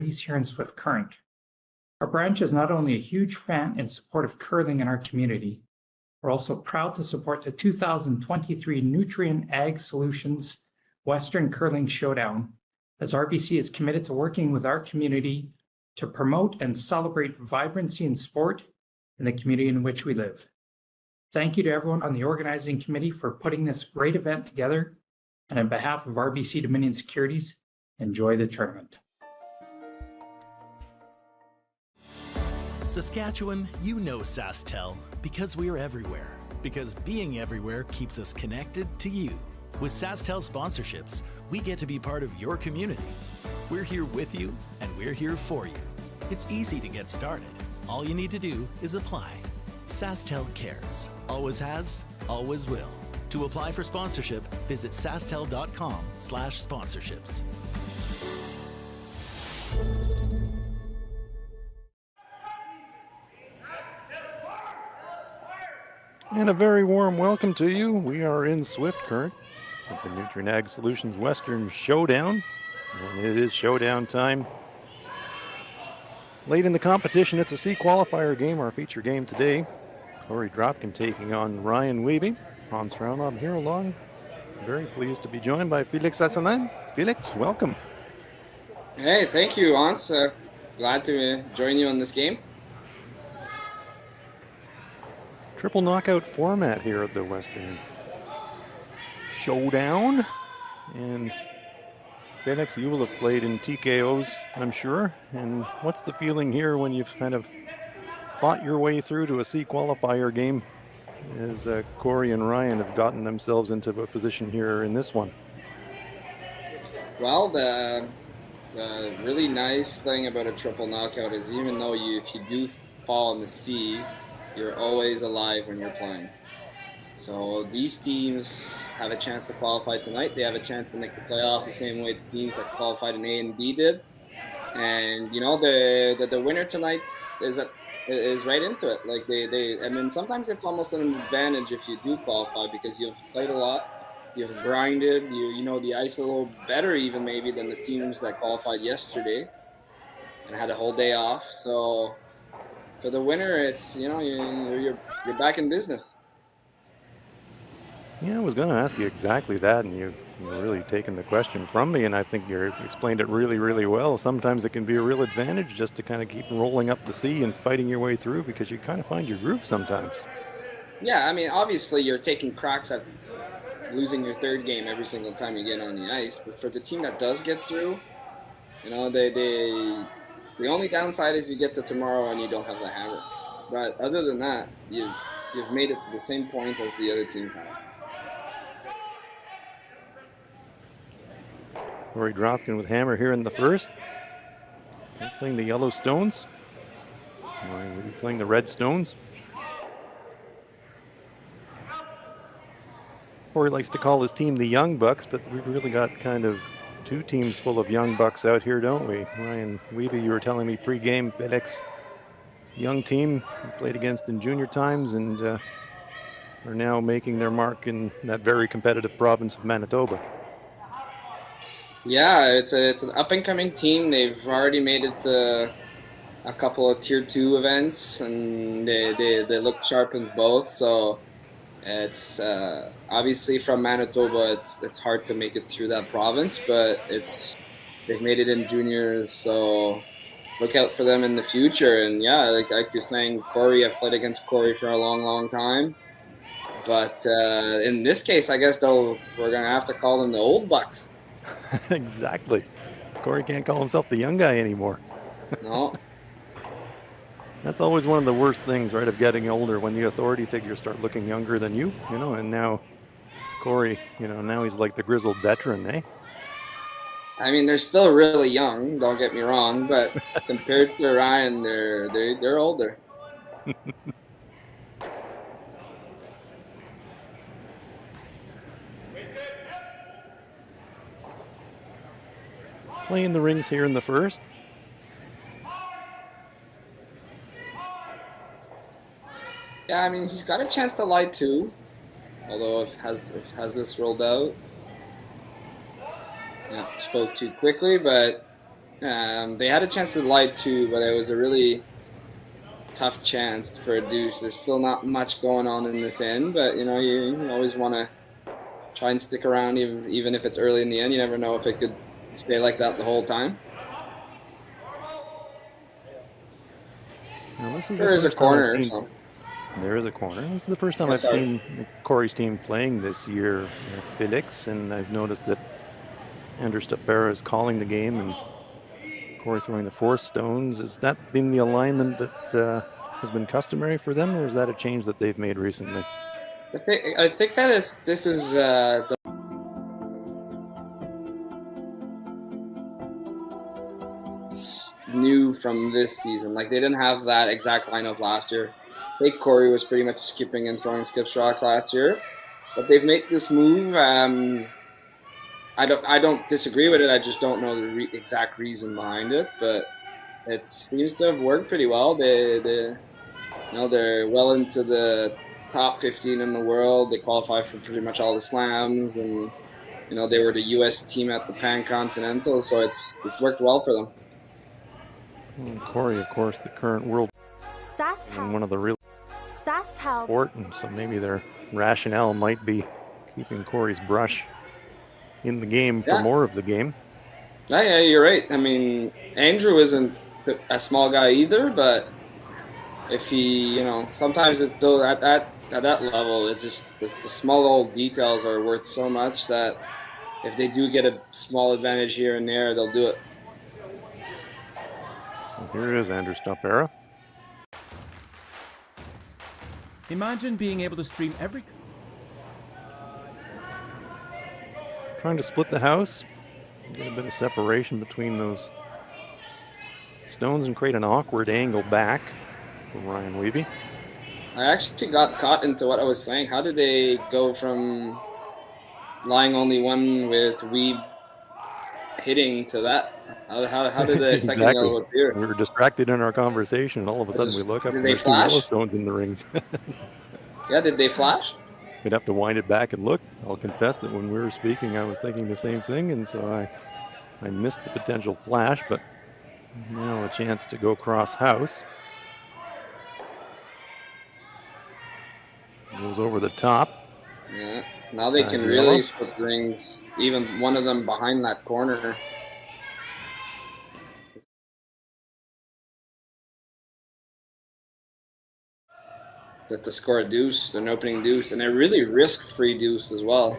here in Swift Current. Our branch is not only a huge fan and support of curling in our community, we're also proud to support the 2023 Nutrien Ag Solutions Western Curling Showdown, as RBC is committed to working with our community to promote and celebrate vibrancy in sport in the community in which we live. Thank you to everyone on the organizing committee for putting this great event together, and on behalf of RBC Dominion Securities, enjoy the tournament. Saskatchewan, you know SaskTel because we're everywhere. Because being everywhere keeps us connected to you. With SaskTel sponsorships, we get to be part of your community. We're here with you, and we're here for you. It's easy to get started. All you need to do is apply. SaskTel cares. Always has, always will. To apply for sponsorship, visit sastel.com/sponsorships. And a very warm welcome to you. We are in Swift Current at the Nutrien Ag Solutions Western Showdown. And it is showdown time. Late in the competition, it's a C qualifier game, our feature game today. Korey Dropkin taking on Ryan Wiebe. Hans Frauenhof here along. Very pleased to be joined by Felix Assanin. Felix, welcome. Hey, thank you, Hans. Glad to join you on this game. Triple knockout format here at the Western Showdown. And Felix, you will have played in TKOs, I'm sure. And what's the feeling here when you've kind of fought your way through to a C qualifier game as Korey and Ryan have gotten themselves into a position here in this one? Well, the really nice thing about a triple knockout is even though if you do fall in the C, you're always alive when you're playing. So these teams have a chance to qualify tonight. They have a chance to make the playoffs the same way the teams that qualified in A and B did. And you know the winner tonight is right into it. Like they and then sometimes it's almost an advantage if you do qualify because you've played a lot, you've grinded, you know the ice a little better even maybe than the teams that qualified yesterday and had a whole day off. So for the winner, it's you're back in business. Yeah, I was going to ask you exactly that, and you've really taken the question from me, and I think you explained it really, really well. Sometimes it can be a real advantage just to kind of keep rolling up the sea and fighting your way through because you kind of find your groove sometimes. Yeah, I mean, obviously you're taking cracks at losing your third game every single time you get on the ice, but for the team that does get through, the only downside is you get to tomorrow and you don't have the hammer. But other than that, you've made it to the same point as the other teams have. Korey Dropkin with hammer here in the first. They're playing the Yellow Stones. We'll be playing the Red Stones. Korey likes to call his team the Young Bucks, but we've really got kind of two teams full of young bucks out here, don't we? Ryan Wiebe, you were telling me pre-game, FedEx young team you played against in junior times and are now making their mark in that very competitive province of Manitoba. Yeah, it's an up-and-coming team. They've already made it to a couple of Tier 2 events, and they looked sharp in both. So it's obviously from Manitoba. It's hard to make it through that province, but they've made it in juniors. So look out for them in the future. And yeah, like you're saying, Korey, I've played against Korey for a long, long time. But in this case, I guess we're gonna have to call them the old Bucks. Exactly. Korey can't call himself the young guy anymore. No. That's always one of the worst things, right, of getting older, when the authority figures start looking younger than you, and now Korey, now he's like the grizzled veteran, eh? I mean, they're still really young, don't get me wrong, but compared to Ryan, they're older. Playing the rings here in the first. Yeah, I mean, he's got a chance to lie too, although if has this rolled out. Yeah, spoke too quickly, but They had a chance to light too, but it was a really tough chance for a deuce. There's still not much going on in this end, but you know, you always want to try and stick around, even if it's early in the end. You never know if it could stay like that the whole time. Now, this is there is a corner. There is a corner. This is the first time I've seen Korey's team playing this year at Felix, and I've noticed that Andrew Stapera is calling the game and Korey throwing the forced stones. Has that been the alignment that has been customary for them, or is that a change that they've made recently? I think that this is new from this season. Like, they didn't have that exact lineup last year. I think Korey was pretty much skipping and throwing skip shocks last year, but they've made this move. I don't disagree with it. I just don't know the exact reason behind it, but it seems to have worked pretty well. They're well into the top 15 in the world. They qualify for pretty much all the slams, and they were the U.S. team at the Pan Continental, so it's worked well for them. And Korey, of course, the current world and one of the real important, so maybe their rationale might be keeping Korey's brush in the game for more of the game. Yeah, you're right. I mean, Andrew isn't a small guy either, but if he, sometimes it's still at that level, it just the small old details are worth so much that if they do get a small advantage here and there, they'll do it. So here is Andrew Stapera. Imagine being able to stream every... Trying to split the house, get a bit of separation between those stones and create an awkward angle back for Ryan Wiebe. I actually got caught into what I was saying. How did they go from lying only one with Wiebe hitting to that? How did the second yellow appear? We were distracted in our conversation, and all of a sudden we look up and there's 2 yellow stones in the rings. Yeah, did they flash? We'd have to wind it back and look. I'll confess that when we were speaking, I was thinking the same thing, and so I missed the potential flash, but now a chance to go cross house. Goes over the top. Yeah, now they can really split the rings, even one of them behind that corner. That to score a deuce, an opening deuce, and a really risk-free deuce as well.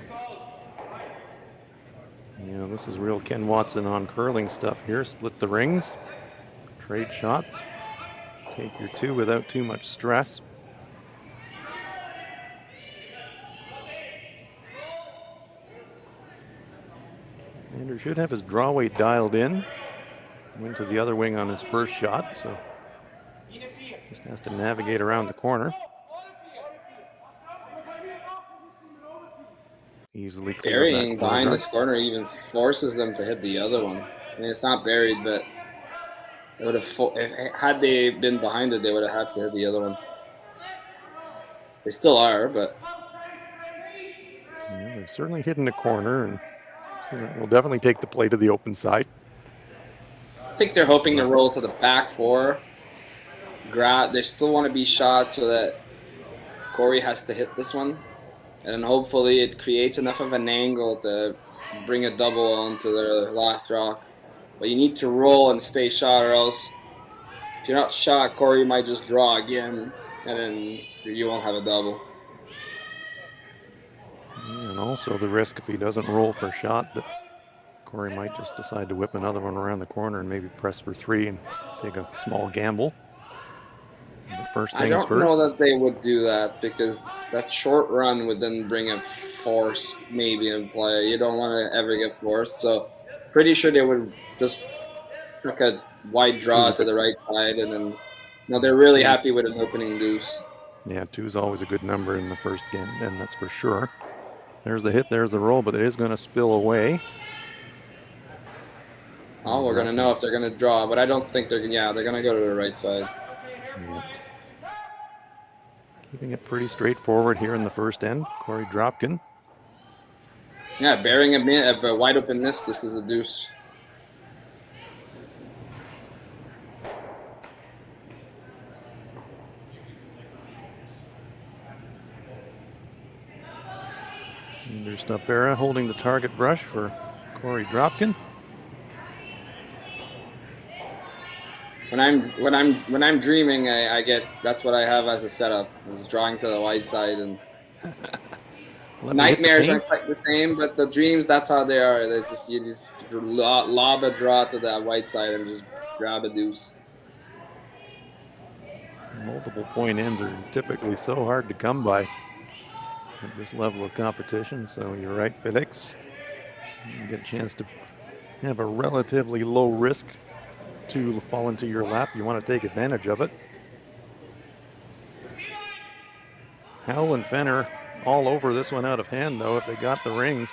Yeah, this is real Ken Watson on curling stuff here. Split the rings, trade shots, take your 2 without too much stress. Andrew should have his draw weight dialed in. Went to the other wing on his first shot, so just has to navigate around the corner. Easily burying behind this corner even forces them to hit the other one. I mean, it's not buried, but it would have. Had they been behind it, they would have had to hit the other one. They still are, but yeah, they've certainly hidden the corner, and so that will definitely take the play to the open side. I think they're hoping to roll to the back 4. They still want to be shot so that Korey has to hit this one. And then hopefully it creates enough of an angle to bring a double onto their last rock. But you need to roll and stay shot, or else if you're not shot, Korey might just draw again, and then you won't have a double. And also the risk if he doesn't roll for a shot that Korey might just decide to whip another one around the corner and maybe press for 3 and take a small gamble. First things I don't know that they would do that, because that short run would then bring a force maybe in play. You don't want to ever get forced, so pretty sure they would just take a wide draw to the right side, and then they're really happy with an opening deuce. Yeah, 2 is always a good number in the first game, and that's for sure. There's the hit, there's the roll, but it is going to spill away. Oh, we're going to know if they're going to draw, but I don't think they're going to go to the right side. Yeah. Keeping it pretty straightforward here in the first end. Korey Dropkin. Yeah, bearing a wide open miss, this is a deuce. There's Stopera holding the target brush for Korey Dropkin. When I'm dreaming, I get, that's what I have as a setup, is drawing to the wide side, and nightmares aren't quite the same, but the dreams, that's how they are. It's just, you just lob a draw to that white side and just grab a deuce. Multiple point ends are typically so hard to come by at this level of competition. So you're right, Felix. You get a chance to have a relatively low risk to fall into your lap. You want to take advantage of it. Howell and Fenner all over this one out of hand, though, if they got the rings.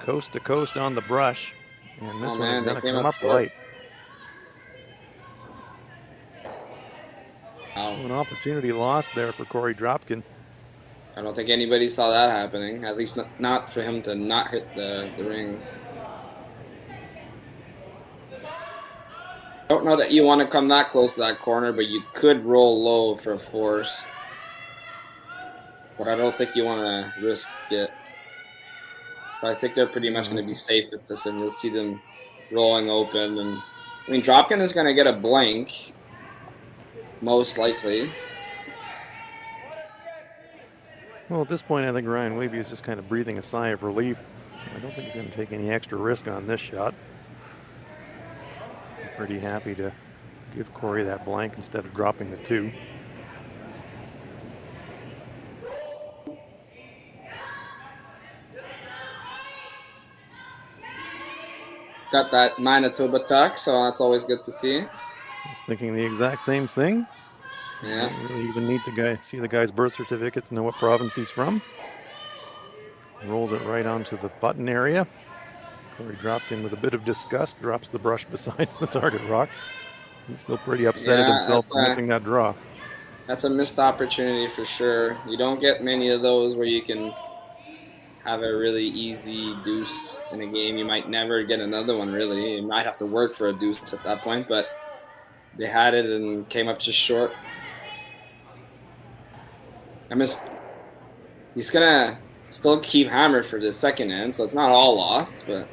Coast to coast on the brush. And this one is going to come up light. An opportunity lost there for Korey Dropkin. I don't think anybody saw that happening, at least not for him to not hit the rings. I don't know that you want to come that close to that corner, but you could roll low for a force. But I don't think you want to risk it. But I think they're pretty much going to be safe with this, and you'll see them rolling open. And I mean, Dropkin is going to get a blank, most likely. Well, at this point, I think Ryan Wiebe is just kind of breathing a sigh of relief. So I don't think he's going to take any extra risk on this shot. I'm pretty happy to give Korey that blank instead of dropping the 2. Got that Manitoba tuck, so that's always good to see. I was thinking the exact same thing. Yeah. Don't really even need to see the guy's birth certificate to know what province he's from. Rolls it right onto the button area. Korey Dropkin with a bit of disgust drops the brush beside the target rock. He's still pretty upset at himself for missing that draw. That's a missed opportunity for sure. You don't get many of those where you can have a really easy deuce in a game. You might never get another one, really. You might have to work for a deuce at that point, but they had it and came up just short. He's gonna still keep hammered for the second end, so it's not all lost, but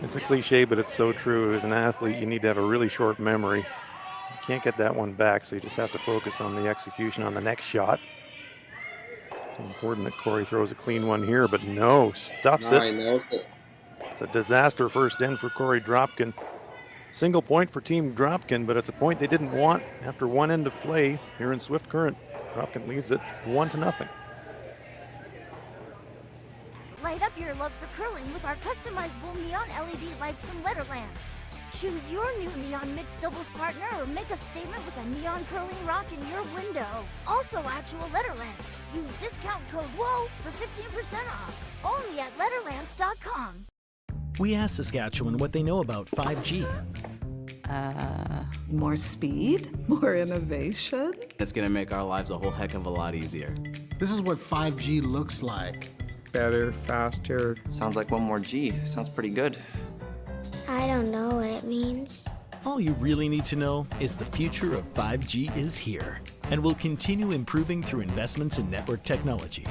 it's a cliche, but it's so true. As an athlete, you need to have a really short memory. You can't get that one back, so you just have to focus on the execution on the next shot. It's important that Korey throws a clean one here, but no, stuffs it. I know. It's a disaster first end for Korey Dropkin. Single point for Team Dropkin, but it's a point they didn't want after one end of play here in Swift Current. Dropkin leads it 1-0. Light up your love for curling with our customizable neon LED lights from Letterlands. Choose your new neon mixed doubles partner or make a statement with a neon curling rock in your window. Also actual Letterlands. Use discount code WHOA for 15% off. Only at Letterlands.com. We asked Saskatchewan what they know about 5G. More speed, more innovation. It's gonna make our lives a whole heck of a lot easier. This is what 5G looks like. Better, faster. Sounds like one more G. Sounds pretty good. I don't know what it means. All you really need to know is the future of 5G is here and will continue improving through investments in network technology.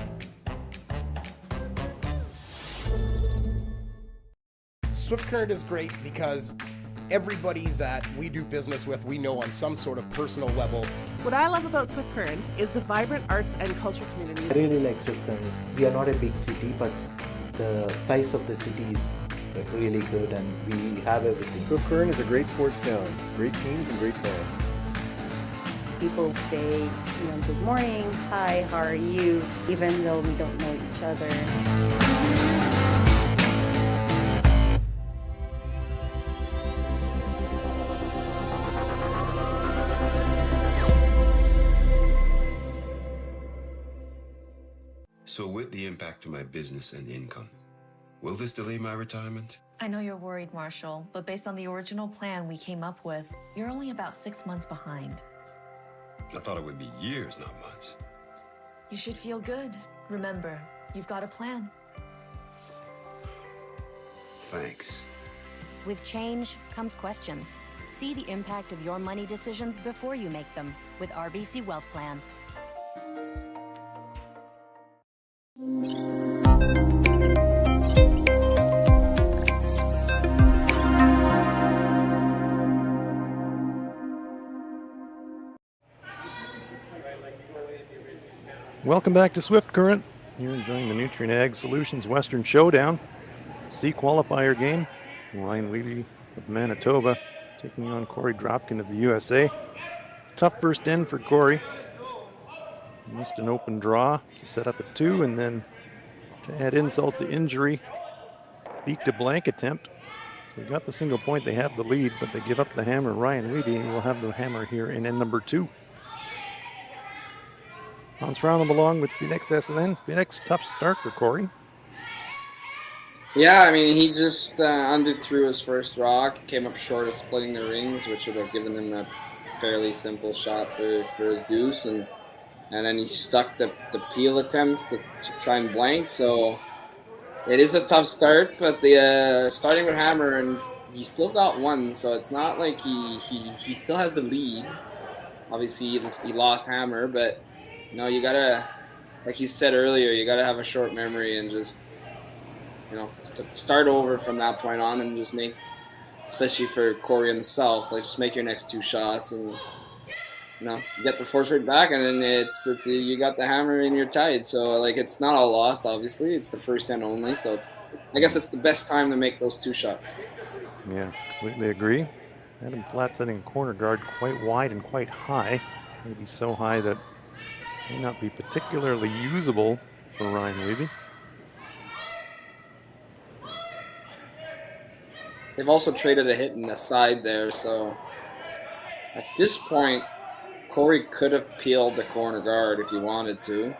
Swift Current is great because everybody that we do business with, we know on some sort of personal level. What I love about Swift Current is the vibrant arts and culture community. I really like Swift Current. We are not a big city, but the size of the city is really good and we have everything. Swift Current is a great sports town, great teams and great fans. People say, good morning, hi, how are you, even though we don't know each other. So with the impact to my business and income, will this delay my retirement? I know you're worried, Marshall, but based on the original plan we came up with, you're only about 6 months behind. I thought it would be years, not months. You should feel good. Remember, you've got a plan. Thanks. With change comes questions. See the impact of your money decisions before you make them with RBC Wealth Plan. Welcome back to Swift Current. You're enjoying the Nutrien Ag Solutions Western Showdown C qualifier game. Ryan Wiebe of Manitoba taking on Korey Dropkin of the USA. Tough first end for Korey. Missed an open draw to set up a 2, and then to add insult to injury, beat to blank attempt. So we got the single point, they have the lead, but they give up the hammer. Ryan Wiebe will have the hammer here in end number 2. Hans round along with Felix SLN. Felix, tough start for Korey. Yeah, I mean, he just underthrew his first rock, came up short of splitting the rings, which would have given him a fairly simple shot for his deuce, and then he stuck the peel attempt to try and blank. So it is a tough start, but the starting with hammer, and he still got one, so it's not like he still has the lead. Obviously, he lost hammer, but you know, you gotta, like you said earlier, you gotta have a short memory and just, you know, start over from that point on and just make, especially for Korey himself, like just make your next 2 shots and, you know, get the force rate back, and then it's you got the hammer and you're tied. So like it's not all lost. Obviously, it's the first end only. So I guess it's the best time to make those 2 shots. Yeah, completely agree. Adam Flat setting corner guard quite wide and quite high, maybe so high that may not be particularly usable for Ryan Wiebe. They've also traded a hit in the side there, so at this point, Korey could have peeled the corner guard if he wanted to,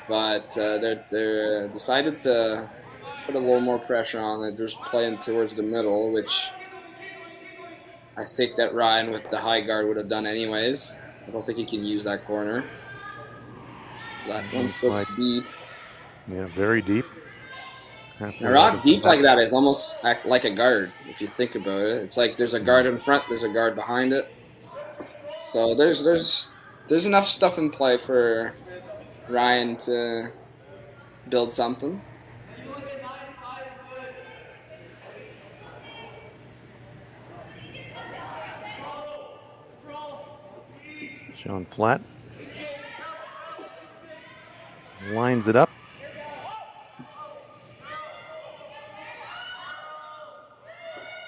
but they're decided to put a little more pressure on it. They're just playing towards the middle, which I think that Ryan with the high guard would have done anyways. I don't think he can use that corner. That one slips deep. Yeah, very deep. A rock deep like that is almost act like a guard, if you think about it. It's like there's a guard in front, there's a guard behind it. So there's enough stuff in play for Ryan to build something. Sean Flat lines it up.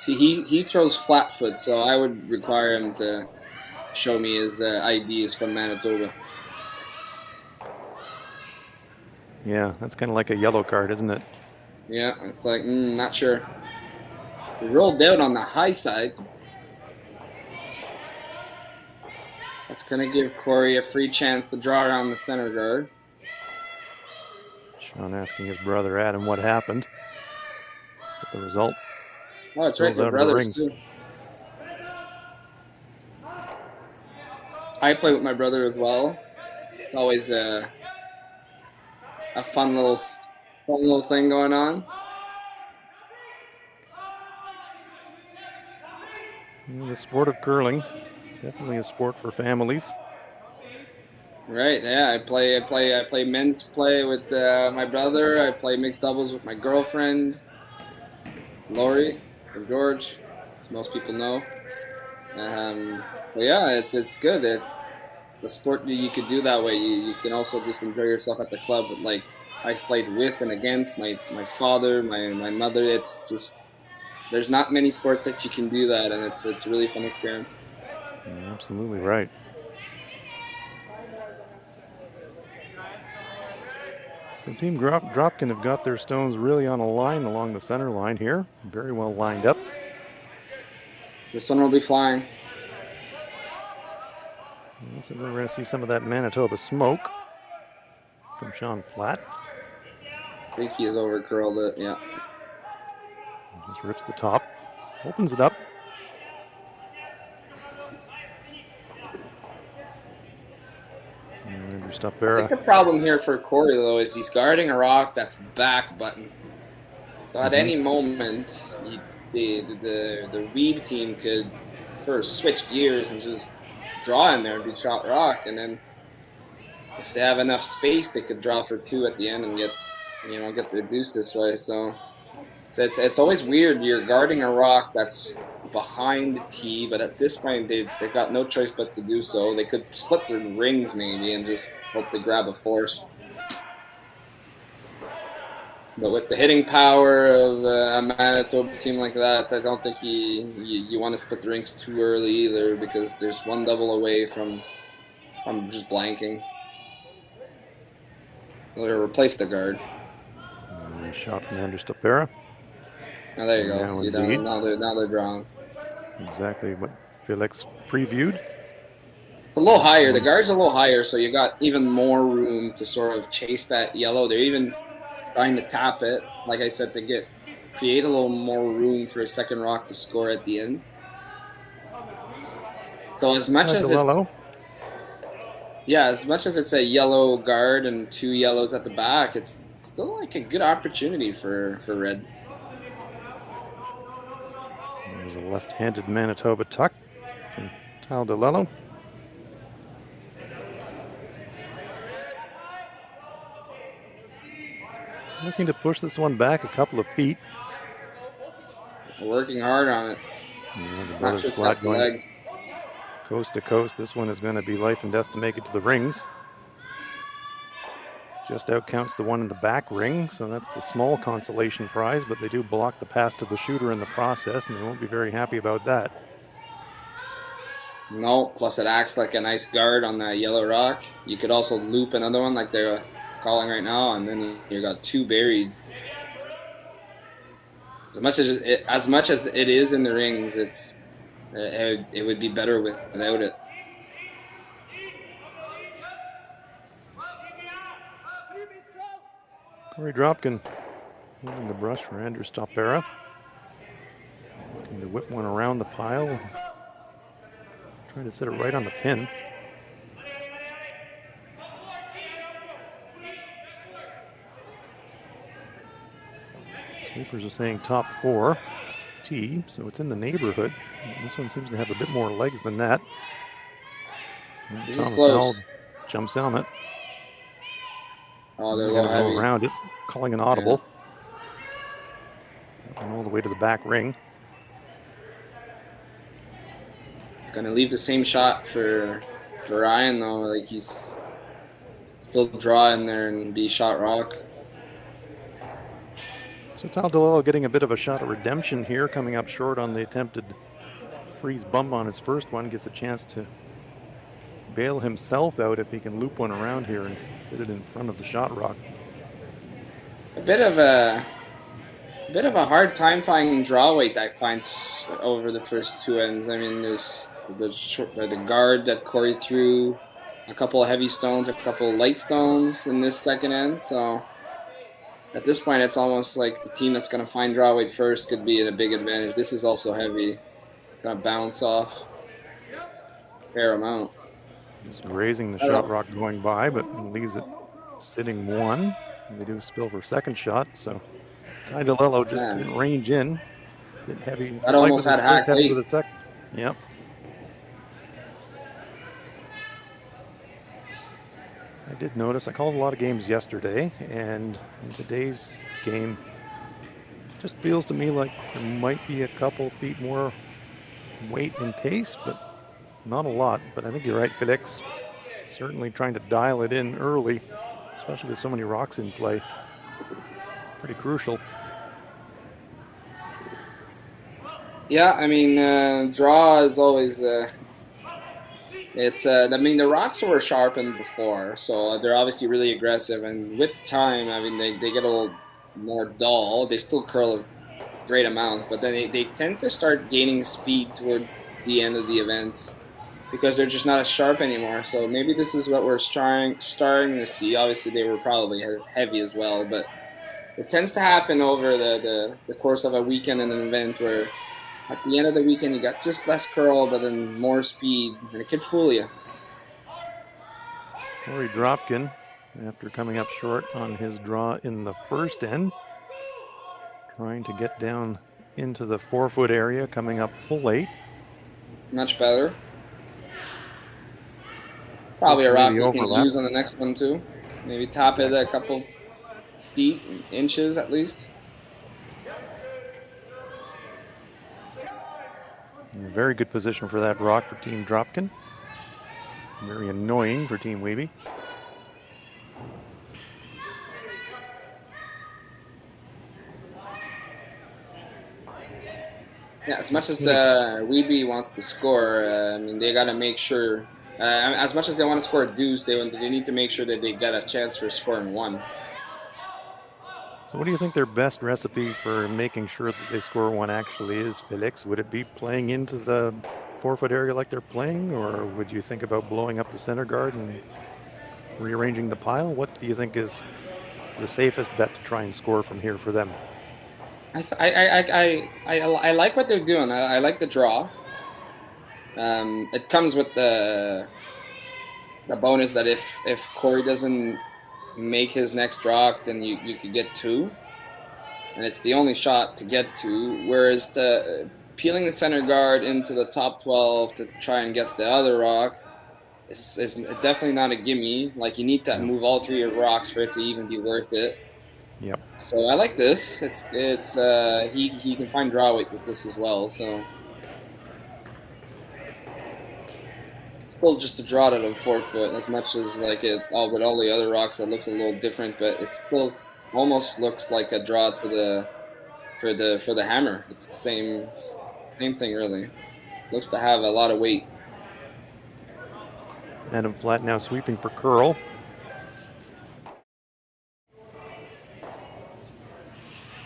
See, he throws flat foot, so I would require him to show me his IDs from Manitoba. Yeah, that's kind of like a yellow card, isn't it? Yeah, it's like, not sure. He rolled out on the high side. That's going to give Korey a free chance to draw around the center guard. Sean asking his brother Adam what happened. But the result. Oh, it's right, they're brothers too. I play with my brother as well. It's always a fun little thing going on. The sport of curling, definitely a sport for families. Right, yeah. I play men's play with my brother. I play mixed doubles with my girlfriend, Lori, St. George, as most people know. But yeah, it's good. It's the sport you could do that way. You can also just enjoy yourself at the club. But like I've played with and against my father, my mother. It's just there's not many sports that you can do that, and it's a really fun experience. You're absolutely right. So Team Dropkin have got their stones really on a line along the center line here. Very well lined up. This one will be flying. So we're going to see some of that Manitoba smoke from Sean Flat. I think he has over-curled it, yeah. Just rips the top, opens it up. I think the problem here for Korey, though, is he's guarding a rock that's back button. So at any moment, the Wiebe team could sort of switch gears and just draw in there and be shot rock, and then if they have enough space, they could draw for 2 at the end and get the deuce this way. So it's always weird. You're guarding a rock that's behind the tee, but at this point they've got no choice but to do so. They could split the rings maybe and just hope to grab a force. But with the hitting power of a Manitoba team like that, I don't think you want to split the rings too early either, because there's one double away from just blanking. They'll replace the guard. Shot from Andrew Stopera. Oh, there you go. Now See, now they're drawing. Exactly what Felix previewed. It's a little higher. The guard's a little higher, so you got even more room to sort of chase that yellow. They're even trying to tap it, like I said, to create a little more room for a second rock to score at the end. So as much as it's a yellow guard and 2 yellows at the back, it's still like a good opportunity for red. There's a left-handed Manitoba tuck from Tal DeLello. Looking to push this one back a couple of feet. Working hard on it. Yeah, the brother's flat going coast to coast. This one is going to be life and death to make it to the rings. Just outcounts the one in the back ring, so that's the small consolation prize, but they do block the path to the shooter in the process, and they won't be very happy about that. No, plus it acts like a nice guard on that yellow rock. You could also loop another one like they're calling right now, and then you got 2 buried. As much as it is in the rings, it would be better without it. Korey Dropkin holding the brush for Andrew Stopera. Looking to whip one around the pile. Trying to set it right on the pin. Sweepers are saying top 4 tee, so it's in the neighborhood. This one seems to have a bit more legs than that. This is close. Jumps on it. Oh, they're a little heavy. Go around it, calling an audible. Yeah. And all the way to the back ring. It's going to leave the same shot for Ryan, though. Like, he's still drawing there and be shot rock. So Tal DeLello getting a bit of a shot at redemption here, coming up short on the attempted freeze bump on his first one. Gets a chance to bail himself out if he can loop one around here and sit it in front of the shot rock. A bit of a hard time finding draw weight, I find, over the first 2 ends. I mean, there's the guard that Korey threw, a couple of heavy stones, a couple of light stones in this second end. So at this point, it's almost like the team that's going to find draw weight first could be at a big advantage. This is also heavy. Going to bounce off a fair amount. Just grazing the shot rock going by, but leaves it sitting 1. They do spill for second shot, so Tal DeLello just didn't range in. Bit heavy. That almost had hack weight. Yep. I did notice, I called a lot of games yesterday, and in today's game, it just feels to me like there might be a couple feet more weight and pace, but not a lot. But I think you're right, Felix. Certainly trying to dial it in early, especially with so many rocks in play. Pretty crucial. Yeah, I mean, draw is always... I mean, the rocks were sharpened before, so they're obviously really aggressive. And with time, I mean, they get a little more dull. They still curl a great amount, but then they tend to start gaining speed towards the end of the events, because they're just not as sharp anymore. So maybe this is what we're starting to see. Obviously, they were probably heavy as well, but it tends to happen over the course of a weekend and an event where at the end of the weekend you got just less curl, but then more speed, and it could fool you. Korey Dropkin, after coming up short on his draw in the first end, trying to get down into the 4-foot area, coming up full 8. Much better. Probably a rock Really we can overlap. use on the next one too. Maybe top it a couple feet, inches at least. Very good position for that rock for Team Dropkin. Very annoying for Team Wiebe. Yeah, as much as Wiebe wants to score, I mean, they got to make sure, as much as they want to score a deuce, they need to make sure that they get a chance for scoring 1. So what do you think their best recipe for making sure that they score 1 actually is, Felix? Would it be playing into the 4-foot area like they're playing, or would you think about blowing up the center guard and rearranging the pile? What do you think is the safest bet to try and score from here for them? I like what they're doing. I like the draw. It comes with the bonus that if Korey doesn't make his next draw, then you could get 2, and it's the only shot to get 2. Whereas peeling the center guard into the top 12 to try and get the other rock is definitely not a gimme. Like, you need to move all 3 of your rocks for it to even be worth it. Yep. So I like this. He can find draw weight with this as well. So still just a draw to the 4-foot, as much as like with all the other rocks, it looks a little different, but it still almost looks like a draw to for the hammer. It's the same thing really. Looks to have a lot of weight. Adam Flatt now sweeping for curl.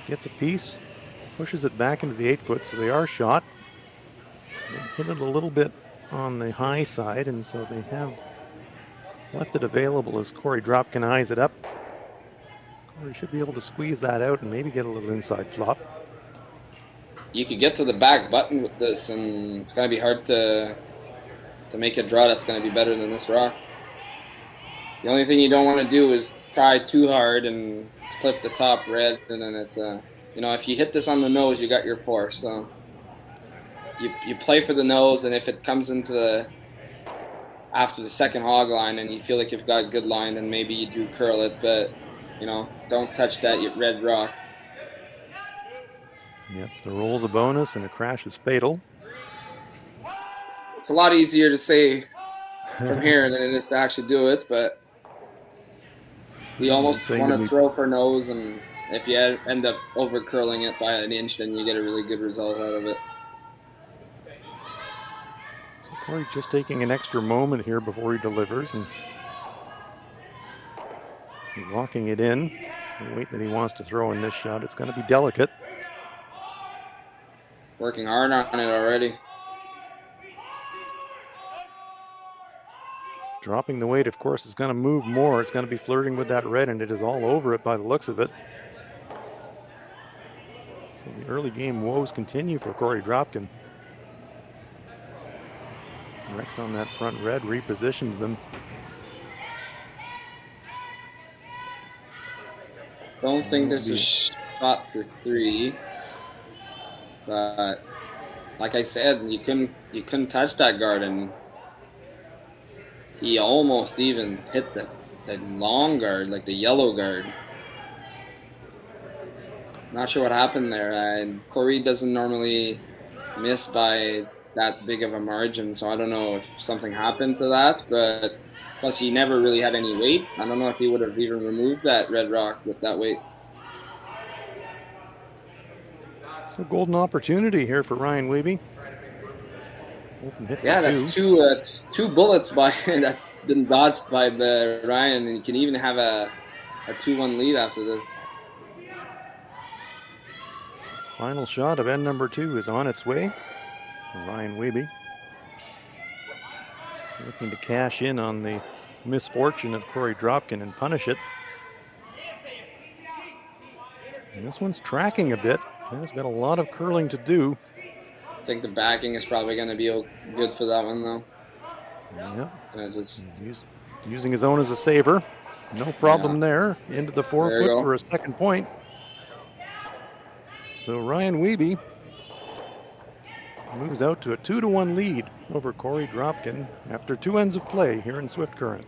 Gets a piece, pushes it back into the 8-foot, so they are shot. They hit it a little bit on the high side, and so they have left it available as Korey Dropkin eyes it up. Korey should be able to squeeze that out and maybe get a little inside flop. You could get to the back button with this, and it's going to be hard to make a draw that's going to be better than this rock. The only thing you don't want to do is try too hard and clip the top red, and then it's if you hit this on the nose, you got your force. So you play for the nose, and if it comes into after the second hog line and you feel like you've got a good line, then maybe you do curl it, but don't touch that red rock. Yep, the roll's a bonus and a crash is fatal. It's a lot easier to say from here than it is to actually do it, but you almost want to throw for nose, and if you end up over curling it by an inch, then you get a really good result out of it. Korey just taking an extra moment here before he delivers and locking it in. The weight that he wants to throw in this shot, it's going to be delicate. Working hard on it already. Dropping the weight, of course, is going to move more. It's going to be flirting with that red, and it is all over it by the looks of it. So the early game woes continue for Korey Dropkin. Rex on that front red repositions them. Don't think this is shot for 3, but like I said, you couldn't touch that guard, and he almost even hit the long guard, like the yellow guard. Not sure what happened there. Korey doesn't normally miss by that big of a margin, so I don't know if something happened to that, but plus he never really had any weight. I don't know if he would have even removed that red rock with that weight. So golden opportunity here for Ryan Wiebe. Open hit. Yeah, that's two bullets that's been dodged by Ryan, and you can even have a 2-1 lead after this. Final shot of end number 2 is on its way for Ryan Wiebe. Looking to cash in on the misfortune of Korey Dropkin and punish it. And this one's tracking a bit. It's got a lot of curling to do. I think the backing is probably going to be good for that one, though. Yep. He's using his own as a saver. No problem there. Into the 4-foot for a second point. So Ryan Wiebe moves out to a 2-1 lead over Korey Dropkin after 2 ends of play here in Swift Current.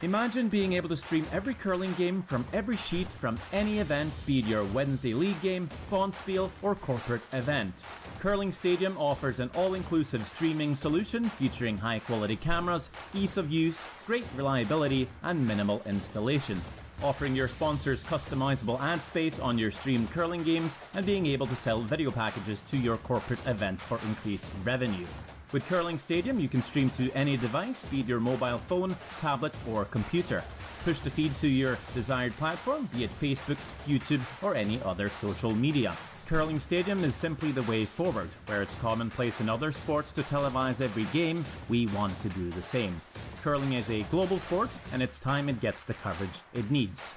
Imagine being able to stream every curling game from every sheet from any event, be it your Wednesday league game, bonspiel, or corporate event. Curling Stadium offers an all-inclusive streaming solution featuring high-quality cameras, ease of use, great reliability, and minimal installation. Offering your sponsors customizable ad space on your streamed curling games and being able to sell video packages to your corporate events for increased revenue. With Curling Stadium, you can stream to any device, be it your mobile phone, tablet, or computer. Push the feed to your desired platform, be it Facebook, YouTube, or any other social media. Curling Stadium is simply the way forward. Where it's commonplace in other sports to televise every game, we want to do the same. Curling is a global sport, and it's time it gets the coverage it needs.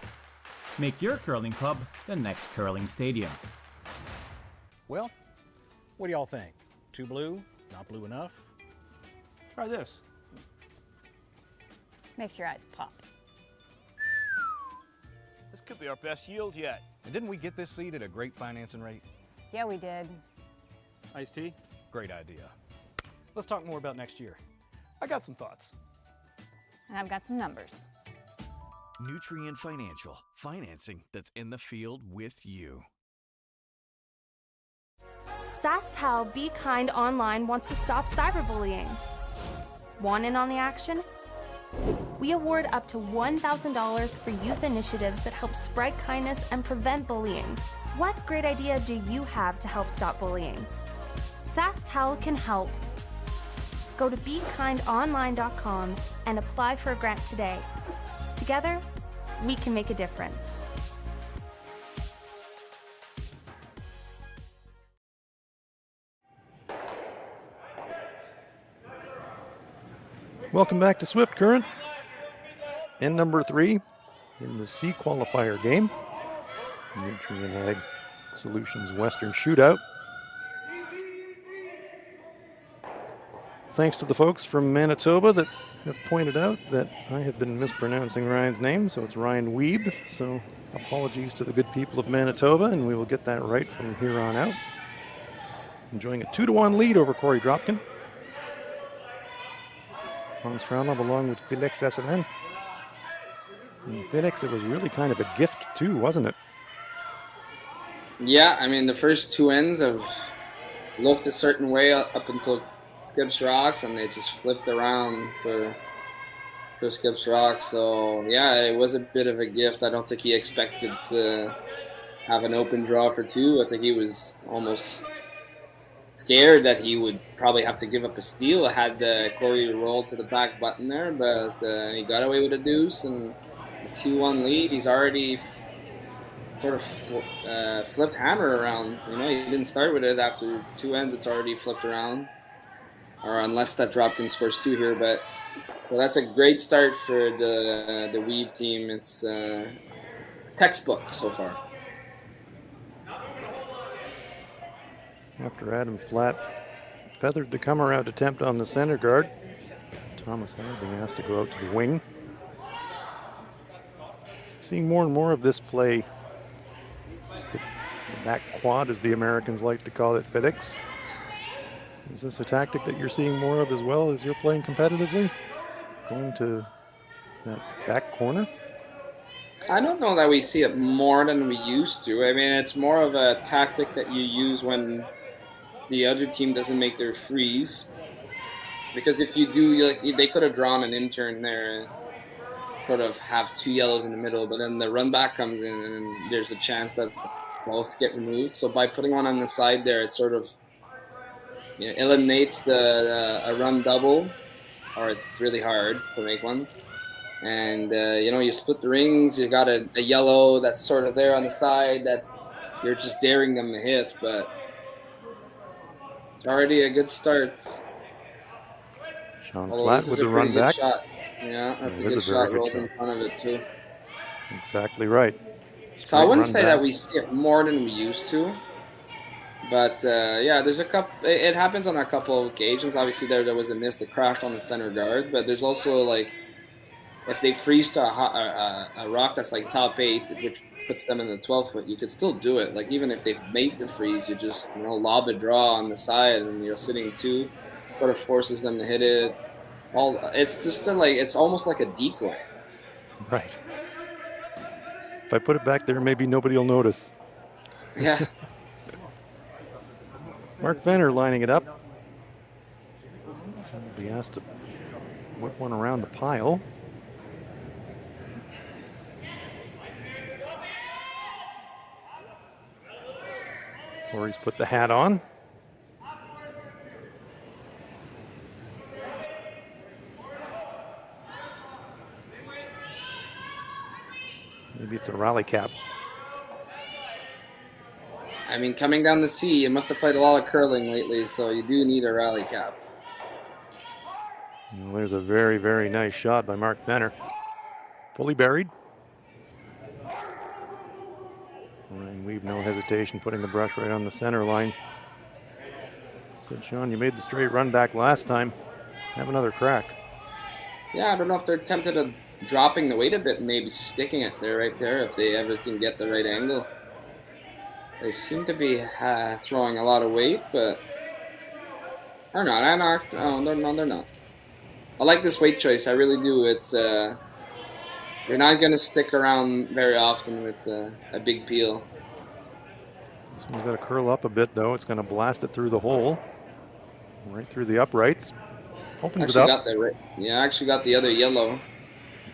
Make your curling club the next Curling Stadium. Well, what do y'all think? Too blue? Not blue enough? Try this. Makes your eyes pop. This could be our best yield yet. And didn't we get this seed at a great financing rate? Yeah, we did. Iced tea? Great idea. Let's talk more about next year. I got some thoughts. And I've got some numbers. Nutrien Financial, financing that's in the field with you. SaskTel Be Kind Online wants to stop cyberbullying. Want in on the action? We award up to $1,000 for youth initiatives that help spread kindness and prevent bullying. What great idea do you have to help stop bullying? SaskTel can help. Go to BeKindOnline.com and apply for a grant today. Together, we can make a difference. Welcome back to Swift Current. And number 3 in the C qualifier game. Nutrien Ag Solutions Western Shootout. Thanks to the folks from Manitoba that have pointed out that I have been mispronouncing Ryan's name, so it's Ryan Wiebe. So apologies to the good people of Manitoba, and we will get that right from here on out. Enjoying a 2-1 lead over Korey Dropkin. Hans Frauenlob along with Felix Esselen. And Felix, it was really kind of a gift too, wasn't it? Yeah, I mean, the first 2 ends have looked a certain way up until Skips Rocks, and they just flipped around for Skips Rocks. So, yeah, it was a bit of a gift. I don't think he expected to have an open draw for 2. I think he was almost scared that he would probably have to give up a steal. Had Korey rolled to the back button there, but he got away with a deuce and a 2-1 lead. He's already sort of flipped hammer around. You know, he didn't start with it. After 2 ends, it's already flipped around. Or unless that Dropkin scores 2 here, but well, that's a great start for the Wiebe team. It's textbook so far. After Adam Flatt feathered the come-around attempt on the center guard, Thomas Howard being asked to go out to the wing. Seeing more and more of this play, the back quad, as the Americans like to call it, Felix. Is this a tactic that you're seeing more of as well as you're playing competitively? Going to that back corner? I don't know that we see it more than we used to. I mean, it's more of a tactic that you use when the other team doesn't make their freeze. Because if you do, like, they could have drawn an intern there and sort of have 2 yellows in the middle, but then the run back comes in and there's a chance that both get removed. So by putting one on the side there, it sort of, you know, eliminates a run double, or it's really hard to make one. And, you know, you split the rings, you got a yellow that's sort of there on the side, you're just daring them to hit, but it's already a good start. Sean Flatt with the run back. Shot. Yeah, that's a good shot, rolls in front of it too. Exactly right. So I wouldn't say that we see it more than we used to. But, yeah, there's a couple. It happens on a couple of occasions. Obviously, there was a miss that crashed on the center guard. But there's also, like, if they freeze to a rock that's like top 8, which puts them in the 12-foot, you could still do it. Like, even if they've made the freeze, you just, lob a draw on the side and you're sitting 2, sort of forces them to hit it. It's just it's almost like a decoy. Right. If I put it back there, maybe nobody will notice. Yeah. Mark Venner lining it up. He has to whip one around the pile. Korey's put the hat on. Maybe it's a rally cap. I mean, coming down the sea, you must have played a lot of curling lately, so you do need a rally cap. Well, there's a very, very nice shot by Mark Venner. Fully buried. And we've no hesitation putting the brush right on the center line. Said, Sean, you made the straight run back last time. Have another crack. Yeah, I don't know if they're tempted of dropping the weight a bit and maybe sticking it there, right there, if they ever can get the right angle. They seem to be throwing a lot of weight, but they're not. They're not. I like this weight choice. I really do. It's you're not going to stick around very often with a big peel. This one's got to curl up a bit, though. It's going to blast it through the hole, right through the uprights. Opens it up. I actually got the other yellow.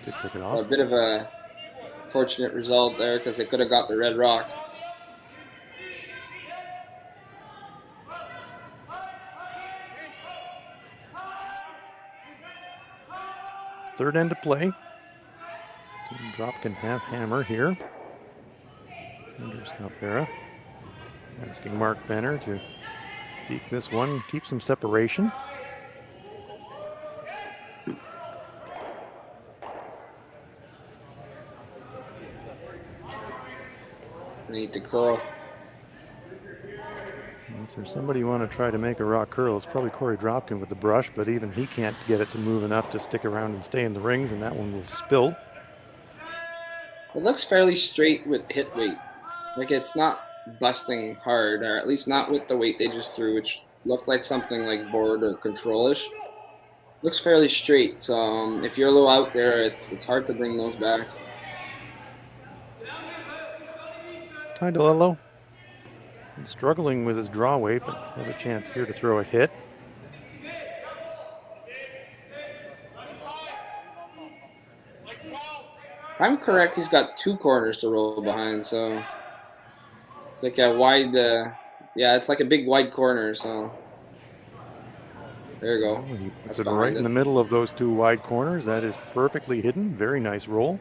Did click it off. A bit of a fortunate result there because they could have got the red rock. Third end to play. Dropkin half hammer here. Andrew Scalpera asking Mark Venner to peek this one, keep some separation. Need to curl. If there's somebody you want to try to make a rock curl, it's probably Korey Dropkin with the brush, but even he can't get it to move enough to stick around and stay in the rings, and that one will spill. It looks fairly straight with hit weight. Like, it's not busting hard, or at least not with the weight they just threw, which looked like something like board or control-ish. Looks fairly straight, so if you're a little out there, it's hard to bring those back. Ty DeLello struggling with his draw weight, but has a chance here to throw a hit. If I'm correct, he's got 2 corners to roll behind, so like a wide, yeah, it's like a big wide corner, so there you go. He puts it right in the middle of those 2 wide corners. That is perfectly hidden. Very nice roll.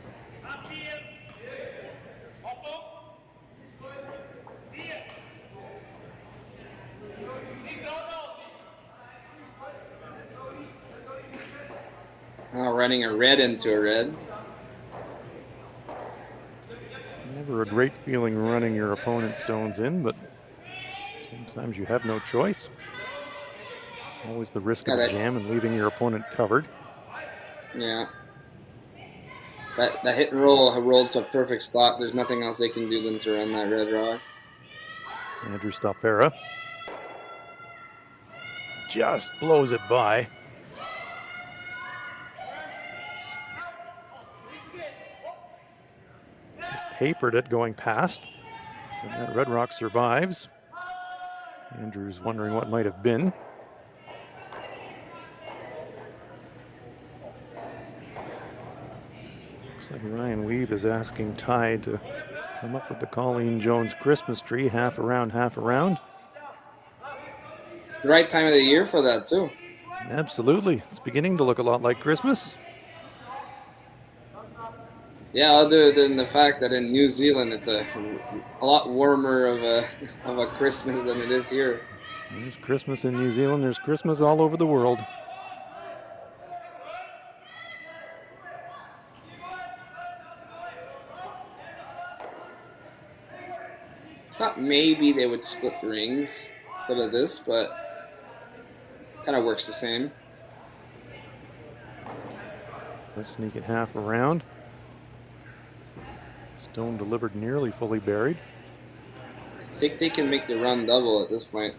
Running a red into a red. Never a great feeling running your opponent's stones in, but sometimes you have no choice. Always the risk of a jam and leaving your opponent covered. Yeah. That hit and roll rolled to a perfect spot. There's nothing else they can do than to run that red rock. Andrew Scalpera just blows it by. Papered it going past, and that red rock survives. Andrew's wondering what might have been. Looks like Ryan Wiebe is asking Ty to come up with the Colleen Jones Christmas tree, half around, half around. The right time of the year for that too. Absolutely, it's beginning to look a lot like Christmas. Yeah, other than the fact that in New Zealand it's a lot warmer of a Christmas than it is here. There's Christmas in New Zealand. There's Christmas all over the world. I thought maybe they would split rings instead of this, but kind of works the same. Let's sneak it half around. Stone delivered nearly fully buried. I think they can make the run double at this point.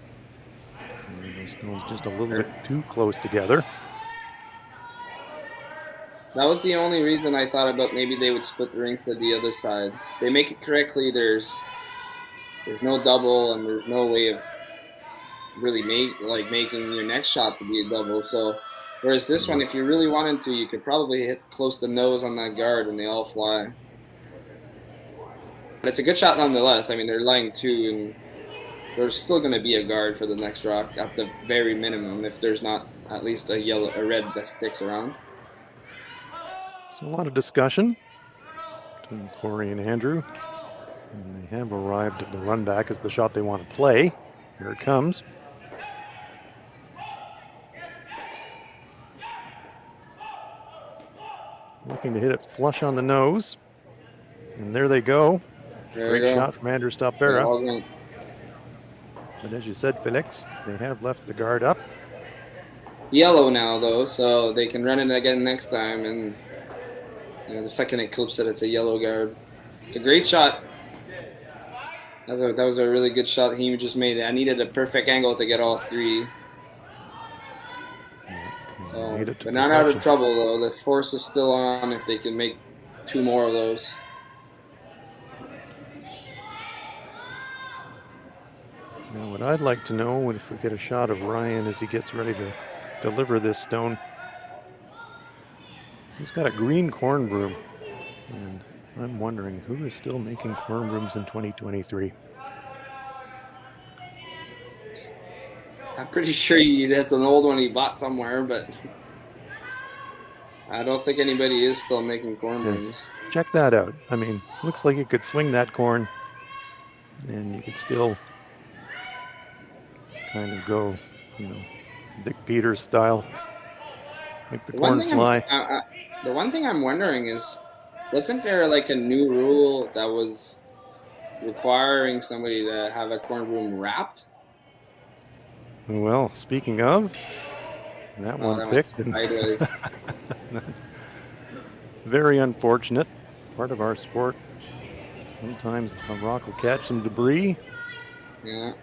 And the stone's just a little bit too close together. That was the only reason I thought about maybe they would split the rings to the other side. They make it correctly. There's no double, and there's no way of really making your next shot to be a double. So, whereas this one, if you really wanted to, you could probably hit close to nose on that guard, and they all fly. But it's a good shot nonetheless. I mean, they're lying 2, and there's still going to be a guard for the next rock at the very minimum, if there's not at least a red that sticks around. So a lot of discussion between Korey and Andrew. And they have arrived at the run back as the shot they want to play. Here it comes. Looking to hit it flush on the nose. And there they go. Great shot from Andrew Stopera. But as you said, Felix, they have left the guard up. Yellow now, though, so they can run it again next time. And the second it clips it, it's a yellow guard. It's a great shot. That was a really good shot he just made. I needed a perfect angle to get all 3. So, but not out of trouble, though. The force is still on if they can make 2 more of those. Now, what I'd like to know, if we get a shot of Ryan as he gets ready to deliver this stone, he's got a green corn broom, and I'm wondering who is still making corn brooms in 2023. I'm pretty sure that's an old one he bought somewhere, but I don't think anybody is still making corn brooms. Check that out. I mean, looks like you could swing that corn, and you could still kind of go, Vic Peters style, make the corn fly. The one thing I'm wondering is, wasn't there like a new rule that was requiring somebody to have a corn broom wrapped? Well, speaking of, that one picked. Very unfortunate. Part of our sport. Sometimes a rock will catch some debris. Yeah.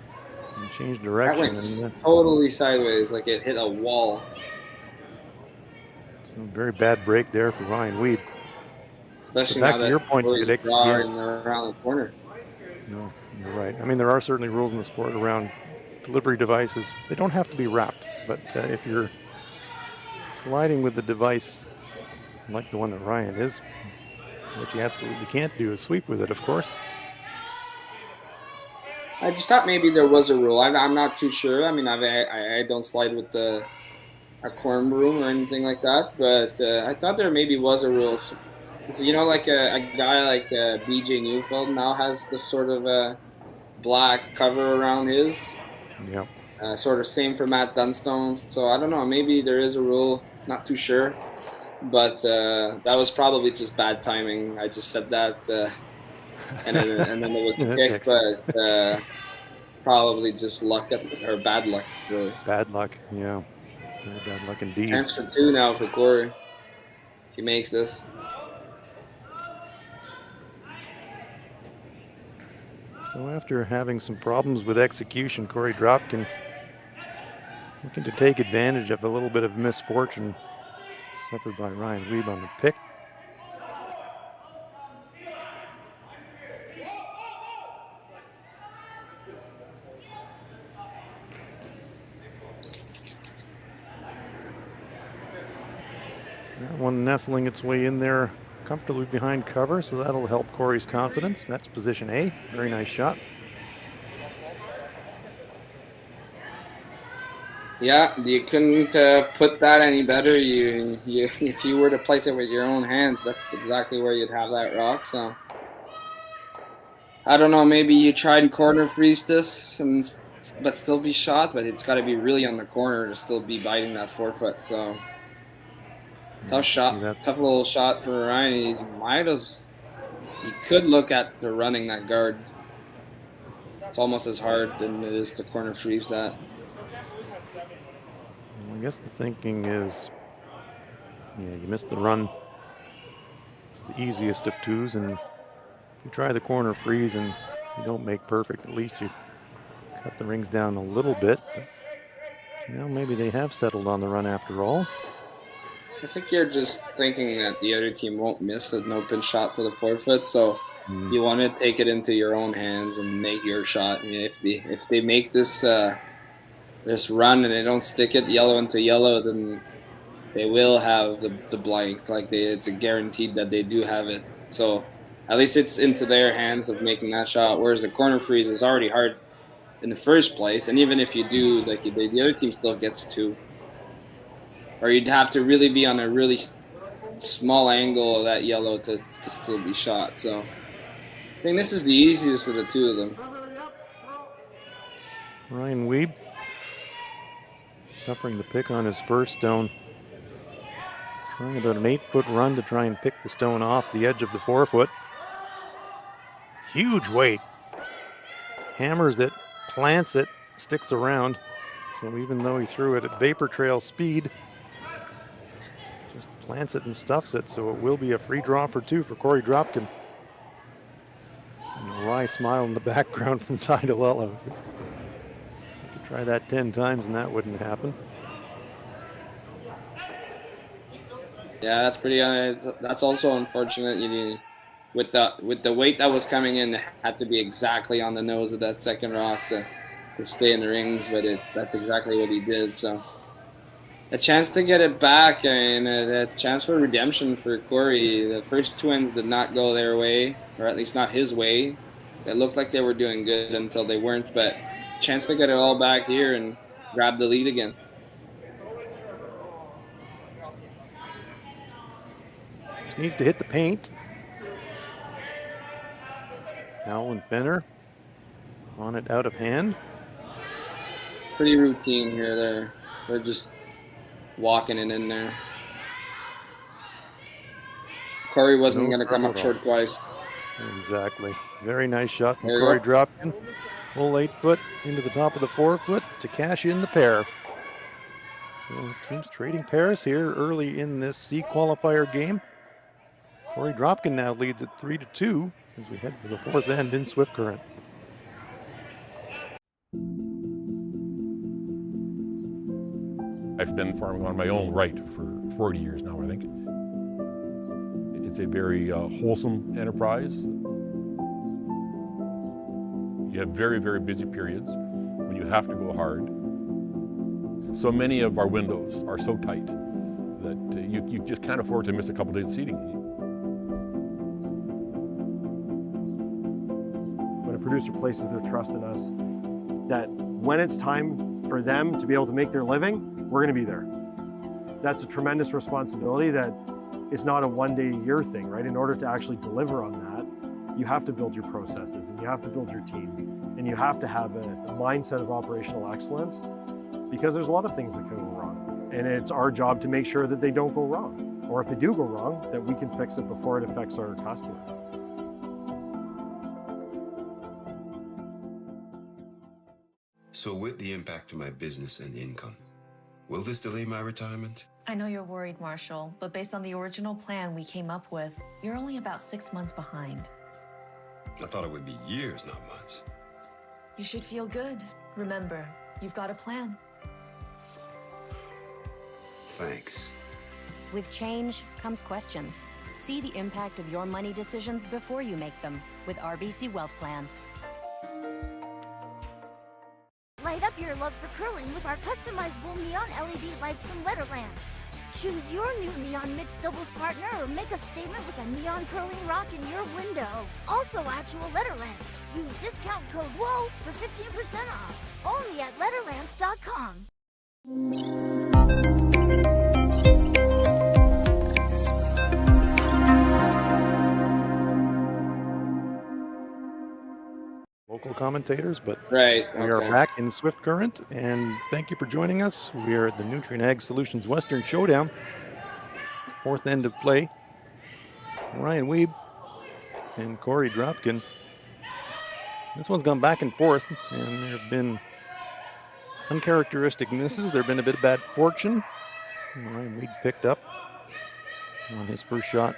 And change direction. That went totally sideways, like it hit a wall. So very bad break there for Ryan Wiebe. Especially back now to that your point, Felix, around the corner. No, you're right. I mean, there are certainly rules in the sport around delivery devices. They don't have to be wrapped, but if you're sliding with the device like the one that Ryan is, what you absolutely can't do is sweep with it, of course. I just thought maybe there was a rule. I'm not too sure. I mean, I don't slide with a corn broom or anything like that, but I thought there maybe was a rule. So, like a guy like BJ Neufeld now has this sort of black cover around his. Yeah. Sort of same for Matt Dunstone. So I don't know. Maybe there is a rule. Not too sure. But that was probably just bad timing. I just said that, and then it was a kick, but probably just luck or bad luck, really. Bad luck, yeah. Very bad luck indeed. Chance for 2 now for Korey. He makes this. So after having some problems with execution, Korey Dropkin looking to take advantage of a little bit of misfortune suffered by Ryan Wiebe on the pick. That one nestling its way in there comfortably behind cover, so that'll help Korey's confidence. That's position A. Very nice shot. Yeah, you couldn't put that any better. If you were to place it with your own hands, that's exactly where you'd have that rock. So I don't know. Maybe you try and corner freeze this, but still be shot. But it's got to be really on the corner to still be biting that 4-foot. So tough shot, tough little shot for Ryan. He could look at the running that guard. It's almost as hard than it is to corner freeze that. I guess the thinking is, you missed the run. It's the easiest of 2s, and you try the corner freeze and you don't make perfect, at least you cut the rings down a little bit. But now maybe they have settled on the run after all. I think you're just thinking that the other team won't miss an open shot to the forefoot, so you want to take it into your own hands and make your shot. I mean, if they make this this run and they don't stick it yellow into yellow, then they will have the blank. Like it's a guaranteed that they do have it. So at least it's into their hands of making that shot. Whereas the corner freeze is already hard in the first place, and even if you do, like the other team still gets two. Or you'd have to really be on a really small angle of that yellow to still be shot. So I think this is the easiest of the two of them. Ryan Wiebe suffering the pick on his first stone. Trying about an 8-foot run to try and pick the stone off the edge of the forefoot. Huge weight. Hammers it, plants it, sticks around. So even though he threw it at vapor trail speed, just plants it and stuffs it, so it will be a free draw for two for Korey Dropkin. And a wry smile in the background from Ty DeLello. You could try that 10 times and that wouldn't happen. Yeah, that's pretty. That's also unfortunate. With the weight that was coming in, it had to be exactly on the nose of that second rock to stay in the rings, but that's exactly what he did. So a chance to get it back and a chance for redemption for Korey. The first two ends did not go their way, or at least not his way. It looked like they were doing good until they weren't, but chance to get it all back here and grab the lead again. Just needs to hit the paint. Howell and Fenner on it out of hand. Pretty routine here. They're just walking it in there. Korey wasn't going to come up short twice. Exactly. Very nice shot from Korey Dropkin. Full 8-foot into the top of the forefoot to cash in the pair. So teams trading pairs here early in this C qualifier game. Korey Dropkin now leads at 3-2 as we head for the fourth end in Swift Current. I've been farming on my own right for 40 years now, I think. It's a very wholesome enterprise. You have very, very busy periods when you have to go hard. So many of our windows are so tight that you just can't afford to miss a couple days of seeding. When a producer places their trust in us, that when it's time for them to be able to make their living, we're going to be there. That's a tremendous responsibility that is not a one-day-a-year thing, right? In order to actually deliver on that, you have to build your processes and you have to build your team and you have to have a mindset of operational excellence, because there's a lot of things that can go wrong. And it's our job to make sure that they don't go wrong. Or if they do go wrong, that we can fix it before it affects our customer. So with the impact to my business and income, will this delay my retirement? I know you're worried, Marshall, but based on the original plan we came up with, you're only about 6 months behind. I thought it would be years, not months. You should feel good. Remember, you've got a plan. Thanks. With change comes questions. See the impact of your money decisions before you make them with RBC Wealth Plan. Light up your love for curling with our customizable neon LED lights from Letterlands. Choose your new neon mixed doubles partner or make a statement with a neon curling rock in your window. Also actual Letterlands. Use discount code WHOA for 15% off. Only at Letterlands.com. Local commentators, but right, we are back in Swift Current, and thank you for joining us. We are at the Nutrien Ag Solutions Western Showdown, fourth end of play. Ryan Wiebe and Korey Dropkin. This one's gone back and forth, and there have been uncharacteristic misses. There have been a bit of bad fortune. Ryan Wiebe picked up on his first shot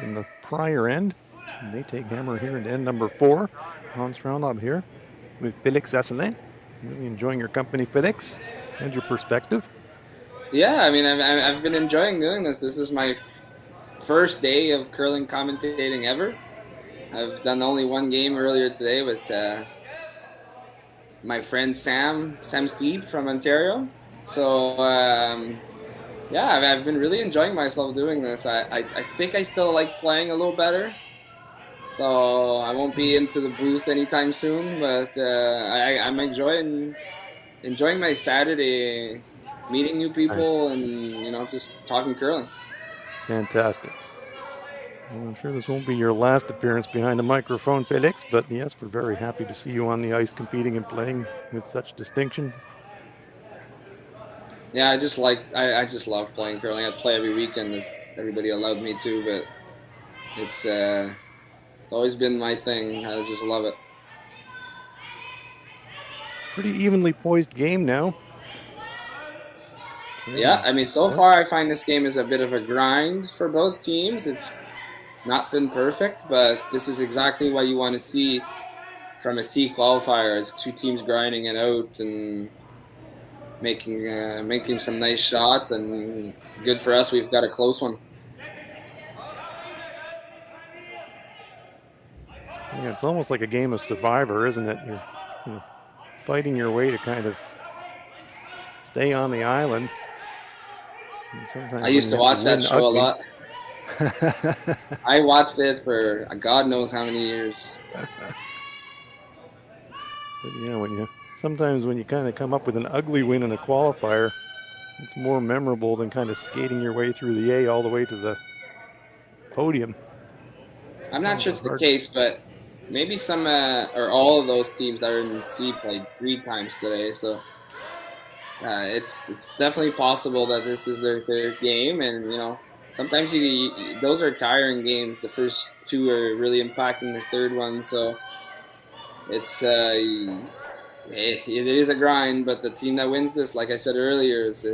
in the prior end. And they take hammer here into end number 4. Hans Fraunhob here with Felix Asselin. Really enjoying your company, Felix, and your perspective. Yeah, I mean, I've been enjoying doing this. This is my first day of curling commentating ever. I've done only one game earlier today with my friend Sam Steed from Ontario. So yeah, I've been really enjoying myself doing this. I think I still like playing a little better. So I won't be into the booth anytime soon, but I'm enjoying my Saturday, meeting new people and just talking curling. Fantastic. Well, I'm sure this won't be your last appearance behind the microphone, Felix, but yes, we're very happy to see you on the ice competing and playing with such distinction. Yeah, I just love playing curling. I'd play every weekend if everybody allowed me to, but it's always been my thing. I just love it. Pretty evenly poised game now. Yeah, I mean, so far I find this game is a bit of a grind for both teams. It's not been perfect, but this is exactly what you want to see from a C qualifier. It's two teams grinding it out and making some nice shots, and good for us. We've got a close one. Yeah, it's almost like a game of Survivor, isn't it? You're fighting your way to kind of stay on the island. I used to watch that show a lot. I watched it for God knows how many years. But yeah, sometimes when you kind of come up with an ugly win in a qualifier, it's more memorable than kind of skating your way through the A all the way to the podium. I'm not sure it's the case, but maybe some or all of those teams that are in the C played 3 times today. So it's definitely possible that this is their 3rd game, and sometimes those are tiring games. The first 2 are really impacting the 3rd one, so it's it is a grind. But the team that wins this, like I said earlier, is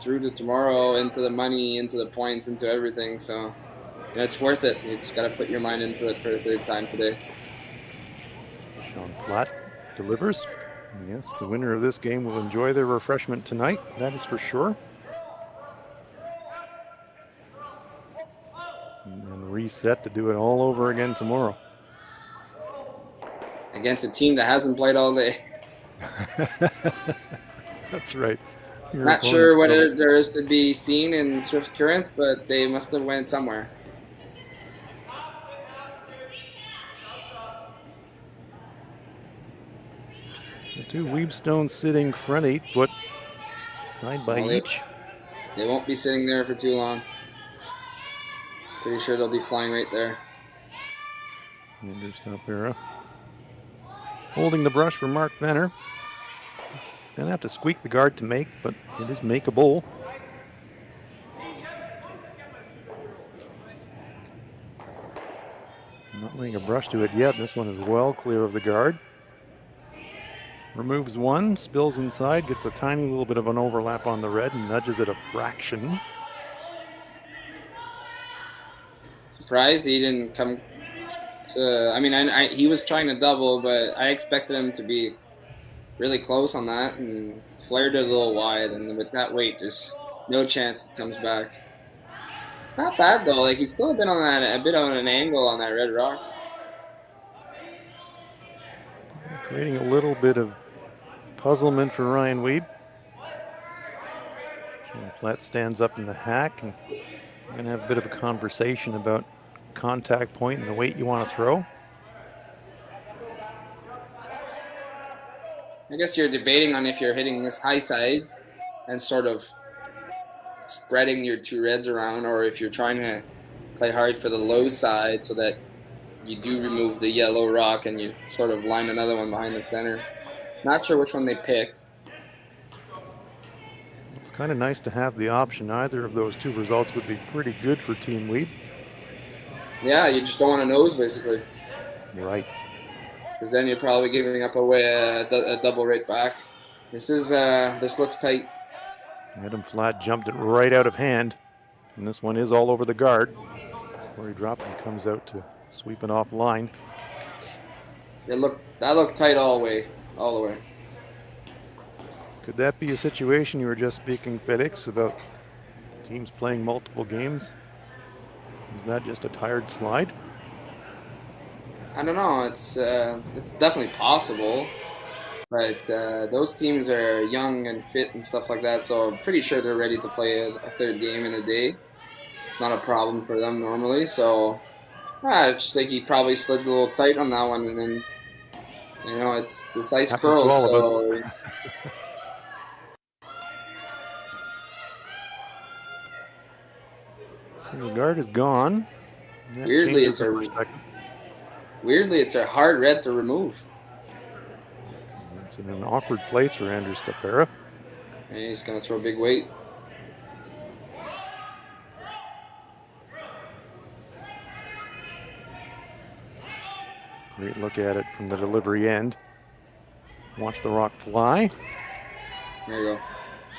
through to tomorrow, into the money, into the points, into everything. So it's worth it. You just got to put your mind into it for a 3rd time today. Sean Flatt delivers. Yes, the winner of this game will enjoy their refreshment tonight. That is for sure. And reset to do it all over again tomorrow. Against a team that hasn't played all day. That's right. Not sure what there is to be seen in Swift Current, but they must have went somewhere. So 2 Weebstones sitting front 8-foot, side by each. They won't be sitting there for too long. Pretty sure they'll be flying right there. Anders Stopera holding the brush for Mark Venner. He's going to have to squeak the guard to make, but it is makeable. Not laying a brush to it yet. This one is well clear of the guard. Removes 1, spills inside, gets a tiny little bit of an overlap on the red and nudges it a fraction. Surprised he didn't come to, I mean, he was trying to double, but I expected him to be really close on that and flared it a little wide, and with that weight, there's no chance it comes back. Not bad though, like he's still been on that, a bit on an angle on that red rock. Creating a little bit of puzzlement for Ryan Wiebe. Sean Platt stands up in the hack, and we're going to have a bit of a conversation about contact point and the weight you want to throw. I guess you're debating on if you're hitting this high side and sort of spreading your 2 reds around, or if you're trying to play hard for the low side so that you do remove the yellow rock and you sort of line another one behind the center. Not sure which one they picked. It's kind of nice to have the option. Either of those 2 results would be pretty good for Team Wiebe. Yeah, you just don't want to nose, basically. Right. Because then you're probably giving up away a double right back. This looks tight. Adam Flatt jumped it right out of hand, and this one is all over the guard. Korey Dropkin comes out to Sweeping off line. That looked tight all the way. Could that be a situation you were just speaking, Felix, about teams playing multiple games? Is that just a tired slide? I don't know. It's definitely possible, but those teams are young and fit and stuff like that, so I'm pretty sure they're ready to play a third game in a day. It's not a problem for them normally, so I just think he probably slid a little tight on that one, and then it's this ice curls, so. So the guard is gone. Weirdly, it's a hard red to remove. It's in an awkward place for Andrew Stapera. And he's going to throw a big weight. Great look at it from the delivery end. Watch the rock fly. There you go.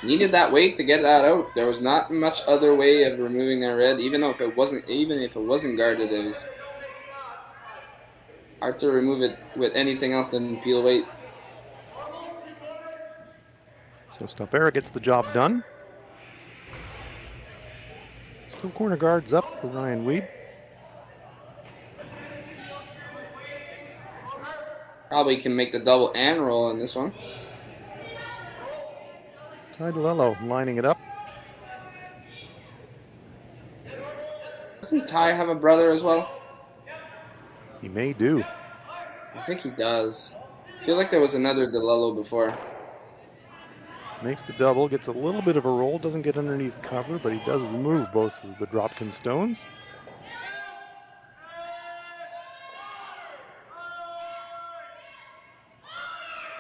Needed that weight to get that out. There was not much other way of removing that red, even if it wasn't guarded. It was hard to remove it with anything else than peel weight. So Stapera gets the job done. Still corner guards up for Ryan Wiebe. Probably can make the double and roll in this one. Ty DeLello lining it up. Doesn't Ty have a brother as well? He may do. I think he does. I feel like there was another DeLello before. Makes the double, gets a little bit of a roll, doesn't get underneath cover, but he does remove both of the Dropkin stones.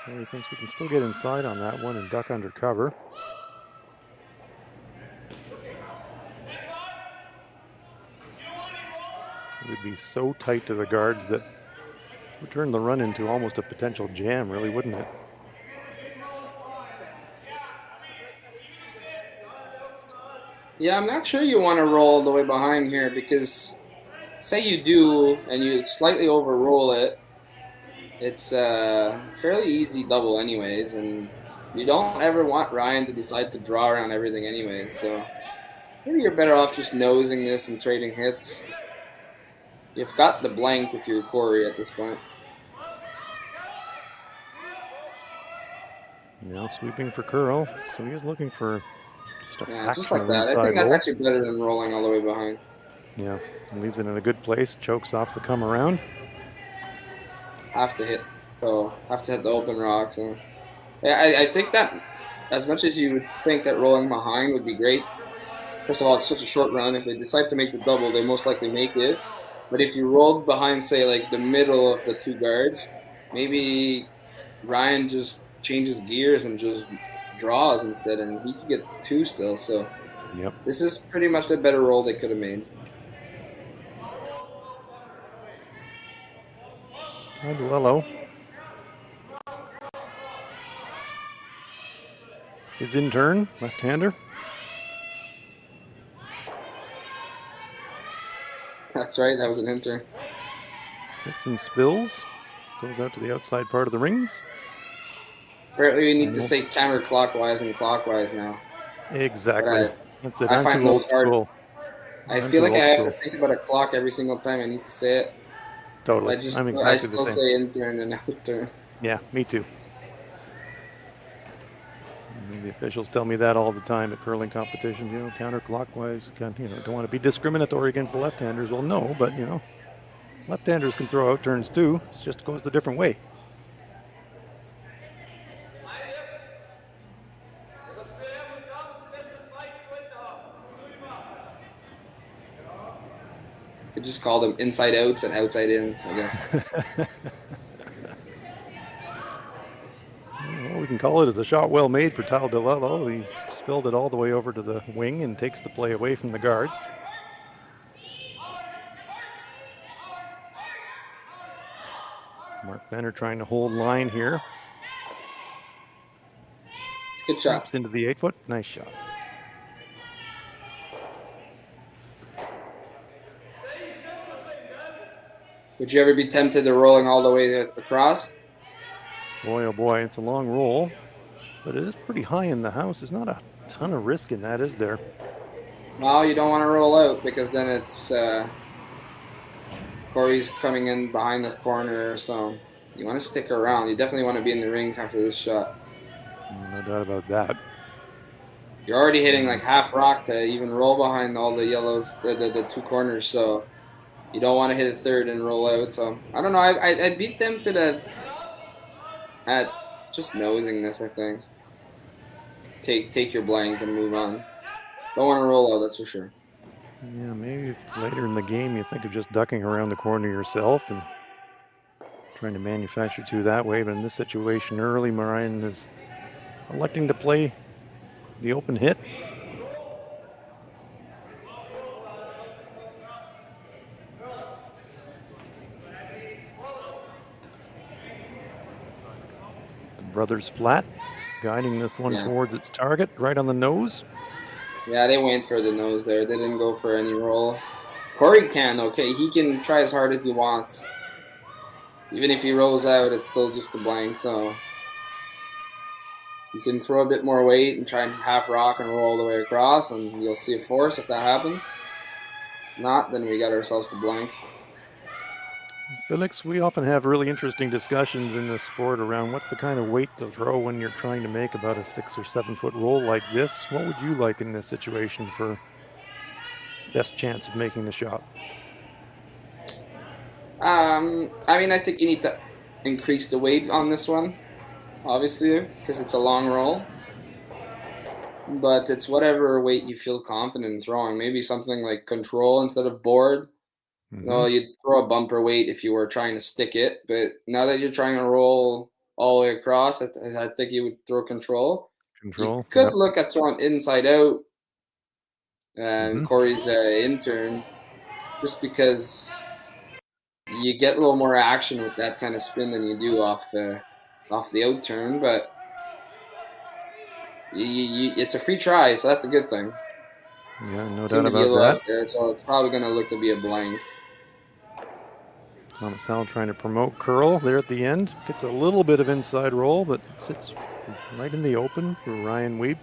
He thinks we can still get inside on that one and duck under cover. It would be so tight to the guards that would turn the run into almost a potential jam, really, wouldn't it? Yeah, I'm not sure you want to roll the way behind here because say you do and you slightly over-roll it, it's a fairly easy double anyways, and you don't ever want Ryan to decide to draw around everything anyways, so maybe you're better off just nosing this and trading hits. You've got the blank if you're Korey at this point. Now sweeping for Curl, so he is looking for just a just like that. I think that's actually better than rolling all the way behind. Yeah, leaves it in a good place, chokes off the come around. Have to hit the open rock. So yeah, I think that as much as you would think that rolling behind would be great, first of all, it's such a short run. If they decide to make the double, they most likely make it. But if you rolled behind, say, like the middle of the two guards, maybe Ryan just changes gears and just draws instead, and he could get two still. So yep. This is pretty much the better roll they could have made. Ty DeLello is in turn, left-hander. That's right, that was an intern. Hits and spills, goes out to the outside part of the rings. Apparently, you need to say counterclockwise and clockwise now. Exactly. That's it. I find those hard. I feel like I have to school. think about a clock every single time I need to say it. Totally. I'm exactly I still the same. say intern and outturn. Yeah, me too. The officials tell me that all the time at curling competitions, counterclockwise, don't want to be discriminatory against the left-handers. Well, no, but, left-handers can throw out turns too. It just goes the different way. I just call them inside outs and outside ins, I guess. Well, we can call it as a shot well made for Ty DeLello. He spilled it all the way over to the wing and takes the play away from the guards. Mark Fenner trying to hold line here. Good shot. Drops into the 8-foot. Nice shot. Would you ever be tempted to rolling all the way across? Boy, oh boy, it's a long roll, but it is pretty high in the house. There's not a ton of risk in that, is there? Well, you don't want to roll out because then it's Korey's coming in behind this corner, so you want to stick around. You definitely want to be in the rings after this shot. No doubt about that. You're already hitting like half rock to even roll behind all the yellows, the two corners, so you don't want to hit a third and roll out. So I don't know. I'd be tempted at just nosing this. I think take your blank and move on. Don't want to roll out, that's for sure. Yeah, maybe if it's later in the game, you think of just ducking around the corner yourself and trying to manufacture two that way. But in this situation, early, Ryan is electing to play the open hit. The brothers flat, guiding this one towards its target, right on the nose. Yeah, they went for the nose there. They didn't go for any roll. Korey can, okay. He can try as hard as he wants. Even if he rolls out, it's still just a blank, so you can throw a bit more weight and try and half rock and roll all the way across, and you'll see a force if that happens. If not, then we got ourselves to blank. Felix, we often have really interesting discussions in this sport around what's the kind of weight to throw when you're trying to make about a 6 or 7 foot roll like this. What would you like in this situation for best chance of making the shot? I mean, I think you need to increase the weight on this one, obviously, because it's a long roll. But it's whatever weight you feel confident in throwing. Maybe something like control instead of board. Well, you'd throw a bumper weight if you were trying to stick it, but now that you're trying to roll all the way across, I think you would throw control. You could look at throwing inside out, and Korey's intern, just because you get a little more action with that kind of spin than you do off the out turn. But it's a free try, so that's a good thing. Yeah, no doubt about that. There, so it's probably going to look to be a blank. Thomas Howell trying to promote curl there at the end. Gets a little bit of inside roll, but sits right in the open for Ryan Wiebe.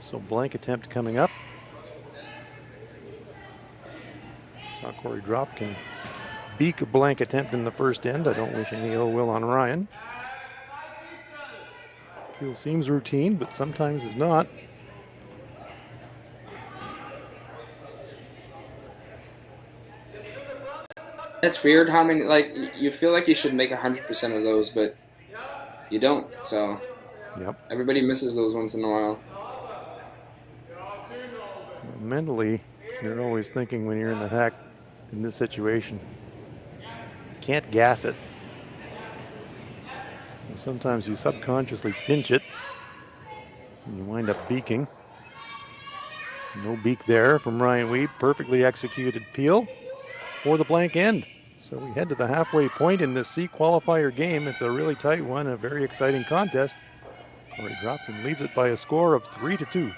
So blank attempt coming up. Saw Korey Dropkin beak a blank attempt in the first end. I don't wish any ill will on Ryan. It seems routine, but sometimes is not. That's weird how many, like, you feel like you should make 100% of those, but you don't, so everybody misses those once in a while. Mentally, you're always thinking when you're in the hack in this situation, can't gas it. So sometimes you subconsciously pinch it and you wind up beaking. No beak there from Ryan Wiebe. Perfectly executed peel for the blank end. So we head to the halfway point in this C qualifier game. It's a really tight one, a very exciting contest. Korey Dropkin leads it by a score of 3-2.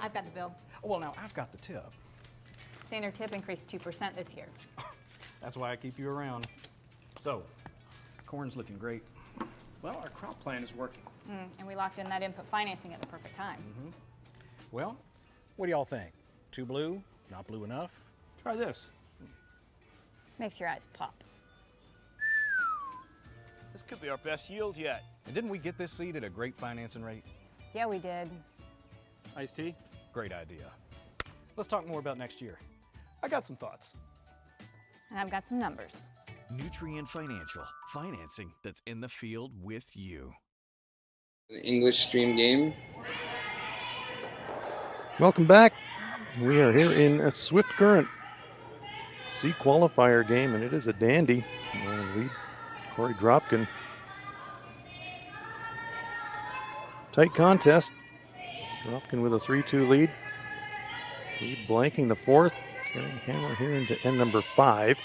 I've got the bill. Well, now I've got the tip. Standard tip increased 2% this year. That's why I keep you around. So, corn's looking great. Well, our crop plan is working. And we locked in that input financing at the perfect time. Well, what do y'all think? Too blue? Not blue enough? Try this. Makes your eyes pop. This could be our best yield yet. And didn't we get this seed at a great financing rate? Yeah, we did. Iced tea? Great idea. Let's talk more about next year. I got some thoughts. And I've got some numbers. Nutrien Financial, financing that's in the field with you. An English stream game. Welcome back. We are here in a Swift Current C qualifier game, and it is a dandy. Lead Korey Dropkin. Tight contest. Dropkin with a 3-2 lead. Lead blanking the fourth. Getting hammer here into end number 5.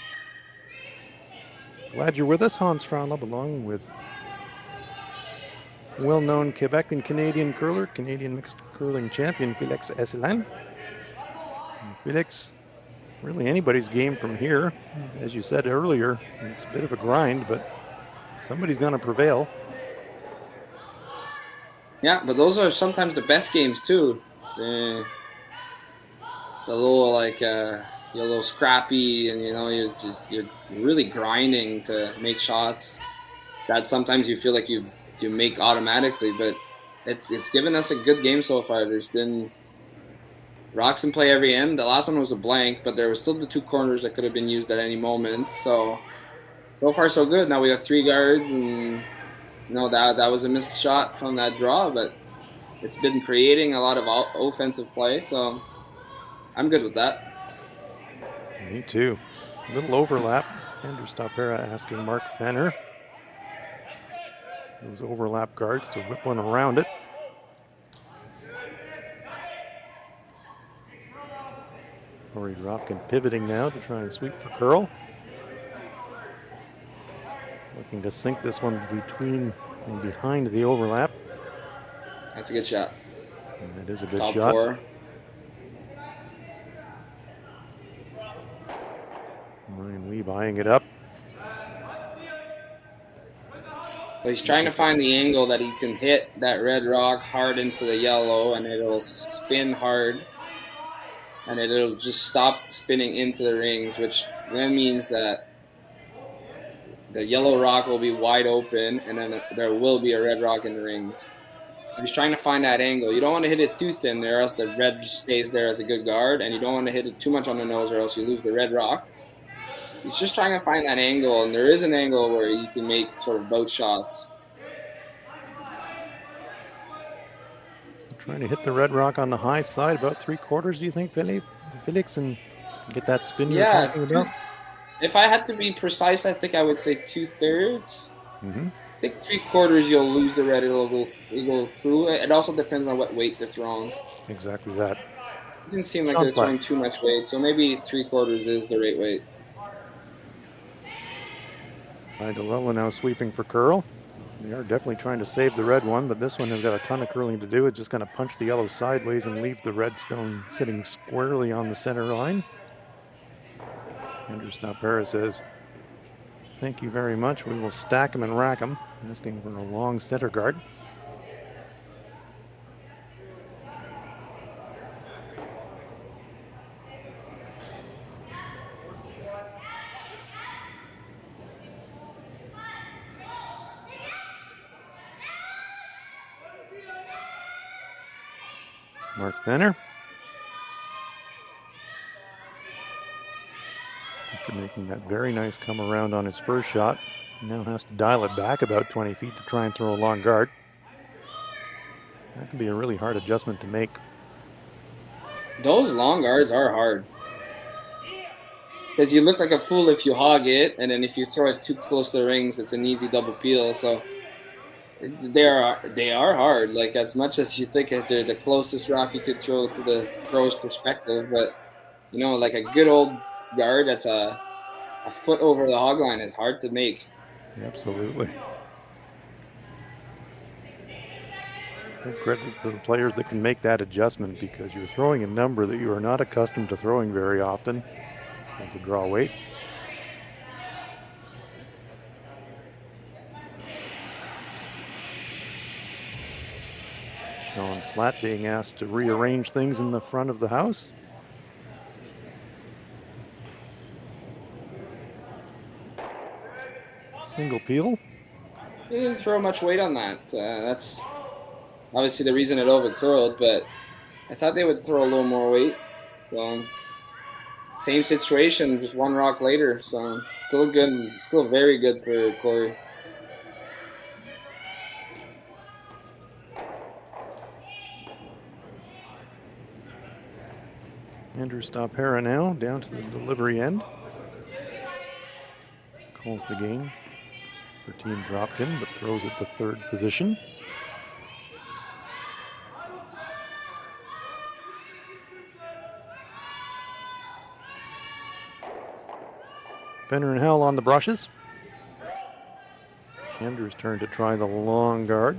Glad you're with us. Hans Fraunlub along with well-known Quebec and Canadian curler, Canadian mixed curling champion Felix Esselan. Felix, really anybody's game from here. As you said earlier, it's a bit of a grind, but somebody's going to prevail. Yeah, but those are sometimes the best games too. The little like you're a little scrappy, and you're really grinding to make shots that sometimes you feel like you make automatically. But it's given us a good game so far. There's been rocks in play every end. The last one was a blank, but there was still the 2 corners that could have been used at any moment. So far so good. Now we have 3 guards, and that was a missed shot from that draw, but it's been creating a lot of offensive play, so I'm good with that. Me too. A little overlap. Andrew Stopera asking Mark Fenner. Those overlap guards to whip one around it. Korey Dropkin pivoting now to try and sweep for curl. Looking to sink this one between and behind the overlap. That's a good shot. And that is a good Top shot. 4. Ryan Wiebe eyeing it up. So he's trying to find the angle that he can hit that red rock hard into the yellow, and it'll spin hard, and it'll just stop spinning into the rings, which then means that the yellow rock will be wide open, and then there will be a red rock in the rings. So he's trying to find that angle. You don't want to hit it too thin there, else the red just stays there as a good guard, and you don't want to hit it too much on the nose, or else you lose the red rock. He's just trying to find that angle, and there is an angle where you can make sort of both shots. Trying to hit the red rock on the high side, about 3/4, do you think, Felix, and get that spin you're talking about? If I had to be precise, I think I would say 2/3. Mm-hmm. I think 3/4 you'll lose the red, it'll go through. It also depends on what weight they're throwing. Exactly that. It doesn't seem like they're throwing too much weight, so maybe 3/4 is the right weight. Idolella now sweeping for curl. They are definitely trying to save the red one, but this one has got a ton of curling to do. It's just going to punch the yellow sideways and leave the red stone sitting squarely on the center line. Andrew Stopera says, "Thank you very much. We will stack him and rack him." Asking for a long center guard. Mark Fenner. After making that very nice come around on his first shot, now has to dial it back about 20 feet to try and throw a long guard. That can be a really hard adjustment to make. Those long guards are hard. Because you look like a fool if you hog it, and then if you throw it too close to the rings, it's an easy double peel. So they are hard. Like, as much as you think that they're the closest rock you could throw to the thrower's perspective, but like a good old guard that's a foot over the hog line is hard to make. Absolutely. Credit to the players that can make that adjustment, because you're throwing a number that you are not accustomed to throwing very often. That's a draw weight. Sean Flatt being asked to rearrange things in the front of the house. Single peel. He didn't throw much weight on that. That's obviously the reason it overcurled, but I thought they would throw a little more weight. So same situation, just one rock later. So still good, still very good for Korey. Andrew Stopera now down to the delivery end. Calls the game for Team Dropkin, but throws at the third position. Fenner and Howell on the brushes. Andrew's turn to try the long guard.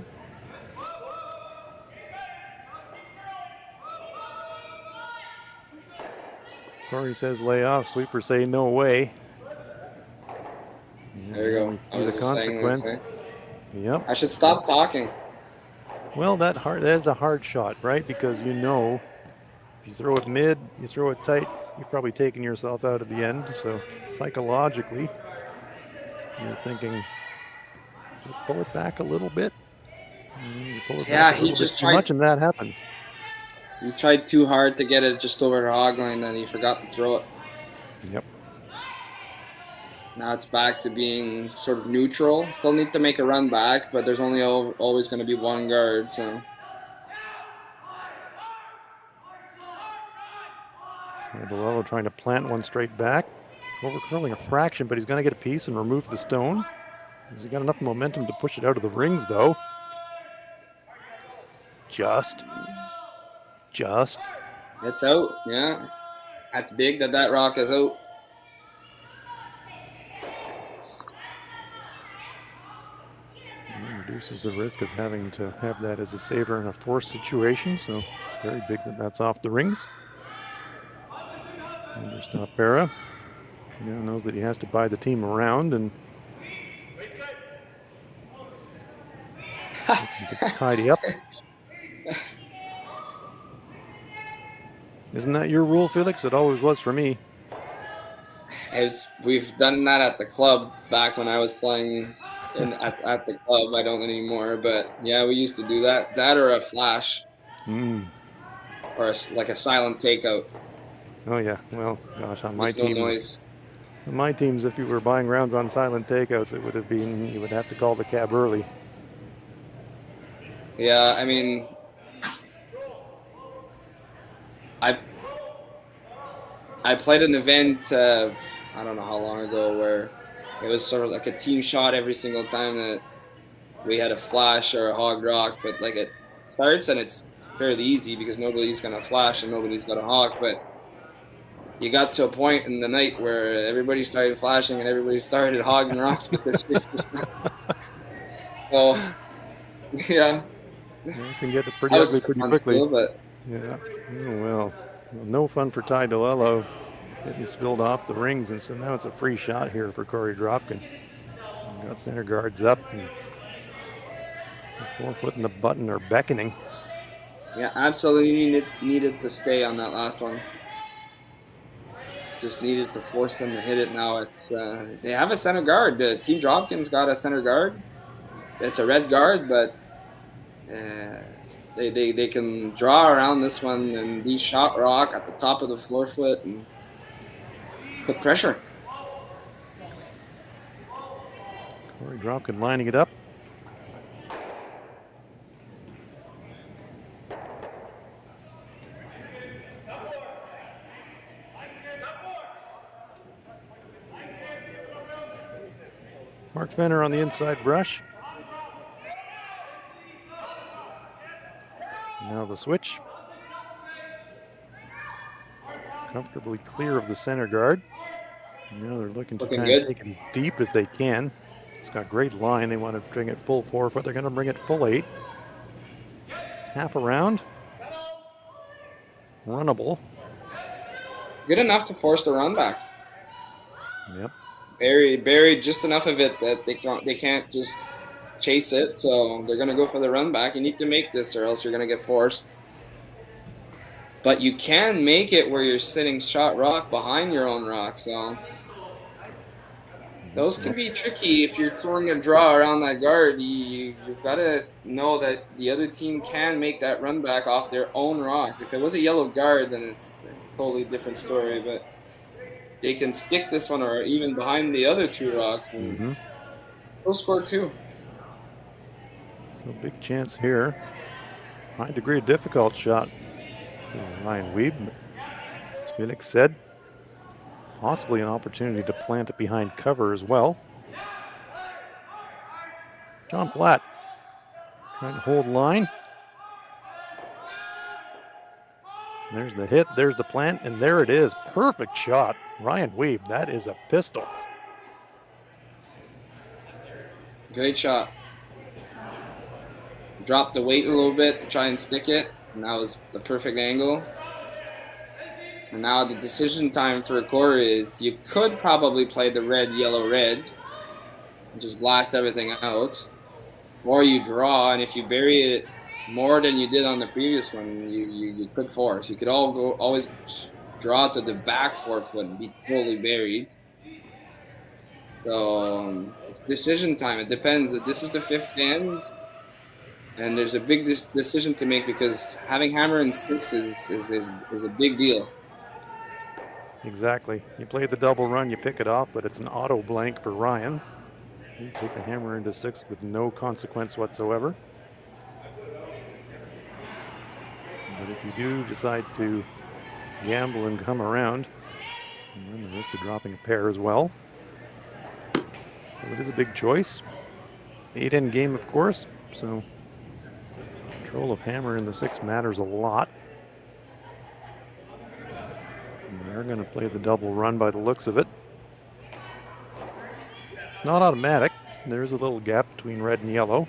Korey says lay off, sweeper say no way. There you go. The consequence. Yep. I should stop talking. Well, that is a hard shot, right? Because you know, if you throw it mid, you throw it tight, you've probably taken yourself out of the end. So psychologically, you're thinking, just pull it back a little bit. Yeah, he just tried too much, and that happens. He tried too hard to get it just over the hog line, and he forgot to throw it. Yep. Now it's back to being sort of neutral. Still need to make a run back, but there's only always going to be one guard, so. Delello trying to plant one straight back. Overcurling a fraction, but he's going to get a piece and remove the stone. Has he got enough momentum to push it out of the rings, though? Just. It's out, yeah. That's big that rock is out. Reduces the risk of having to have that as a saver in a force situation, so very big that that's off the rings. Andrew Stopera now knows that he has to buy the team around and tidy up. Isn't that your rule, Felix? It always was for me. We've done that at the club back when I was playing at the club. I don't anymore, but yeah, we used to do that. That or a flash. Or like a silent takeout. Oh yeah, well, gosh, on my Makes no noise. On my teams, if you were buying rounds on silent takeouts, it would have been, you would have to call the cab early. Yeah, I mean, I played an event, I don't know how long ago, where it was sort of like a team shot every single time that we had a flash or a hog rock, but like it starts and it's fairly easy because nobody's gonna flash and nobody's gonna hawk, but you got to a point in the night where everybody started flashing and everybody started hogging rocks because it's just so yeah. You can get it pretty ugly pretty quickly. Still, but yeah. Oh, well, no fun for Ty Delello. Getting spilled off the rings, and so now it's a free shot here for Korey Dropkin. Got center guards up, and the 4 foot and the button are beckoning. Yeah, absolutely needed to stay on that last one. Just needed to force them to hit it. Now it's they have a center guard. Team Dropkin's got a center guard. It's a red guard, but they can draw around this one and be shot rock at the top of the 4 foot and put pressure. Korey Dropkin lining it up. Mark Fenner on the inside brush. Now the switch. Comfortably clear of the center guard. Now they're looking to kind of take it as deep as they can. It's got great line. They want to bring it full 4 foot. They're going to bring it full 8. half around. Runnable. Good enough to force the run back. Yep. Buried just enough of it that they can't just chase it, so they're going to go for the run back. You need to make this or else you're going to get forced. But you can make it where you're sitting shot rock behind your own rock, so those can be tricky if you're throwing a draw around that guard. You've got to know that the other team can make that run back off their own rock. If it was a yellow guard, then it's a totally different story, but they can stick this one or even behind the other two rocks and they'll score too. So big chance here. High degree of difficult shot for Ryan Wiebe. As Felix said, possibly an opportunity to plant it behind cover as well. John Platt trying to hold line. There's the hit, there's the plant, and there it is. Perfect shot. Ryan Wiebe, that is a pistol. Great shot. Dropped the weight a little bit to try and stick it, and that was the perfect angle. And now the decision time for Korey is you could probably play the red, yellow, red, and just blast everything out. Or you draw, and if you bury it more than you did on the previous one, you could force. You could always draw to the back 4 foot and be totally buried. So it's decision time. It depends. This is the 5th end, and there's a big decision to make because having hammer and 6 is a big deal. Exactly. You play the double run, you pick it off, but it's an auto blank for Ryan. You take the hammer into 6 with no consequence whatsoever. But if you do decide to gamble and come around, you run the risk of dropping a pair as well. So it is a big choice. 8-end game, of course, so control of hammer in the 6 matters a lot. And they're going to play the double run by the looks of it. It's not automatic. There's a little gap between red and yellow.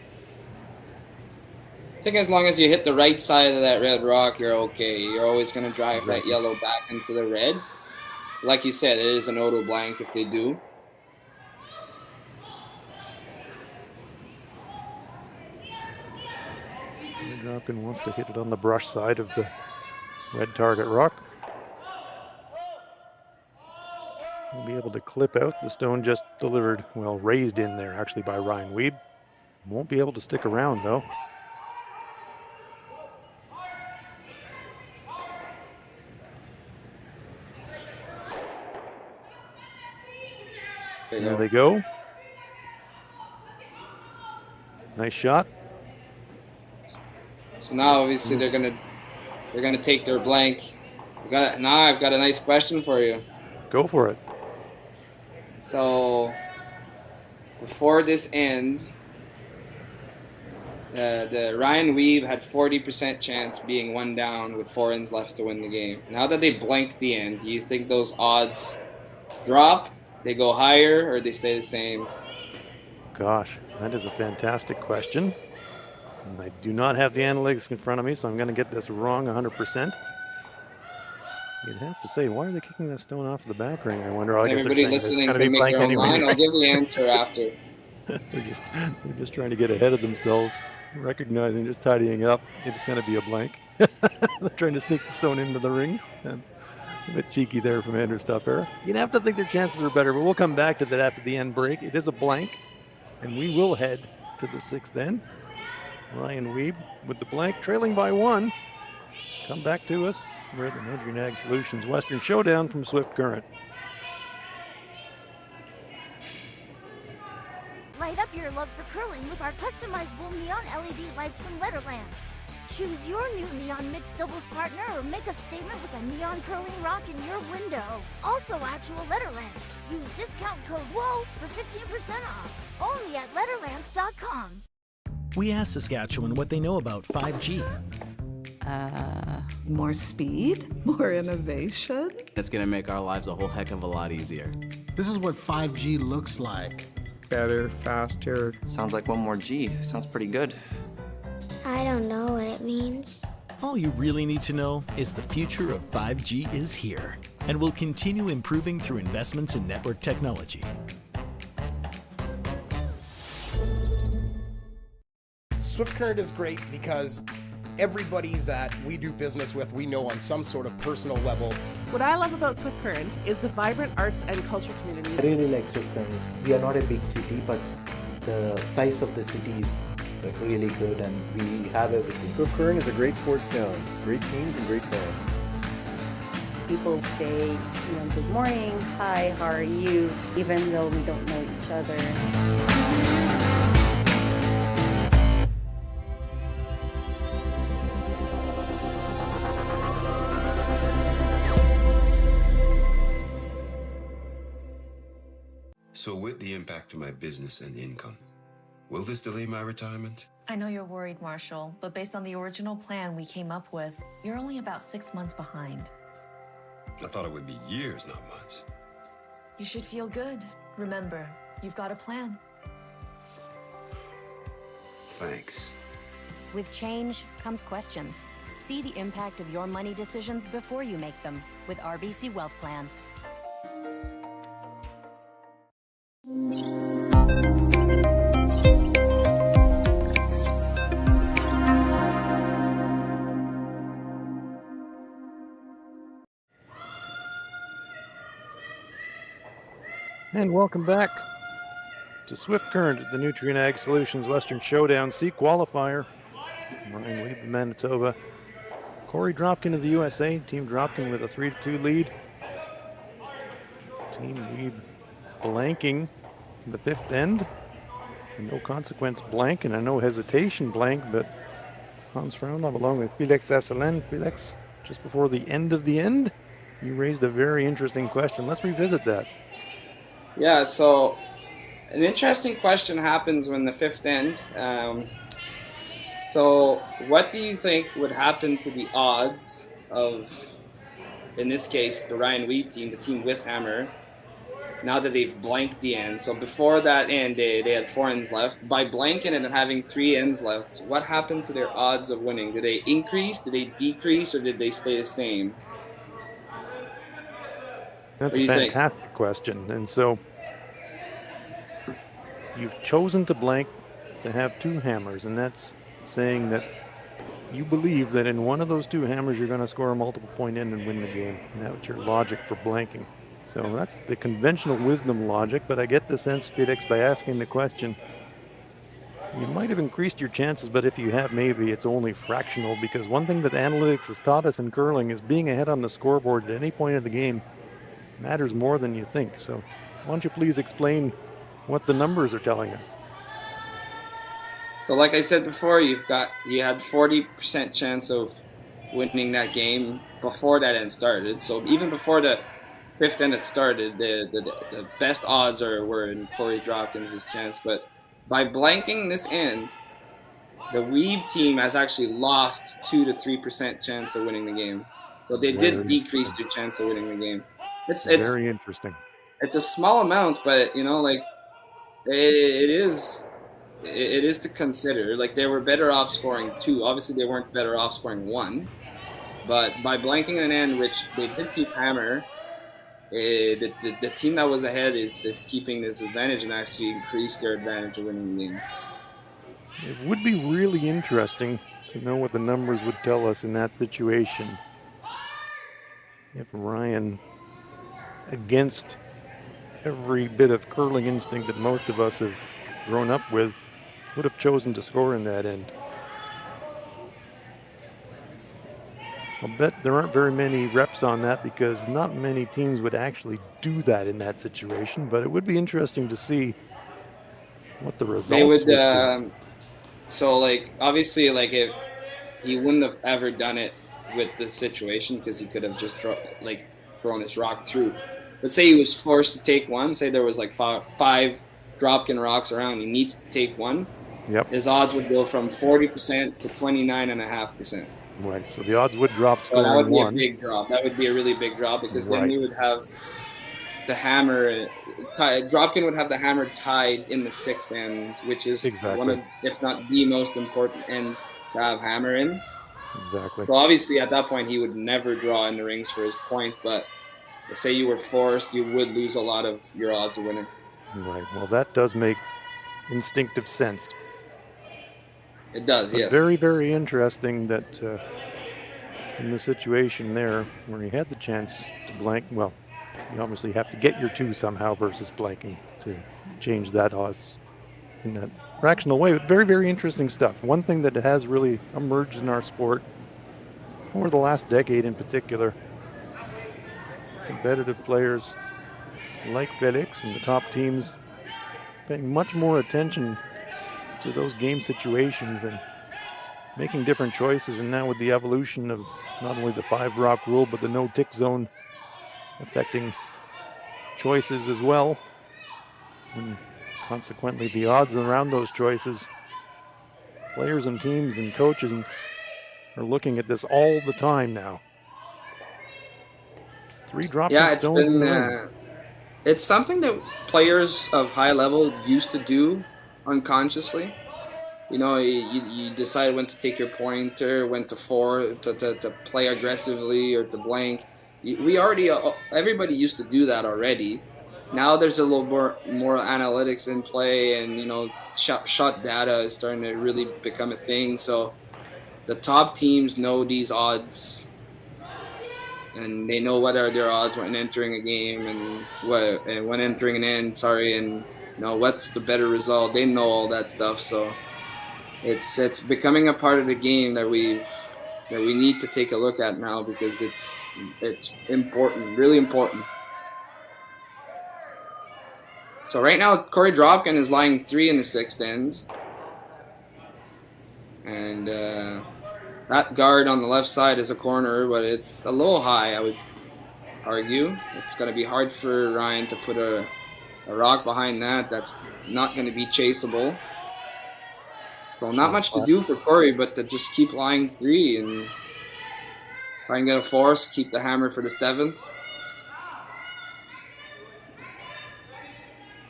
I think as long as you hit the right side of that red rock, you're okay. You're always going to drive that yellow back into the red. Like you said, it is an auto blank if they do. Korey Dropkin wants to hit it on the brush side of the red target rock. He'll be able to clip out the stone just delivered, well, raised in there actually by Ryan Wiebe. Won't be able to stick around though. There they go. Nice shot. So now obviously they're gonna take their blank. Now I've got a nice question for you. Go for it. So before this end, the Ryan Wiebe had 40% chance being 1 down with 4 ends left to win the game. Now that they blanked the end, do you think those odds drop? They go higher or they stay the same? Gosh, that is a fantastic question. And I do not have the analytics in front of me, so I'm going to get this wrong 100%. You'd have to say, why are they kicking that stone off the back ring? I wonder. I guess everybody listening can make their own line. I'll give the answer after. They're just trying to get ahead of themselves, recognizing, just tidying up. It's going to be a blank. They're trying to sneak the stone into the rings. And a bit cheeky there from Andrew Stopera. You'd have to think their chances are better, but we'll come back to that after the end break. It is a blank, and we will head to the 6th end. Ryan Wiebe with the blank, trailing by 1. Come back to us. We're at the Nutrien Ag Solutions Western Showdown from Swift Current. Light up your love for curling with our customizable neon LED lights from Letterlands. Choose your new neon mixed doubles partner or make a statement with a neon curling rock in your window. Also actual Letterlands. Use discount code WHOA for 15% off. Only at Letterlands.com. We asked Saskatchewan what they know about 5G. More speed, more innovation. It's gonna make our lives a whole heck of a lot easier. This is what 5G looks like. Better, faster. Sounds like 1 more G. Sounds pretty good. I don't know what it means. All you really need to know is the future of 5G is here and will continue improving through investments in network technology. Swift Current is great because everybody that we do business with, we know on some sort of personal level. What I love about Swift Current is the vibrant arts and culture community. I really like Swift Current. We are not a big city, but the size of the city is really good and we have everything. Swift Current is a great sports town, great teams and great fans. People say, good morning, hi, how are you, even though we don't know each other. So with the impact to my business and income, will this delay my retirement? I know you're worried, Marshall, but based on the original plan we came up with, you're only about 6 months behind. I thought it would be years, not months. You should feel good. Remember, you've got a plan. Thanks. With change comes questions. See the impact of your money decisions before you make them with RBC Wealth Plan. And welcome back to Swift Current at the Nutrien Ag Solutions Western Showdown C qualifier. Ryan Wiebe, Manitoba. Korey Dropkin of the USA. Team Dropkin with a 3-2 lead. Team Wiebe blanking the fifth end. No consequence blank and a no hesitation blank, but Hans Fraunhoff along with Felix Asselin. Felix, just before the end of the end, you raised a very interesting question. Let's revisit that. Yeah, so an interesting question happens when the fifth end. So what do you think would happen to the odds of, in this case, the Ryan Wiebe team, the team with hammer, now that they've blanked the end? So before that end, they had 4 ends left. By blanking it and having 3 ends left, what happened to their odds of winning? Did they increase, did they decrease, or did they stay the same? That's a fantastic question. And so you've chosen to blank to have 2 hammers, and that's saying that you believe that in one of those 2 hammers you're going to score a multiple point end and win the game. And that's your logic for blanking. So that's the conventional wisdom logic, but I get the sense, Felix, by asking the question, you might have increased your chances, but if you have, maybe it's only fractional, because one thing that analytics has taught us in curling is being ahead on the scoreboard at any point of the game matters more than you think. So why don't you please explain what the numbers are telling us? So like I said before, you had 40% chance of winning that game before that end started. So even before the fifth end had started, the best odds were in Korey Dropkin's chance. But by blanking this end, the Wiebe team has actually lost 2 to 3% chance of winning the game. So they did decrease their chance of winning the game. It's very interesting. It's a small amount, but it is to consider. Like, they were better off scoring 2. Obviously, they weren't better off scoring 1. But by blanking an end, which they did keep hammer, the team that was ahead is keeping this advantage and actually increased their advantage of winning the game. It would be really interesting to know what the numbers would tell us in that situation. If Ryan, against every bit of curling instinct that most of us have grown up with, would have chosen to score in that end. I'll bet there aren't very many reps on that, because not many teams would actually do that in that situation, but it would be interesting to see what the results would be. So, obviously, if he wouldn't have ever done it with the situation, because he could have just thrown his rock through. But say he was forced to take one, say there was 5 Dropkin rocks around, he needs to take one. Yep. His odds would go from 40% to 29.5%. Right, so the odds would drop. So that would be a big drop. That would be a really big drop, because then you would have the hammer Dropkin would have the hammer tied in the 6th end, which is one of, if not the most important end to have hammer in. Exactly. So obviously at that point he would never draw in the rings for his point, but say you were forced, you would lose a lot of your odds of winning. Right. Well, that does make instinctive sense. It does, but yes. Very, very interesting that in the situation there where he had the chance to blank, well, you obviously have to get your 2 somehow versus blanking to change that odds in that fractional way. But very, very interesting stuff. One thing that has really emerged in our sport over the last decade in particular, competitive players like Felix and the top teams paying much more attention to those game situations and making different choices. And now with the evolution of not only the 5 rock rule, but the no tick zone affecting choices as well, and consequently the odds around those choices, players and teams and coaches are looking at this all the time now. 3 drops. Yeah, it's been it's something that players of high level used to do unconsciously. You know, you decide when to take your pointer, when to play aggressively or to blank. Everybody used to do that already. Now there's a little more analytics in play, and you know, shot data is starting to really become a thing. So the top teams know these odds, and they know what are their odds when entering a game and when entering an end. And you know what's the better result. They know all that stuff. So it's becoming a part of the game that we need to take a look at now, because it's important, really important. So right now, Korey Dropkin is lying 3 in the 6th end. And that guard on the left side is a corner, but it's a little high, I would argue. It's going to be hard for Ryan to put a rock behind that. That's not going to be chaseable. So not much to do for Korey, but to just keep lying 3 and try and get a force, keep the hammer for the 7th.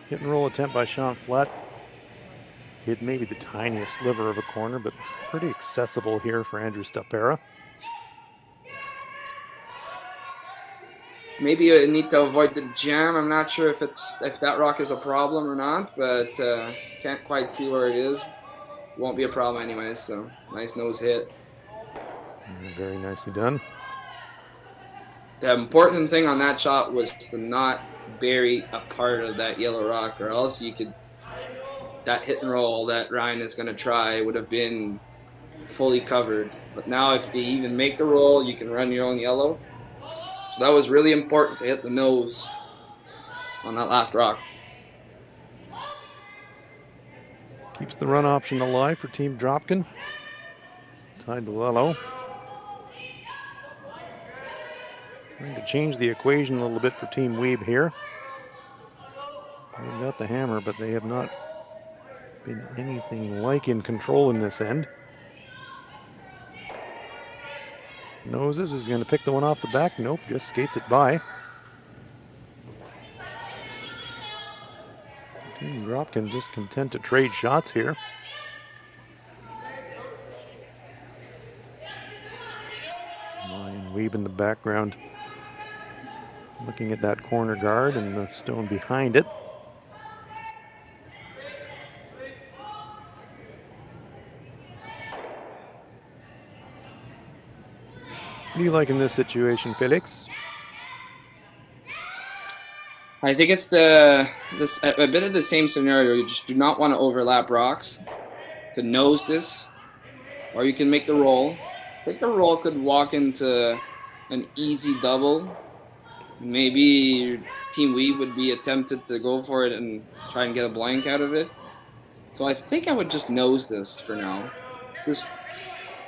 Hit and roll attempt by Sean Flatt. Hit maybe the tiniest sliver of a corner, but pretty accessible here for Andrew Stapera. Maybe you need to avoid the jam. I'm not sure if that rock is a problem or not, but can't quite see where it is. Won't be a problem anyway, so nice nose hit. Very nicely done. The important thing on that shot was to not bury a part of that yellow rock, or else that hit and roll that Ryan is going to try would have been fully covered. But now if they even make the roll, you can run your own yellow. So that was really important to hit the nose on that last rock. Keeps the run option alive for Team Dropkin. Tied to Lello. Trying to change the equation a little bit for Team Wiebe here. They've got the hammer, but they have not been anything like in control in this end. Noses is going to pick the one off the back. Nope, just skates it by. Team Dropkin just content to trade shots here. Ryan Wiebe in the background, looking at that corner guard and the stone behind it. What do you like in this situation, Felix? I think it's a bit of the same scenario. You just do not want to overlap rocks. You can nose this, or you can make the roll. I think the roll could walk into an easy double. Maybe Team Wiebe would be tempted to go for it and try and get a blank out of it. So I think I would just nose this for now. Just,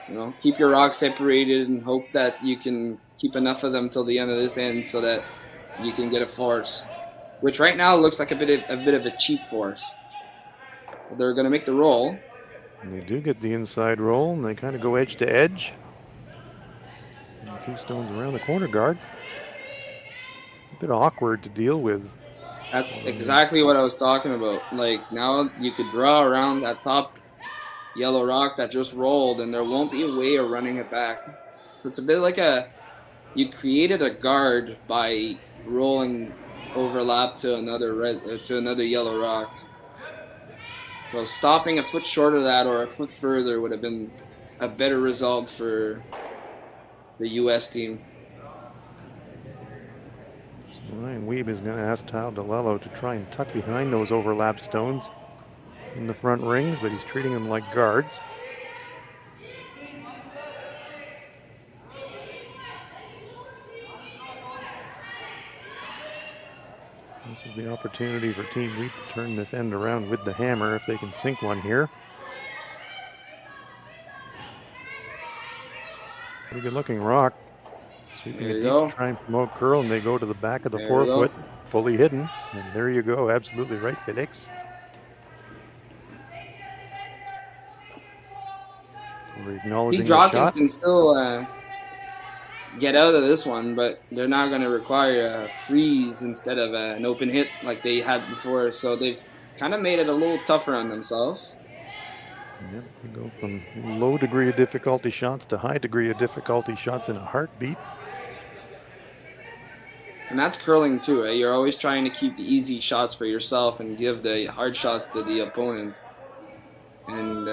you know, keep your rocks separated and hope that you can keep enough of them till the end of this end so that you can get a force, which right now looks like a bit of a cheap force. They're going to make the roll. And they do get the inside roll, and they kind of go edge to edge. And 2 stones around the corner guard. A bit awkward to deal with. That's exactly what I was talking about. Like, now you could draw around that top yellow rock that just rolled, and there won't be a way of running it back. So it's a bit like you created a guard by rolling overlap to another yellow rock. So stopping a foot short of that or a foot further would have been a better result for the U.S. team. So Ryan Wiebe is going to ask Tao DeLello to try and tuck behind those overlap stones in the front rings, but he's treating them like guards. This is the opportunity for Team Wiebe to turn this end around with the hammer if they can sink one here. Pretty good looking rock. Sweeping it deep to try and promote curl, and they go to the back of the forefoot, fully hidden. And there you go, absolutely right, Felix. We're acknowledging the shot. Can still get out of this one, but they're not going to require a freeze instead of an open hit like they had before. So they've kind of made it a little tougher on themselves. Yep, we go from low degree of difficulty shots to high degree of difficulty shots in a heartbeat. And that's curling too, eh? You're always trying to keep the easy shots for yourself and give the hard shots to the opponent. And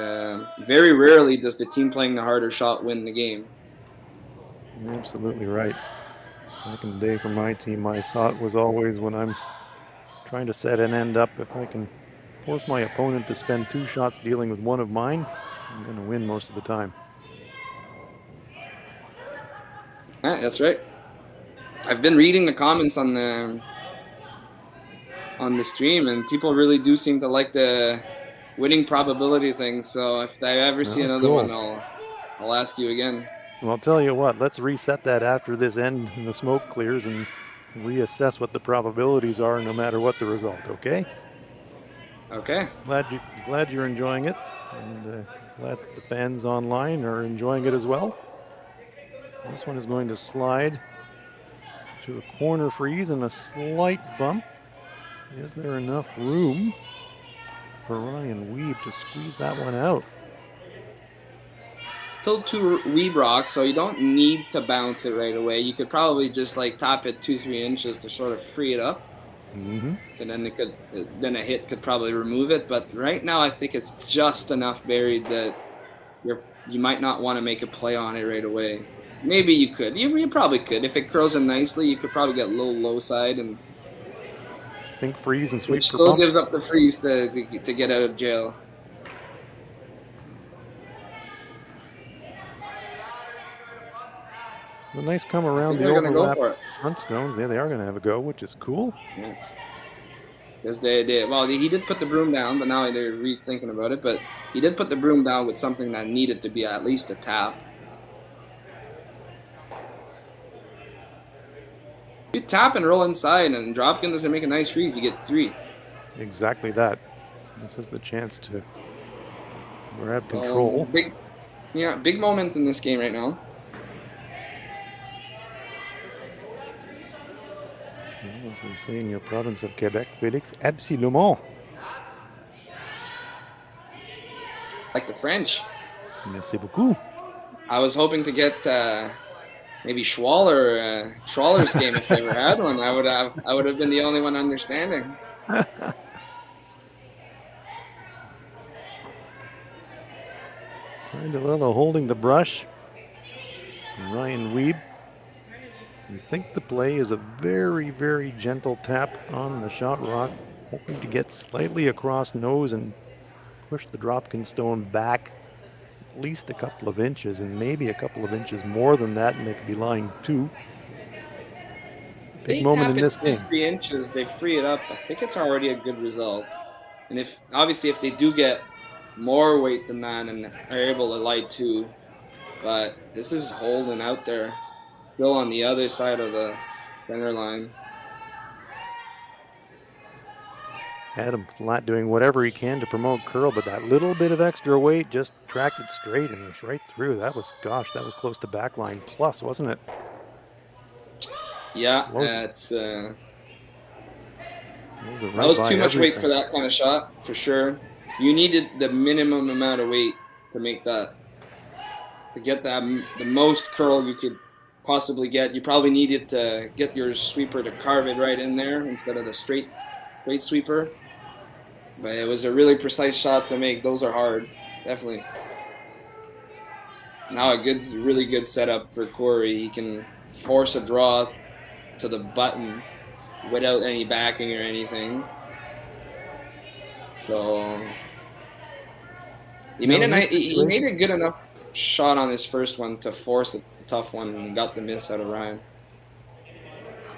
very rarely does the team playing the harder shot win the game. You're absolutely right. Back in the day for my team, my thought was always when I'm trying to set an end up, if I can force my opponent to spend 2 shots dealing with one of mine, I'm going to win most of the time. That's right. I've been reading the comments on the stream, and people really do seem to like the winning probability thing. So if I ever see another one, I'll ask you again. Well, I'll tell you what, let's reset that after this end and the smoke clears and reassess what the probabilities are no matter what the result, okay? Okay. Glad you're enjoying it, and glad that the fans online are enjoying it as well. This one is going to slide to a corner freeze and a slight bump. Is there enough room for Ryan Wiebe to squeeze that one out? Still 2 Wiebe rocks, so you don't need to bounce it right away. You could probably just like tap it 2-3 inches to sort of free it up. Mm-hmm. And then a hit could probably remove it. But right now, I think it's just enough buried that you might not want to make a play on it right away. Maybe you could. You probably could. If it curls in nicely, you could probably get a little low side and think freeze and sweep. Still gives up the freeze to get out of jail. A nice come around the overlap front stones. Yeah, they are going to have a go, which is cool. Yeah. Because he did put the broom down, but now they're rethinking about it. But he did put the broom down with something that needed to be at least a tap. You tap and roll inside, and Dropkin doesn't make a nice freeze. You get 3. Exactly that. This is the chance to grab control. Big moment in this game right now. As they say in your province of Quebec, Felix, absolument. Like the French. Merci beaucoup. I was hoping to get maybe Schwaller's game if they ever had one. I would have been the only one understanding. Trying to little holding the brush. Ryan Wiebe. You think the play is a very, very gentle tap on the shot rock, hoping to get slightly across nose and push the Dropkin stone back at least a couple of inches, and maybe a couple of inches more than that, and they could be lying 2. Big moment in this game. 3 inches, they free it up. I think it's already a good result. And if they do get more weight than that and are able to lie 2, but this is holding out there. Still on the other side of the center line. Adam Flat doing whatever he can to promote curl, but that little bit of extra weight just tracked it straight and it was right through. That was close to backline plus, wasn't it? Yeah, it's that was too much weight for that kind of shot, for sure. You needed the minimum amount of weight to make that, to get that the most curl you could possibly get. You probably needed to get your sweeper to carve it right in there instead of the straight sweeper. But it was a really precise shot to make. Those are hard, definitely. Now a really good setup for Korey. He can force a draw to the button without any backing or anything. So he made a good enough shot on his first one to force a tough one and got the miss out of Ryan.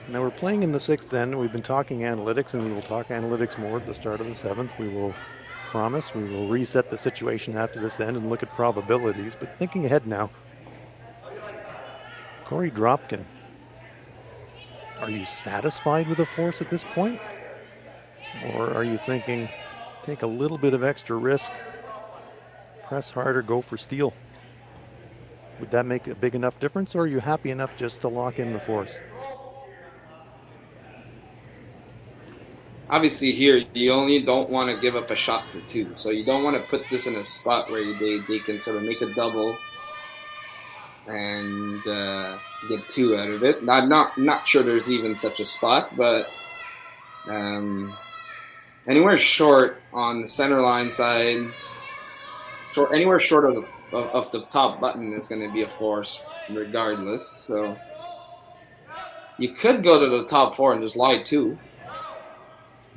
Now we're playing in the 6th end. We've been talking analytics, and we will talk analytics more at the start of the 7th. We will promise we will reset the situation after this end and look at probabilities. But thinking ahead now, Korey Dropkin, are you satisfied with the force at this point? Or are you thinking, take a little bit of extra risk, press harder, go for steal? Would that make a big enough difference, or are you happy enough just to lock in the force? Obviously here, you only don't want to give up a shot for 2. So you don't want to put this in a spot where they can sort of make a double and get 2 out of it. I'm not sure there's even such a spot, but anywhere short on the center line side, anywhere short of the top button is going to be a force regardless. So you could go to the top 4 and just lie 2.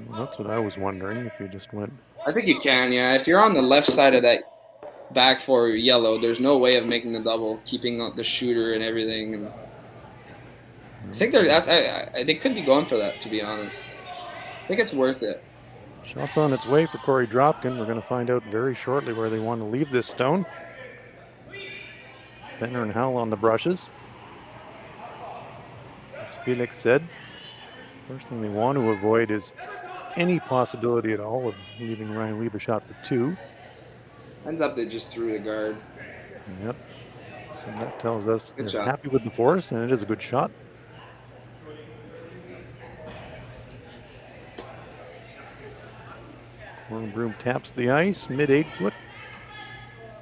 Well, that's what I was wondering, if you just went. I think you can, yeah. If you're on the left side of that back 4 yellow, there's no way of making the double, keeping the shooter and everything. And I think they could be going for that, to be honest. I think it's worth it. Shot's on its way for Korey Dropkin. We're going to find out very shortly where they want to leave this stone. Benner and Howell on the brushes. As Felix said, first thing they want to avoid is any possibility at all of leaving Ryan Wiebe a shot for 2. Ends up they just threw the guard. Yep. So that tells us Good they're shot. happy with the force, and it is a good shot. Broom taps the ice, mid 8 foot.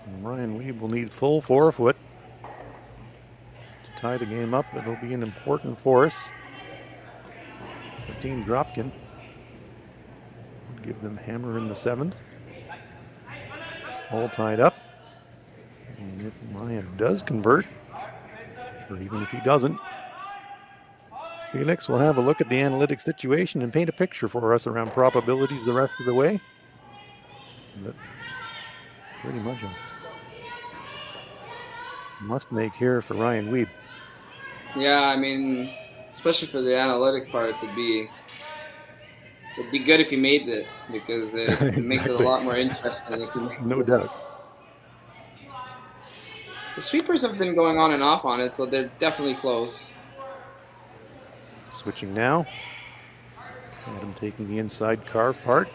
And Ryan Wiebe will need full 4 foot to tie the game up. It'll be an important force for Team Dropkin. Give them hammer in the 7th. All tied up. And if Ryan does convert, or even if he doesn't, Felix will have a look at the analytic situation and paint a picture for us around probabilities the rest of the way. But pretty much a must make here for Ryan Wiebe. Yeah, I mean, especially for the analytic parts, it'd be good if he made it, because it makes it a lot more interesting if he makes No this. doubt. The sweepers have been going on and off on it, so they're definitely close. Switching now. Adam taking the inside carve part.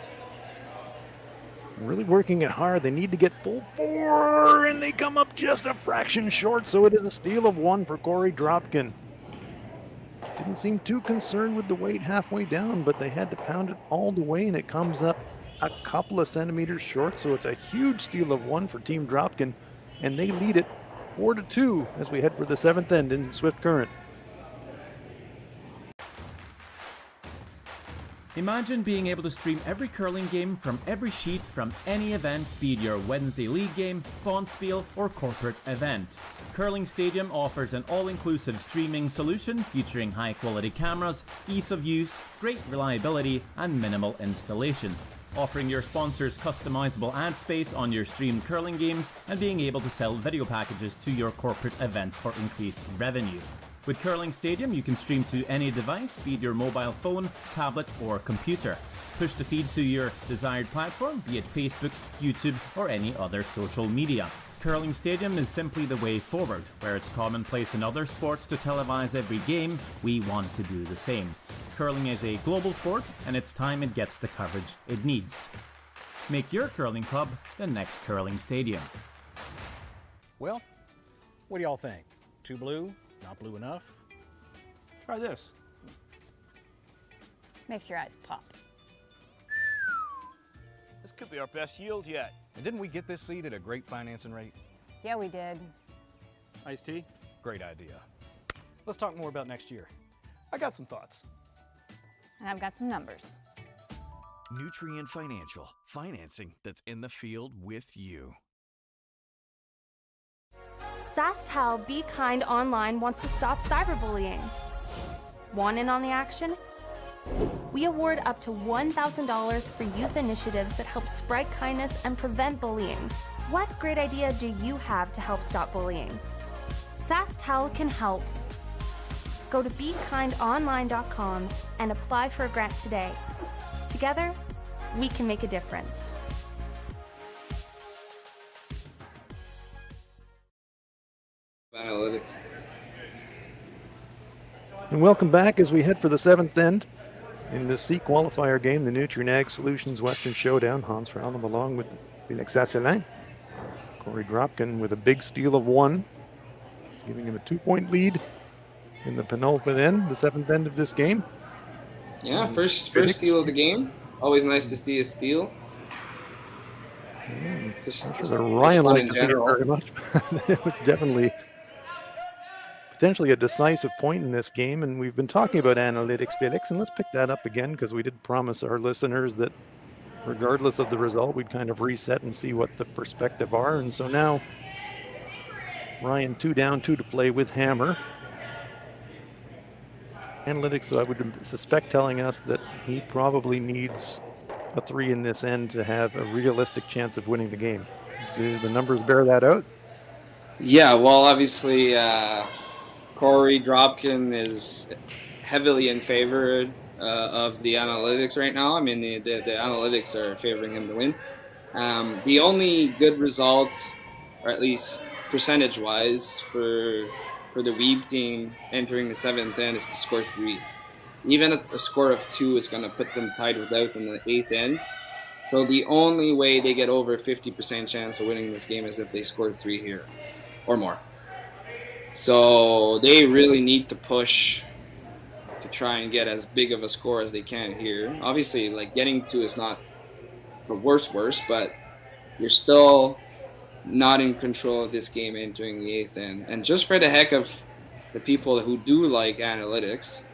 Really working it hard. They need to get full 4, and they come up just a fraction short, so it is a steal of 1 for Korey Dropkin. Didn't seem too concerned with the weight halfway down, but they had to pound it all the way, and it comes up a couple of centimeters short, so it's a huge steal of 1 for Team Dropkin, and they lead it 4-2 as we head for the 7th end in Swift Current. Imagine being able to stream every curling game from every sheet from any event, be it your Wednesday league game, bonspiel, or corporate event. Curling Stadium offers an all-inclusive streaming solution featuring high-quality cameras, ease of use, great reliability, and minimal installation. Offering your sponsors customizable ad space on your streamed curling games and being able to sell video packages to your corporate events for increased revenue. With Curling Stadium, you can stream to any device, be it your mobile phone, tablet, or computer. Push the feed to your desired platform, be it Facebook, YouTube, or any other social media. Curling Stadium is simply the way forward. Where it's commonplace in other sports to televise every game, we want to do the same. Curling is a global sport, and it's time it gets the coverage it needs. Make your curling club the next Curling Stadium. Well, what do y'all think? Too blue? Not blue enough? Try this. Makes your eyes pop. This could be our best yield yet. And didn't we get this seed at a great financing rate? Yeah, we did. Iced tea? Great idea. Let's talk more about next year. I got some thoughts. And I've got some numbers. Nutrien Financial, financing that's in the field with you. SaskTel Be Kind Online wants to stop cyberbullying. Want in on the action? We award up to $1,000 for youth initiatives that help spread kindness and prevent bullying. What great idea do you have to help stop bullying? SaskTel can help. Go to BeKindOnline.com and apply for a grant today. Together, we can make a difference. Analytics. And welcome back as we head for the seventh end in the C qualifier game, the Nutrien Ag Solutions Western Showdown. Hans Frauenum along with Felix Saskatchewan. Korey Dropkin with a big steal of 1, giving him a 2-point lead in the penultimate end, the seventh end of this game. Yeah, first steal of the game. Always nice to see a steal. Ryan liked to see it very much. It was definitely potentially a decisive point in this game, and we've been talking about analytics, Felix, and let's pick that up again because we did promise our listeners that regardless of the result, we'd kind of reset and see what the perspective are. And so now Ryan 2 down, 2 to play with hammer. Analytics, so I would suspect, telling us that he probably needs a 3 in this end to have a realistic chance of winning the game. Do the numbers bear that out? Yeah, well, obviously, Korey Dropkin is heavily in favor of the analytics right now. I mean, the analytics are favoring him to win. The only good result, or at least percentage-wise, for the Wiebe team entering the seventh end is to score 3. Even a score of 2 is going to put them tied without in the eighth end. So the only way they get over 50% chance of winning this game is if they score 3 here or more. So they really need to push to try and get as big of a score as they can here. Obviously, like, getting 2 is not the worst, but you're still not in control of this game entering the eighth end. And just for the heck of the people who do like analytics,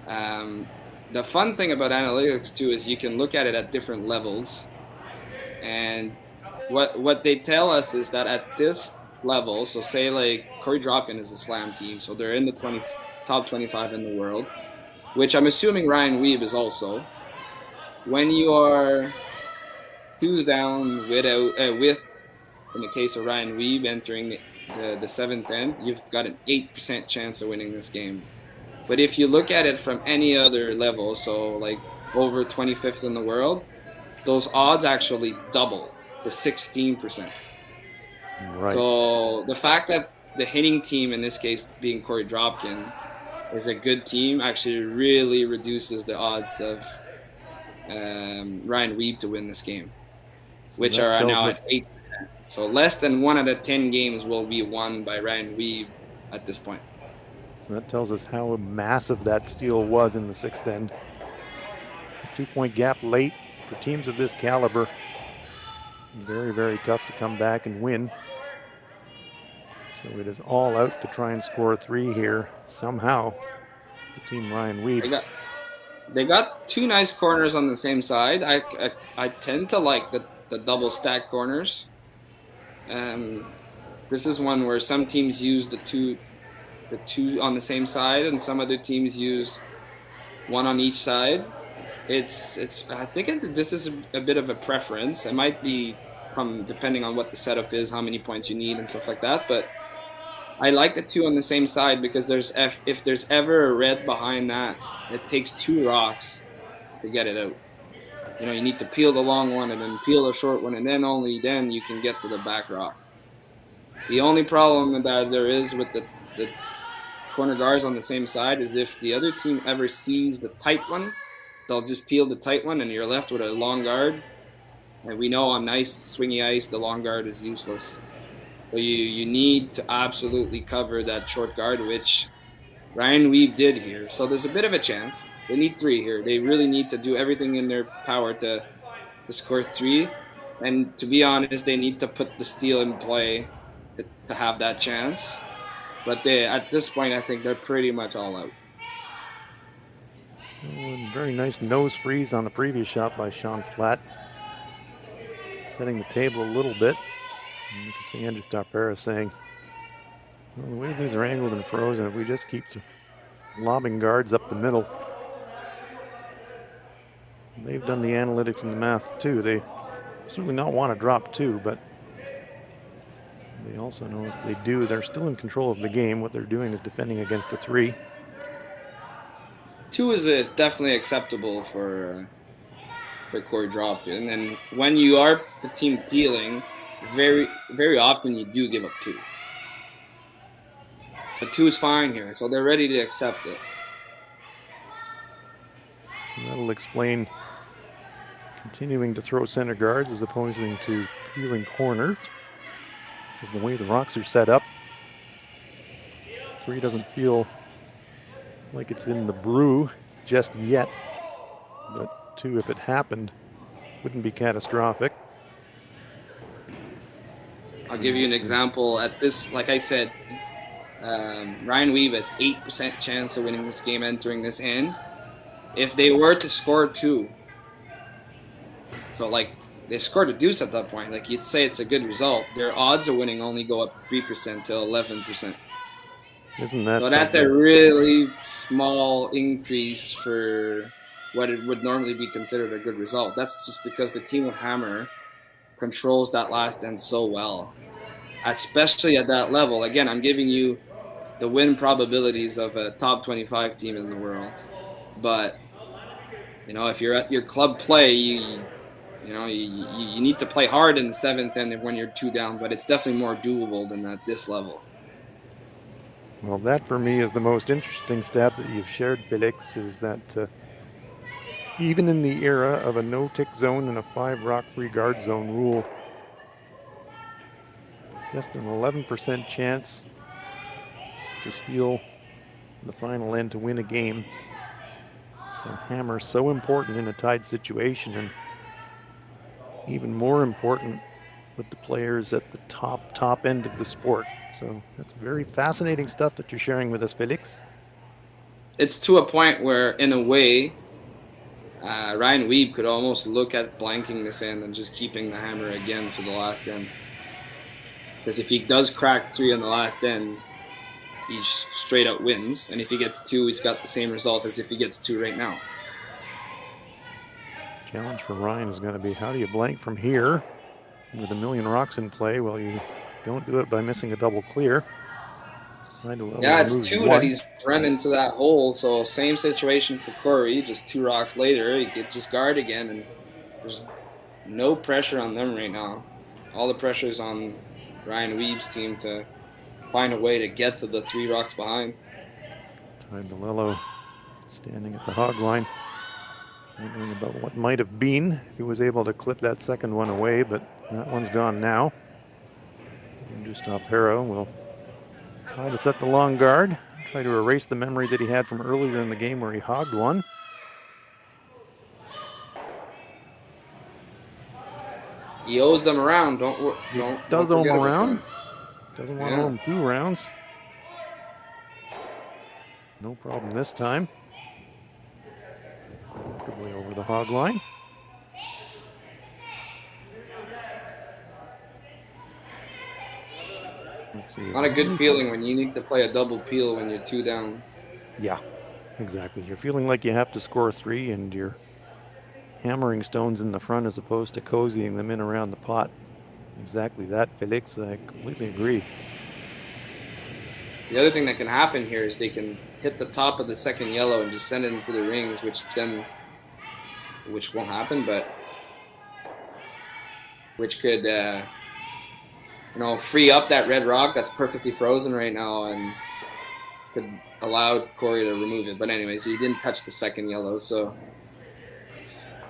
the fun thing about analytics too is you can look at it at different levels. And what they tell us is that at this level, so say like Korey Dropkin is a slam team, so they're in the top 25 in the world, which I'm assuming Ryan Wiebe is also. When you are 2 down with in the case of Ryan Wiebe entering the seventh end, you've got an 8% chance of winning this game. But if you look at it from any other level, so like over 25th in the world, those odds actually double to 16%. Right. So the fact that the hitting team, in this case being Korey Dropkin, is a good team actually really reduces the odds of Ryan Wiebe to win this game, which are now at 8%. So less than 1 out of 10 games will be won by Ryan Wiebe at this point. So that tells us how massive that steal was in the sixth end. A 2-point gap late for teams of this caliber. Very, very tough to come back and win. So it is all out to try and score 3 here somehow for Team Ryan Wiebe. They got 2 nice corners on the same side. I tend to like the double stack corners. This is one where some teams use the two on the same side, and some other teams use 1 on each side. I think this is a bit of a preference. It might be depending on what the setup is, how many points you need and stuff like that. But I like the 2 on the same side because if there's ever a red behind that, it takes 2 rocks to get it out. You know, you need to peel the long one and then peel the short one, and then only then you can get to the back rock. The only problem that there is with the corner guards on the same side is if the other team ever sees the tight one, they'll just peel the tight one and you're left with a long guard. And we know on nice swingy ice, the long guard is useless. So you need to absolutely cover that short guard, which Ryan Wiebe did here. So there's a bit of a chance. They need 3 here. They really need to do everything in their power to to score 3. And to be honest, they need to put the steal in play to have that chance. But at this point, I think they're pretty much all out. Very nice nose freeze on the previous shot by Sean Flatt. Setting the table a little bit. And you can see Andrew Tapera saying, well, the way these are angled and frozen, if we just keep lobbing guards up the middle. They've done the analytics and the math too. They certainly not want to drop 2, but they also know if they do, they're still in control of the game. What they're doing is defending against a 3. 2 is definitely acceptable for Korey Dropkin. And when you are the team peeling, very, very often you do give up 2. But 2 is fine here, so they're ready to accept it. And that'll explain continuing to throw center guards as opposed to peeling corners. Because the way the rocks are set up, 3 doesn't feel like it's in the brew just yet. But 2, if it happened, wouldn't be catastrophic. I'll give you an example. At this, like I said, Ryan Wiebe has 8% chance of winning this game entering this end. If they were to score 2, so like they scored a deuce at that point, like you'd say it's a good result, their odds of winning only go up 3% to 11%. Isn't that so? That's a really small increase for what it would normally be considered a good result. That's just because the team with Hammer controls that last end so well, especially at that level. Again, I'm giving you the win probabilities of a top 25 team in the world, but you know, if you're at your club play, you need to play hard in the 7th end when you're 2 down, but it's definitely more doable than at this level. Well, that for me is the most interesting stat that you've shared, Felix, is that even in the era of a no-tick zone and a 5 rock-free guard zone rule, just an 11% chance to steal the final end to win a game. So Hammer's so important in a tied situation, and even more important with the players at the top end of the sport. So that's very fascinating stuff that you're sharing with us, Felix. It's to a point where, in a way, Ryan Wiebe could almost look at blanking this end and just keeping the Hammer again for the last end. Because if he does crack 3 on the last end, he straight up wins. And if he gets 2, he's got the same result as if he gets 2 right now. Challenge for Ryan is going to be, how do you blank from here with a million rocks in play? Well, you don't do it by missing a double clear. Yeah, it's 2 that he's run into that hole. So same situation for Korey, just 2 rocks later. He could just guard again, and there's no pressure on them right now. All the pressure is on Ryan Wiebe's team to find a way to get to the 3 rocks behind. Ty DeLillo standing at the hog line, wondering about what might have been if he was able to clip that second one away, but that one's gone now. Andrew Tapera will try to set the long guard, try to erase the memory that he had from earlier in the game where he hogged one. He owes them around. Does owe him around. Doesn't want to owe him 2 rounds. No problem this time. Comfortably over the hog line. Let's see. Not a good feeling when you need to play a double peel when you're 2 down. Yeah, exactly. You're feeling like you have to score 3 and you're hammering stones in the front as opposed to cozying them in around the pot. Exactly that, Felix. I completely agree. The other thing that can happen here is they can hit the top of the second yellow and just send it into the rings, which won't happen, but which could free up that red rock that's perfectly frozen right now and could allow Korey to remove it. But anyways, he didn't touch the second yellow, so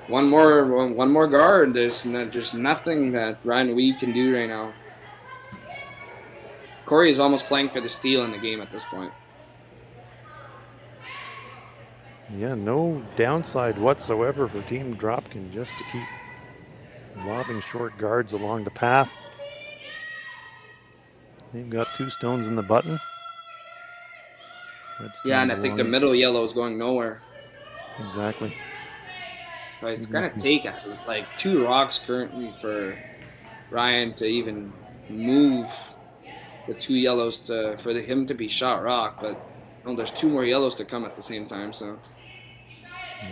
one more guard. There's nothing that Ryan Wiebe can do right now. Korey is almost playing for the steal in the game at this point. Yeah, no downside whatsoever for Team Dropkin, just to keep lobbing short guards along the path. They've got 2 stones in the button. Yeah, and I think the middle yellow is going nowhere. Exactly. But it's going to take like 2 rocks currently for Ryan to even move the 2 yellows for him to be shot rock. But there's 2 more yellows to come at the same time. So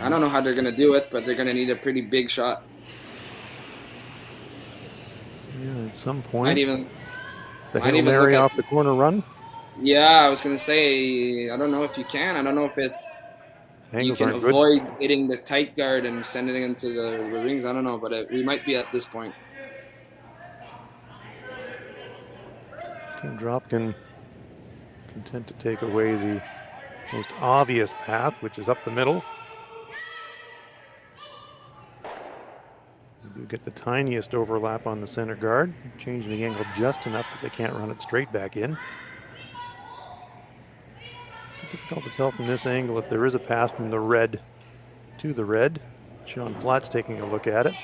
I don't know how they're going to do it, but they're going to need a pretty big shot. Yeah, at some point. The Hail Mary off the corner run? Yeah, I was going to say, I don't know if you can. I don't know if it's Angles you can aren't avoid hitting the tight guard and sending it into the rings. I don't know, but we might be at this point. Team Dropkin content to take away the most obvious path, which is up the middle. They do get the tiniest overlap on the center guard, changing the angle just enough that they can't run it straight back in. Difficult to tell from this angle if there is a pass from the red to the red. Sean Flatt's taking a look at it.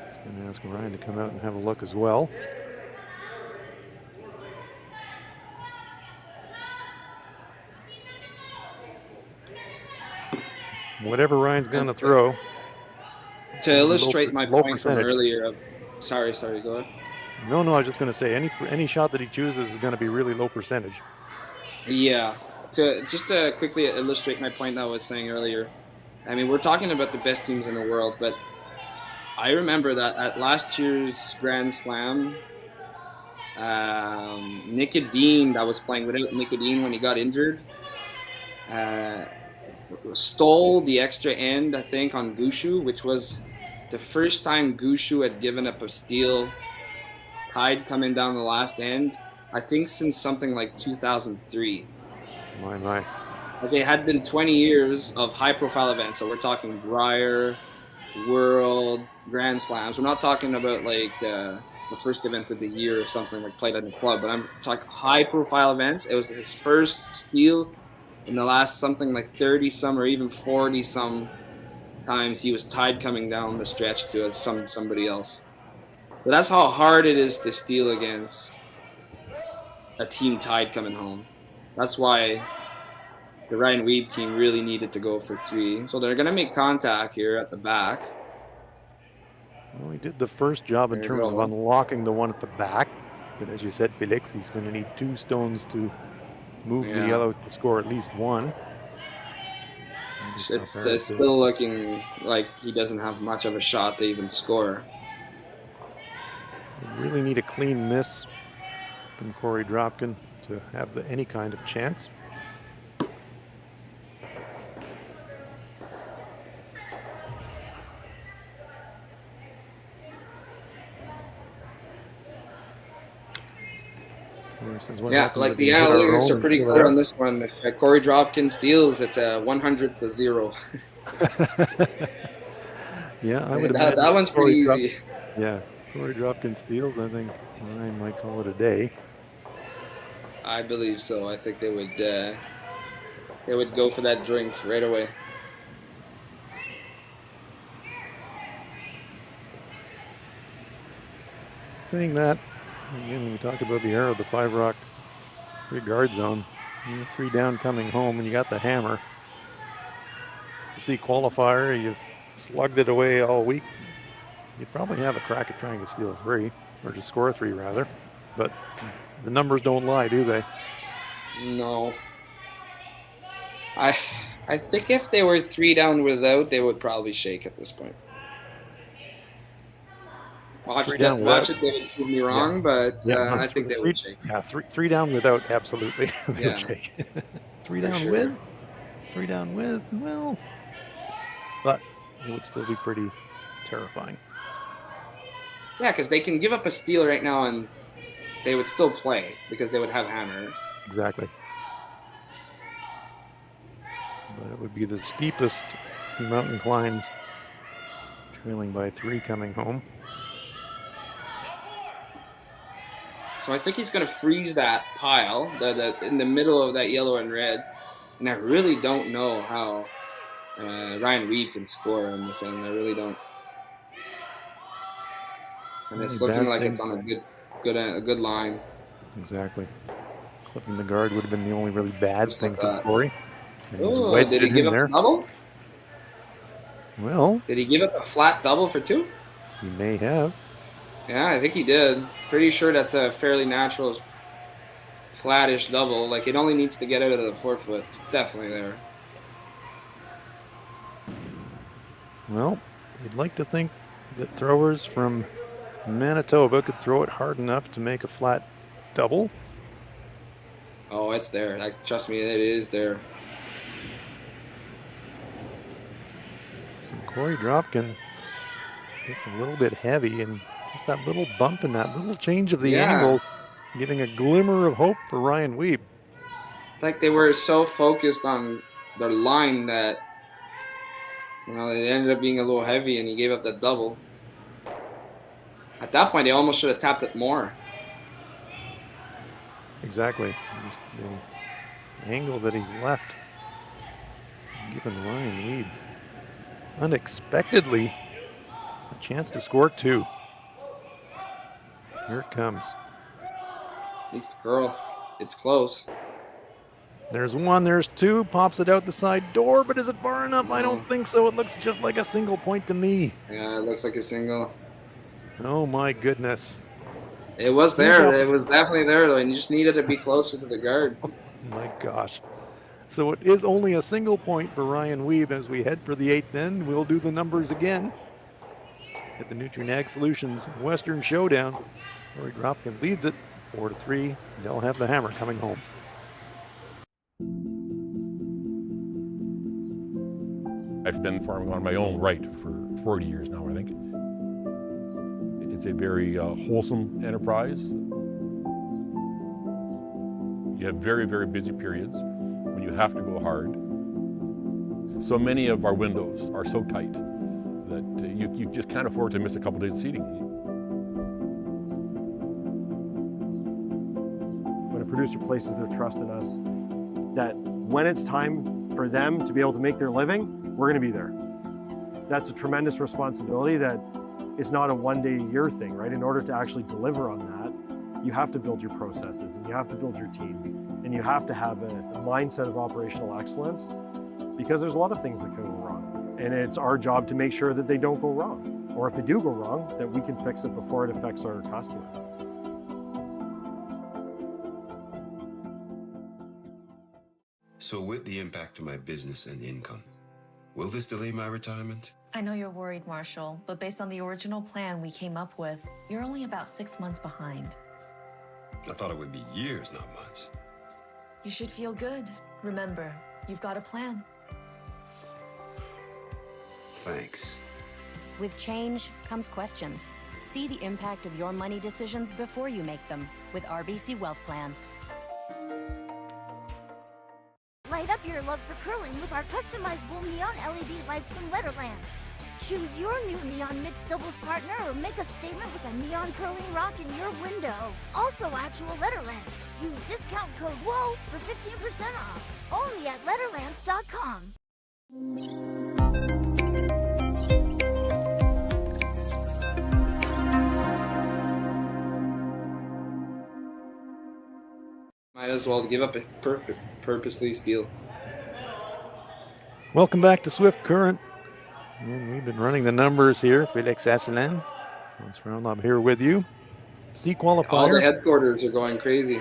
He's going to ask Ryan to come out and have a look as well. Whatever Ryan's going to throw. To illustrate my point from earlier. Sorry, go ahead. No, I was just going to say any shot that he chooses is going to be really low percentage. Yeah. Just to quickly illustrate my point that I was saying earlier. I mean, we're talking about the best teams in the world, but I remember that at last year's Grand Slam, Nicodine, that was playing without Nicodine when he got injured, stole the extra end, I think, on Gushu, which was the first time Gushu had given up a steal tied coming down the last end, I think since something like 2003. My. Okay, it had been 20 years of high-profile events, so we're talking Brier, World, Grand Slams. We're not talking about like the first event of the year or something like played at the club, but I'm talking high-profile events. It was his first steal in the last something like 30-some or even 40-some times he was tied coming down the stretch to somebody else. So that's how hard it is to steal against a team tied coming home. That's why the Ryan Wiebe team really needed to go for 3. So they're going to make contact here at the back. Well, he did the first job in terms of unlocking the one at the back. But as you said, Felix, he's going to need 2 stones to move the yellow to score at least 1. It's still looking like he doesn't have much of a shot to even score. We really need a clean miss from Korey Dropkin to have any kind of chance. Yeah, like the analytics are pretty clear on this one. If Korey Dropkin steals, it's a 100-0. Yeah, I would imagine that one's pretty easy. Yeah, Korey Dropkin steals. I think Ryan might call it a day. I believe so. I think they would go for that drink right away. Saying that, again, when we talk about the arrow, the 5-rock 3-guard zone, 3 down coming home, and you got the hammer. Just to see qualifier, you've slugged it away all week. You'd probably have a crack at trying to steal 3, or to score 3 rather, but the numbers don't lie, do they? No. I think if they were 3 down without, they would probably shake at this point. Watch it, they would prove me wrong, but I think they would shake. Yeah, 3 down without, absolutely. They would shake. 3 down with? 3 down with? Well, but it would still be pretty terrifying. Yeah, because they can give up a steal right now and they would still play because they would have hammer. Exactly. But it would be the steepest mountain climbs, trailing by 3 coming home. So I think he's going to freeze that pile in the middle of that yellow and red. And I really don't know how Ryan Wiebe can score on this end. I really don't. And it's Only looking bad like it's things. on a good line. Exactly. Clipping the guard would have been the only really bad Just thing like for that. Korey. And he's Oh, wedged did he it give in up there. the double? Well, Did he give up a flat double for 2? he may have. Yeah, I think he did. Pretty sure that's a fairly natural flattish double. Like, it only needs to get out of the forefoot. It's definitely there. Well, you'd like to think that throwers from Manitoba could throw it hard enough to make a flat double. Oh, it's there. Trust me, it is there. So Korey Dropkin looked a little bit heavy, and just that little bump and that little change of the angle giving a glimmer of hope for Ryan Wiebe. Like, they were so focused on their line that, you know, it ended up being a little heavy, and he gave up that double. At that point, they almost should have tapped it more. Exactly. Just the angle that he's left, giving Ryan Wiebe unexpectedly a chance to score 2. Here it comes. Needs to curl. It's close. There's 1, there's 2, pops it out the side door, but is it far enough? I don't think so. It looks just like a single point to me. Yeah, it looks like a single. Oh my goodness. It was there. It was definitely there, though, and you just needed to be closer to the guard. Oh my gosh. So it is only a single point for Ryan Wiebe as we head for the 8th end. We'll do the numbers again at the Nutrien Ag Solutions Western Showdown. Korey Dropkin leads it 4-3. They'll have the hammer coming home. I've been farming on my own right for 40 years now, I think. It's a very wholesome enterprise. You have very, very busy periods when you have to go hard. So many of our windows are so tight that you just can't afford to miss a couple days of seeding. When a producer places their trust in us, that when it's time for them to be able to make their living, we're going to be there. That's a tremendous responsibility that is not a one-day-a-year thing, right? In order to actually deliver on that, you have to build your processes and you have to build your team and you have to have a mindset of operational excellence, because there's a lot of things that can go wrong. And it's our job to make sure that they don't go wrong. Or if they do go wrong, that we can fix it before it affects our customer. So with the impact to my business and income, will this delay my retirement? I know you're worried, Marshall, but based on the original plan we came up with, you're only about 6 months behind. I thought it would be years, not months. You should feel good. Remember, you've got a plan. Thanks. With change comes questions. See the impact of your money decisions before you make them with RBC Wealth Plan. Light up your love for curling with our customizable neon LED lights from Letterlands. Choose your new neon mixed doubles partner or make a statement with a neon curling rock in your window. Also actual Letterlands. Use discount code WHOA for 15% off. Only at Letterlands.com. Might as well give up a purposely steal. Welcome back to Swift Current. And we've been running the numbers here. Felix Asselin, Lance Roundlop here with you. C qualifier. All the headquarters are going crazy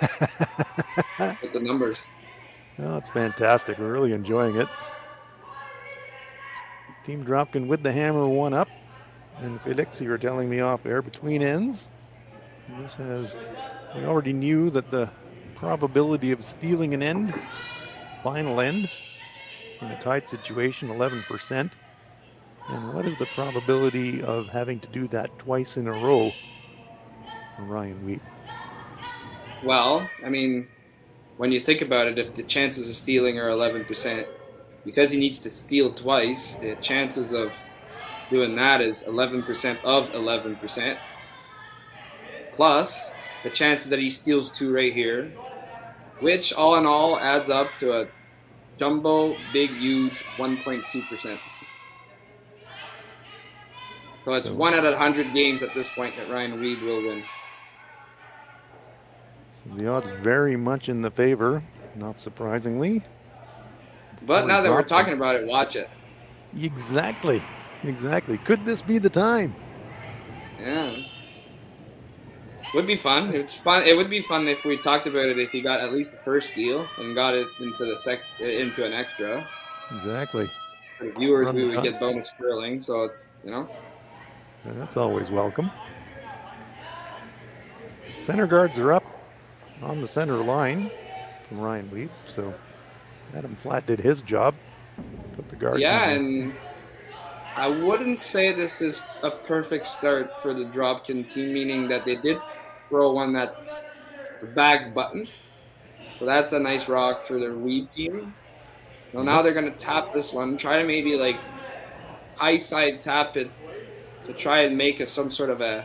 with the numbers. Oh, it's fantastic. We're really enjoying it. Team Dropkin with the hammer, 1 up. And Felix, you were telling me off air between ends. This has, we already knew that the probability of stealing an end, final end, in a tight situation, 11%. And what is the probability of having to do that twice in a row for Ryan Wiebe? Well, I mean, when you think about it, if the chances of stealing are 11%, because he needs to steal twice, the chances of doing that is 11% of 11%. Plus the chances that he steals 2 right here, which all in all adds up to a jumbo, big, huge 1.2%. So it's 1 out of 100 games at this point that Ryan Wiebe will win. So the odds very much in the favor, not surprisingly. But Korey now that we're Dropkin. talking about it, watch it. Exactly. Could this be the time? Yeah. Would be fun. It's fun. It would be fun if we talked about it if he got at least the first steal and got it into the into an extra. Exactly. For the viewers, Run we the would gun. get bonus curling, so it's, That's always welcome. Center guards are up on the center line from Ryan Wiebe, so Adam Flatt did his job. Put the guards Yeah, in. and I wouldn't say this is a perfect start for the Dropkin team, meaning that they did throw one at the back button. So that's a nice rock for the Wiebe team. Well, now they're going to tap this one, try to maybe like high side tap it to try and make some sort of a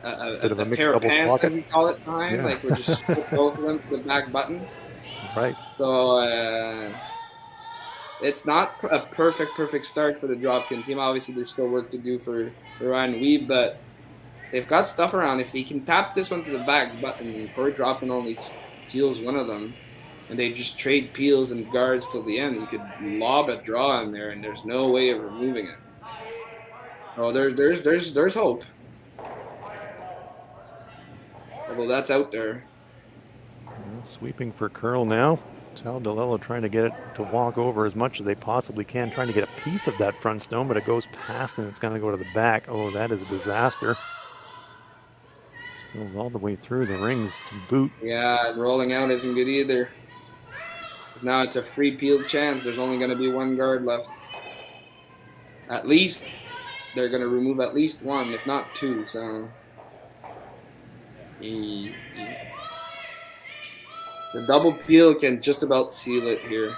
mixed pair of doubles pants pocket. that we call it behind. Yeah. Like we just split both of them to the back button. Right. So it's not a perfect start for the Dropkin team. Obviously, there's still work to do for Ryan Wiebe, but they've got stuff around. If they can tap this one to the back button, Korey Dropkin only peels one of them, and they just trade peels and guards till the end, you could lob a draw in there, and there's no way of removing it. Oh, there's hope. Although that's out there. Sweeping for curl now. Tal DeLello trying to get it to walk over as much as they possibly can, trying to get a piece of that front stone, but it goes past and it's going to go to the back. Oh, that is a disaster. Spills all the way through the rings to boot. Yeah, and rolling out isn't good either. 'Cause now it's a free peeled chance. There's only going to be one guard left. At least they're going to remove at least one, if not two. So the double peel can just about seal it here.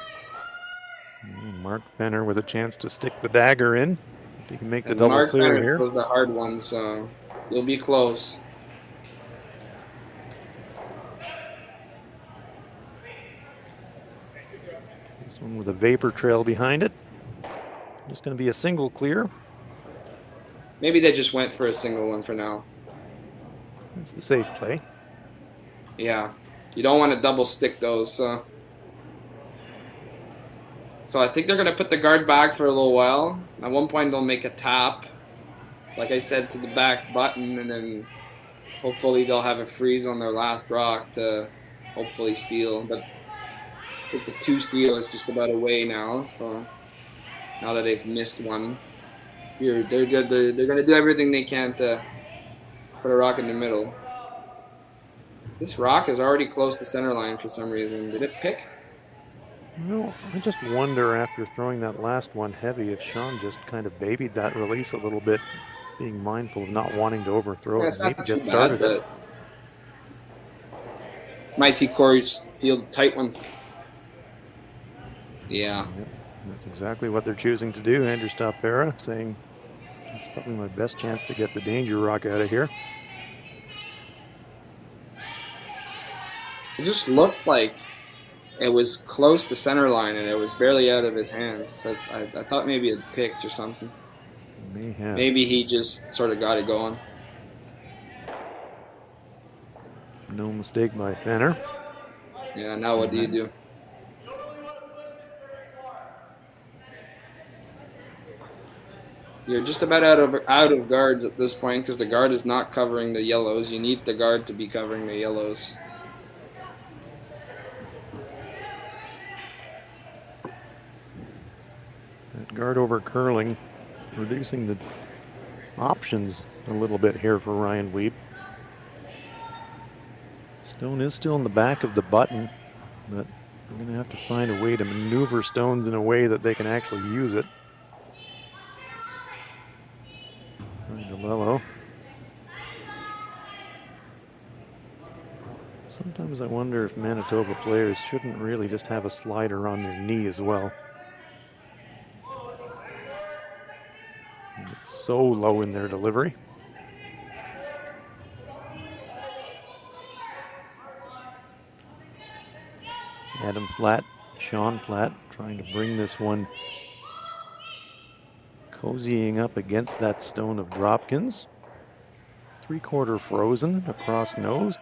Mark Fenner with a chance to stick the dagger in. If he can make the And double Mark clear Fenner here. throws the hard one, so you'll be close. This one with a vapor trail behind it. Just going to be a single clear. Maybe they just went for a single one for now. That's the safe play. Yeah. You don't want to double stick those. So I think they're going to put the guard back for a little while. At one point, they'll make a tap, like I said, to the back button, and then hopefully they'll have a freeze on their last rock to hopefully steal. But I think the 2 steal is just about away now. So now that they've missed one, they're going to do everything they can to put a rock in the middle. This rock is already close to center line for some reason. Did it pick? No, I just wonder after throwing that last one heavy if Sean just kind of babied that release a little bit, being mindful of not wanting to overthrow Yeah, it. it's not Maybe too just bad, started it. but might see Korey field tight one. Yeah. Yep, that's exactly what they're choosing to do. Andrew Stopera saying, it's probably my best chance to get the danger rock out of here. It just looked like it was close to center line and it was barely out of his hand. So I thought maybe it picked or something. May have. Maybe he just sort of got it going. No mistake by Fenner. Yeah, now what do you do? You're just about out of guards at this point because the guard is not covering the yellows. You need the guard to be covering the yellows. That guard over curling, reducing the options a little bit here for Ryan Wiebe. Stone is still in the back of the button, but we're going to have to find a way to maneuver stones in a way that they can actually use it. DeLello. Sometimes I wonder if Manitoba players shouldn't really just have a slider on their knee as well. It's so low in their delivery. Adam Flatt, Sean Flatt trying to bring this one Cozying up against that stone of Dropkin's. 3/4 frozen across nose.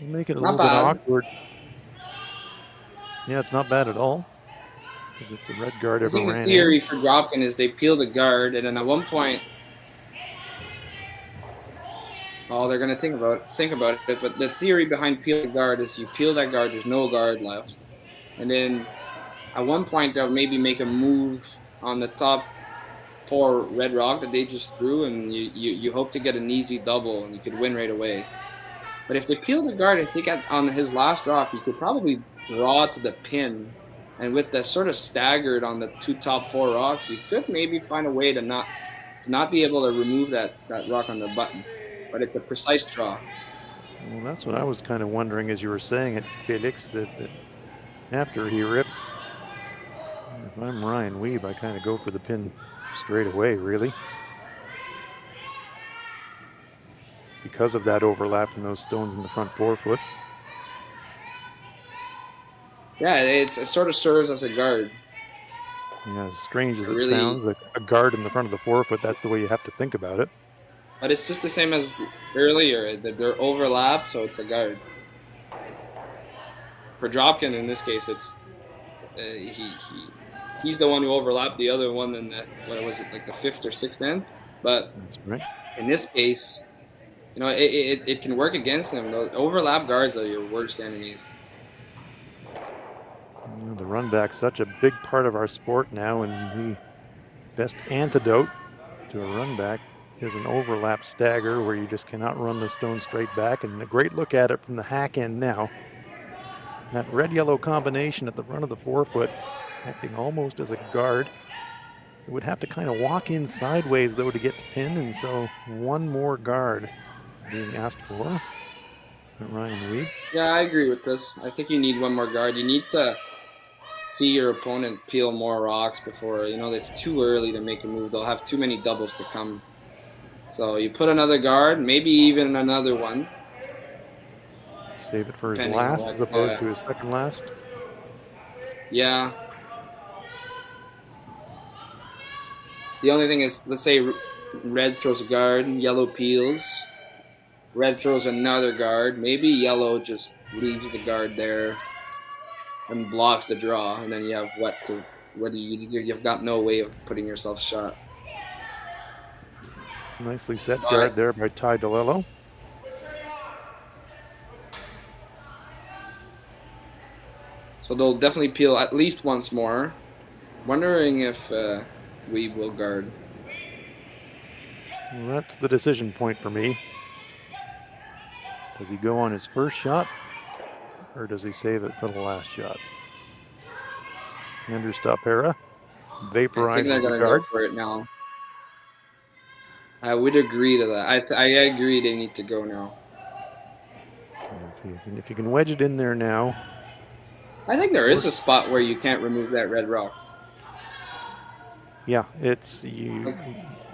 Make it a Not little bit bad. awkward. Yeah, it's not bad at all. Because if the red guard I ever think the ran theory in, for Dropkin is they peel the guard, and then at one point, they're gonna think about it. But the theory behind peeling the guard is you peel that guard, there's no guard left, and then at one point they'll maybe make a move on the top 4 red rock that they just threw, and you hope to get an easy double, and you could win right away. But if they peel the guard, I think on his last rock, he could probably draw to the pin. And with the sort of staggered on the 2 top 4 rocks, you could maybe find a way to not be able to remove that rock on the button. But it's a precise draw. well, that's what I was kind of wondering as you were saying it, Felix, that after he rips, if I'm Ryan Wiebe, I kind of go for the pin straight away, really. Because of that overlap in those stones in the front forefoot. Yeah, it sort of serves as a guard. Yeah, as strange as it Really- sounds, like a guard in the front of the forefoot, that's the way you have to think about it. But it's just the same as earlier. They're overlap, so it's a guard. For Dropkin, in this case, it's he's the one who overlapped the other one in the, what was it, like the 5th or 6th end? But that's right. In this case, you know, it can work against him. Those overlap guards are your worst enemies. You know, the run back's such a big part of our sport now, and the best antidote to a run back is an overlap stagger where you just cannot run the stone straight back. And a great look at it from the hack end now. That red-yellow combination at the front of the forefoot, acting almost as a guard. It would have to kind of walk in sideways, though, to get the pin, and so one more guard being asked for by Ryan Wiebe. Yeah, I agree with this. I think you need one more guard. You need to see your opponent peel more rocks before, you know, it's too early to make a move. They'll have too many doubles to come. So you put another guard, maybe even another one. Save it for his Depending on last what, as opposed to his second last. Yeah. The only thing is, let's say red throws a guard, yellow peels. Red throws another guard. Maybe yellow just leaves the guard there and blocks the draw, and then you have you've got no way of putting yourself shot. Nicely set guard there by Ty DeLillo. So they'll definitely peel at least once more. Wondering if we will guard. Well, that's the decision point for me. Does he go on his first shot, or does he save it for the last shot? Andrew Stopera I think vaporizes they're the gonna guard. go for it now. I would agree to that. I agree they need to go now. If you can wedge it in there now. I think there is a spot where you can't remove that red rock. Yeah, it's you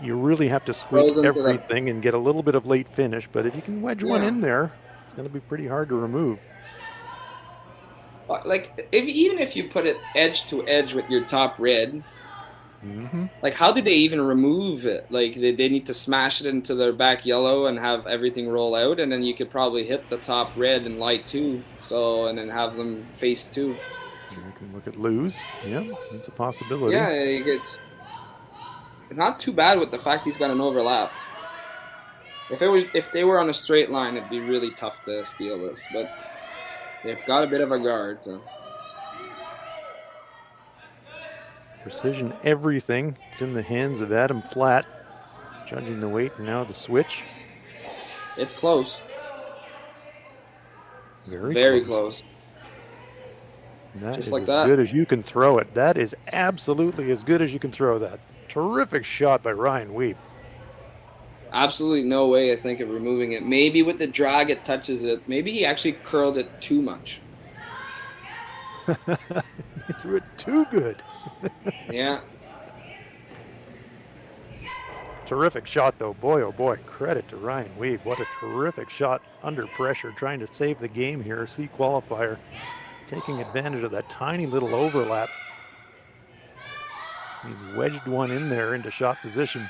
really have to sweep Frozen to the- everything and get a little bit of late finish, but if you can wedge one Yeah. in there, it's going to be pretty hard to remove. Like, even if you put it edge to edge with your top red, Mm-hmm. like, how do they even remove it? Like, they need to smash it into their back yellow and have everything roll out, and then you could probably hit the top red and light too, and then have them face two. You can look at lose. Yeah, it's a possibility. Yeah, it's not too bad with the fact he's got an overlap. If they were on a straight line, it'd be really tough to steal this, but they've got a bit of a guard, so. Precision everything. It's in the hands of Adam Flatt, judging the weight and now the switch. It's close. Very close. That Just is like as that. good as you can throw it. That is absolutely as good as you can throw that. Terrific shot by Ryan Wiebe. Absolutely no way, I think, of removing it. Maybe with the drag it touches it. Maybe he actually curled it too much. He threw it too good. Yeah. Terrific shot, though. Boy, oh boy, credit to Ryan Wiebe. What a terrific shot under pressure, trying to save the game here. C qualifier, taking advantage of that tiny little overlap. He's wedged one in there into shot position.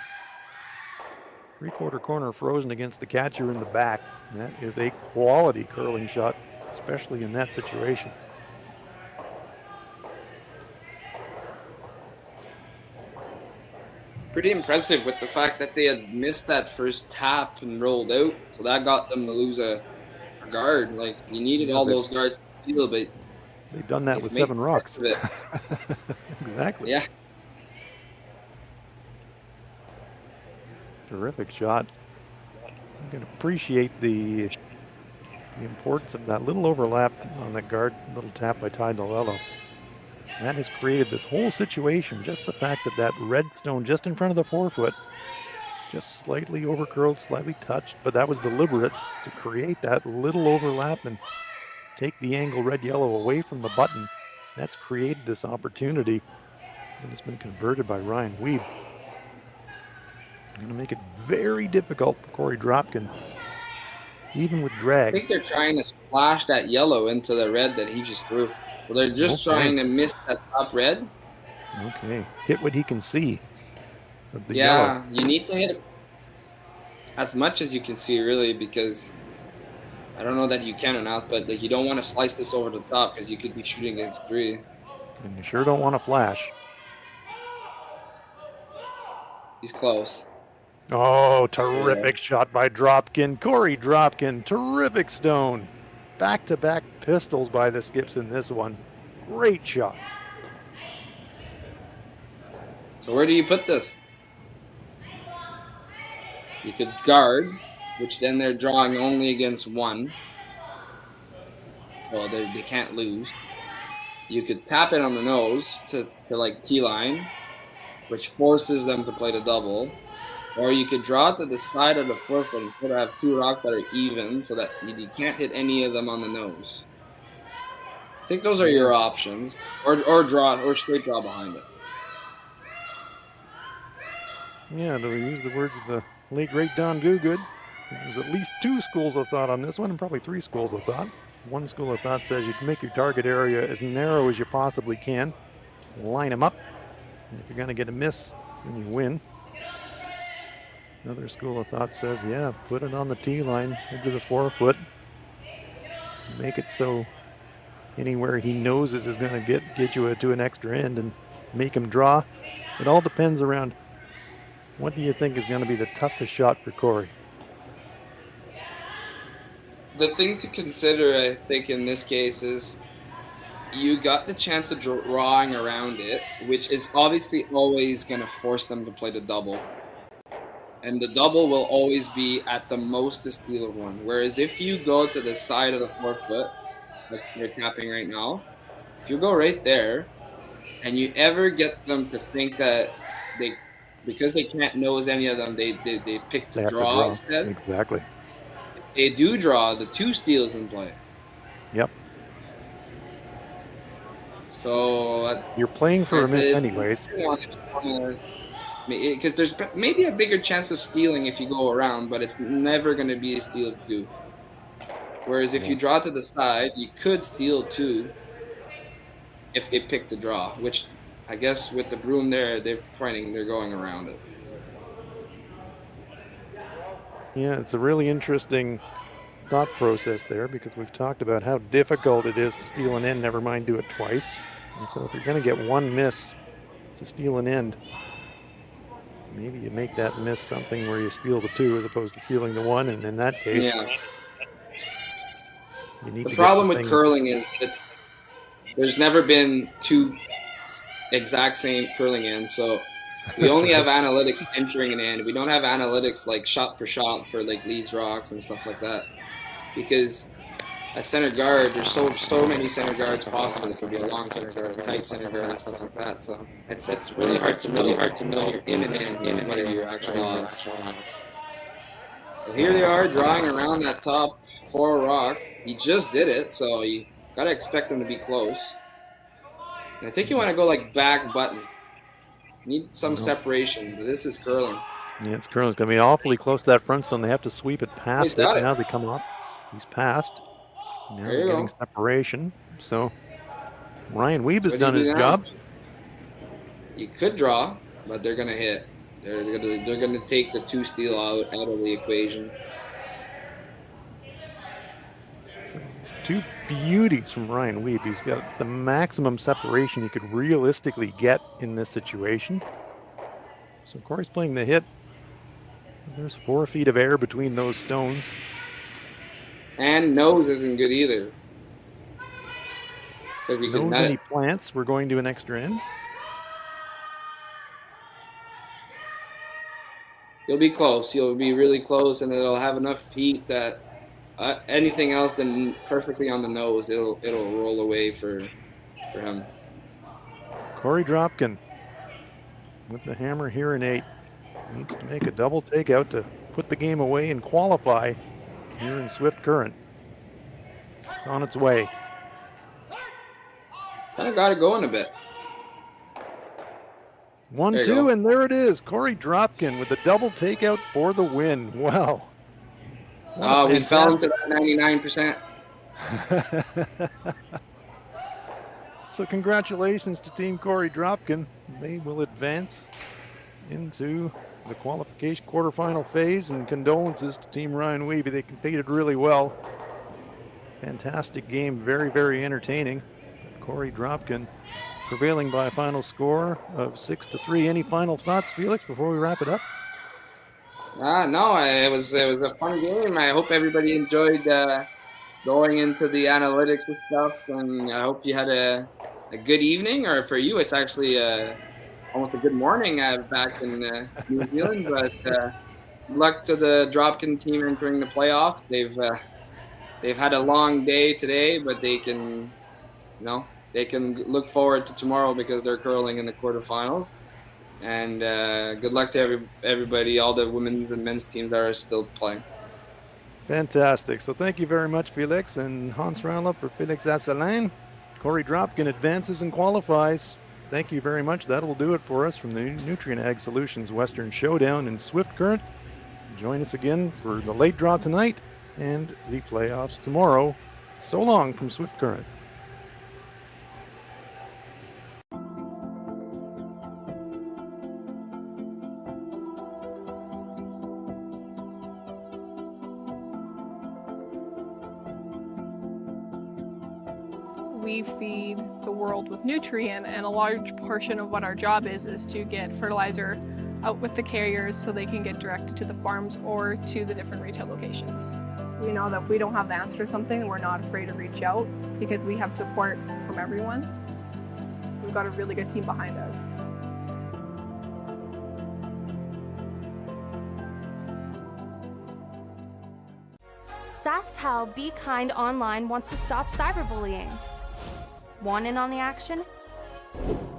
Three-quarter corner frozen against the catcher in the back. That is a quality curling shot, especially in that situation. Pretty impressive with the fact that they had missed that first tap and rolled out. So that got them to lose a guard. Like, you needed all those guards to steal, but they've done that with 7 rocks. Exactly. Yeah. Terrific shot. You can appreciate the importance of that little overlap on that guard, little tap by Ty Delello. That has created this whole situation. Just the fact that that red stone just in front of the forefoot, just slightly overcurled, slightly touched, but that was deliberate to create that little overlap and take the angle red-yellow away from the button. That's created this opportunity, and it's been converted by Ryan Wiebe. Going to make it very difficult for Korey Dropkin, even with drag. I think they're trying to splash that yellow into the red that he just threw. Well, they're just trying to miss that top red. Okay, hit what he can see of the yellow. You need to hit it as much as you can see, really, because I don't know that you can or not, but like, you don't want to slice this over the top because you could be shooting against 3. And you sure don't want to flash. He's close. Oh, terrific shot by Dropkin. Korey Dropkin, terrific stone. Back-to-back pistols by the Skips in this one. Great shot. So where do you put this? You could guard, which then they're drawing only against 1. Well, they can't lose. You could tap it on the nose to like T-line, which forces them to play the double. Or you could draw it to the side of the forefoot and sort of have 2 rocks that are even so that you can't hit any of them on the nose. I think those are your options. Or draw, or straight draw behind it. Yeah, to use the words of the late great Don Gugood, there's at least 2 schools of thought on this one, and probably 3 schools of thought. One school of thought says you can make your target area as narrow as you possibly can, line them up, and if you're going to get a miss, then you win. Another school of thought says, yeah, put it on the tee line into the forefoot. Make it so anywhere he noses is going to get you to an extra end and make him draw. It all depends around what do you think is going to be the toughest shot for Korey. The thing to consider, I think, in this case is you got the chance of drawing around it, which is obviously always going to force them to play the double. And the double will always be at the most the steal of 1. Whereas if you go to the side of the forefoot, like you're tapping right now, if you go right there, and you ever get them to think that because they can't nose any of them, they pick to draw instead. Exactly. If they do draw, the 2 steals in play. Yep. So you're playing for a miss anyways. Because there's maybe a bigger chance of stealing if you go around, but it's never going to be a steal of 2. Whereas if you draw to the side, you could steal 2 if they pick to draw, which I guess with the broom there, they're going around it. Yeah, it's a really interesting thought process there because we've talked about how difficult it is to steal an end, never mind do it twice. And so if you're going to get 1 miss to steal an end, maybe you make that miss something where you steal the 2 as opposed to stealing the 1, and in that case, you need the to problem get the with curling is that there's never been 2 exact same curling ends, so we only have analytics entering an end. We don't have analytics like shot per shot for like leads, rocks, and stuff like that, because at center guard, there's so many center guards possible. It could be a long center guard, a tight center guard, and stuff like that. So it's really hard to know you're in and in what are your actual odds. Well, here they are drawing around that top 4 rock. He just did it, so you gotta expect him to be close. And I think you want to go like back button. Need some separation, but this is curling. Yeah, it's curling. It's gonna be awfully close to that front stone. They have to sweep it past it. Now they come off. He's passed. Now they're getting separation. So Ryan Wiebe has done his job. You could draw, but they're gonna hit. They're gonna take the 2 steal out of the equation. 2 beauties from Ryan Wiebe. He's got the maximum separation he could realistically get in this situation. So Korey's playing the hit. There's 4 feet of air between those stones. And nose isn't good either. Nose any plants. We're going to an extra end. You'll be close. You'll be really close, and it'll have enough heat that anything else than perfectly on the nose, it'll roll away for him. Korey Dropkin with the hammer here in 8. Needs to make a double takeout to put the game away and qualify here in Swift Current. It's on its way. Kind of got it going a bit. 1-2, and there it is. Korey Dropkin with the double takeout for the win. Wow. We fell into that 99%. So congratulations to Team Korey Dropkin. They will advance into the qualification quarterfinal phase, and condolences to Team Ryan Wiebe. They competed really well. Fantastic game, very, very entertaining. Korey Dropkin prevailing by a final score of 6-3. Any final thoughts, Felix, before we wrap it up? No, it was a fun game. I hope everybody enjoyed going into the analytics and stuff, and I hope you had a good evening, or for you, it's actually almost a good morning back in New Zealand. But good luck to the Dropkin team entering the playoffs. They've had a long day today, but they can look forward to tomorrow because they're curling in the quarterfinals. And good luck to everybody, all the women's and men's teams that are still playing. Fantastic. So thank you very much, Felix, and Hans Raunup for Felix Asselin. Korey Dropkin advances and qualifies. Thank you very much. That'll do it for us from the Nutrien Ag Solutions Western Showdown in Swift Current. Join us again for the late draw tonight and the playoffs tomorrow. So long from Swift Current. We feed the world with Nutrien, and a large portion of what our job is to get fertilizer out with the carriers so they can get directed to the farms or to the different retail locations. We know that if we don't have the answer to something, we're not afraid to reach out because we have support from everyone. We've got a really good team behind us. SaskTel Be Kind Online wants to stop cyberbullying. Want in on the action?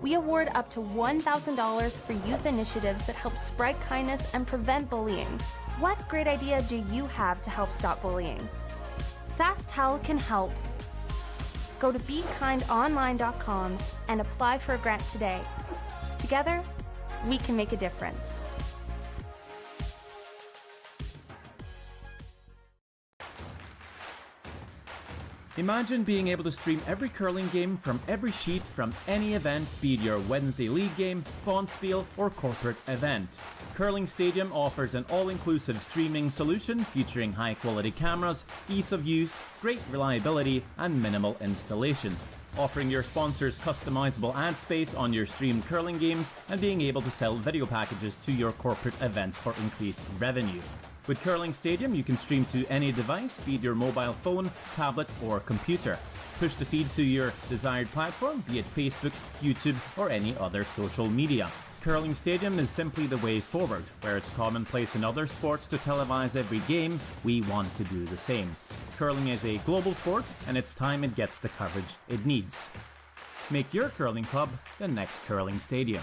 We award up to $1,000 for youth initiatives that help spread kindness and prevent bullying. What great idea do you have to help stop bullying? SaskTel can help. Go to BeKindOnline.com and apply for a grant today. Together, we can make a difference. Imagine being able to stream every curling game from every sheet from any event, be it your Wednesday league game, bonspiel, or corporate event. Curling Stadium offers an all-inclusive streaming solution featuring high-quality cameras, ease of use, great reliability, and minimal installation. Offering your sponsors customizable ad space on your streamed curling games and being able to sell video packages to your corporate events for increased revenue. With Curling Stadium, you can stream to any device, be it your mobile phone, tablet, or computer. Push the feed to your desired platform, be it Facebook, YouTube, or any other social media. Curling Stadium is simply the way forward. Where it's commonplace in other sports to televise every game, we want to do the same. Curling is a global sport, and it's time it gets the coverage it needs. Make your curling club the next Curling Stadium.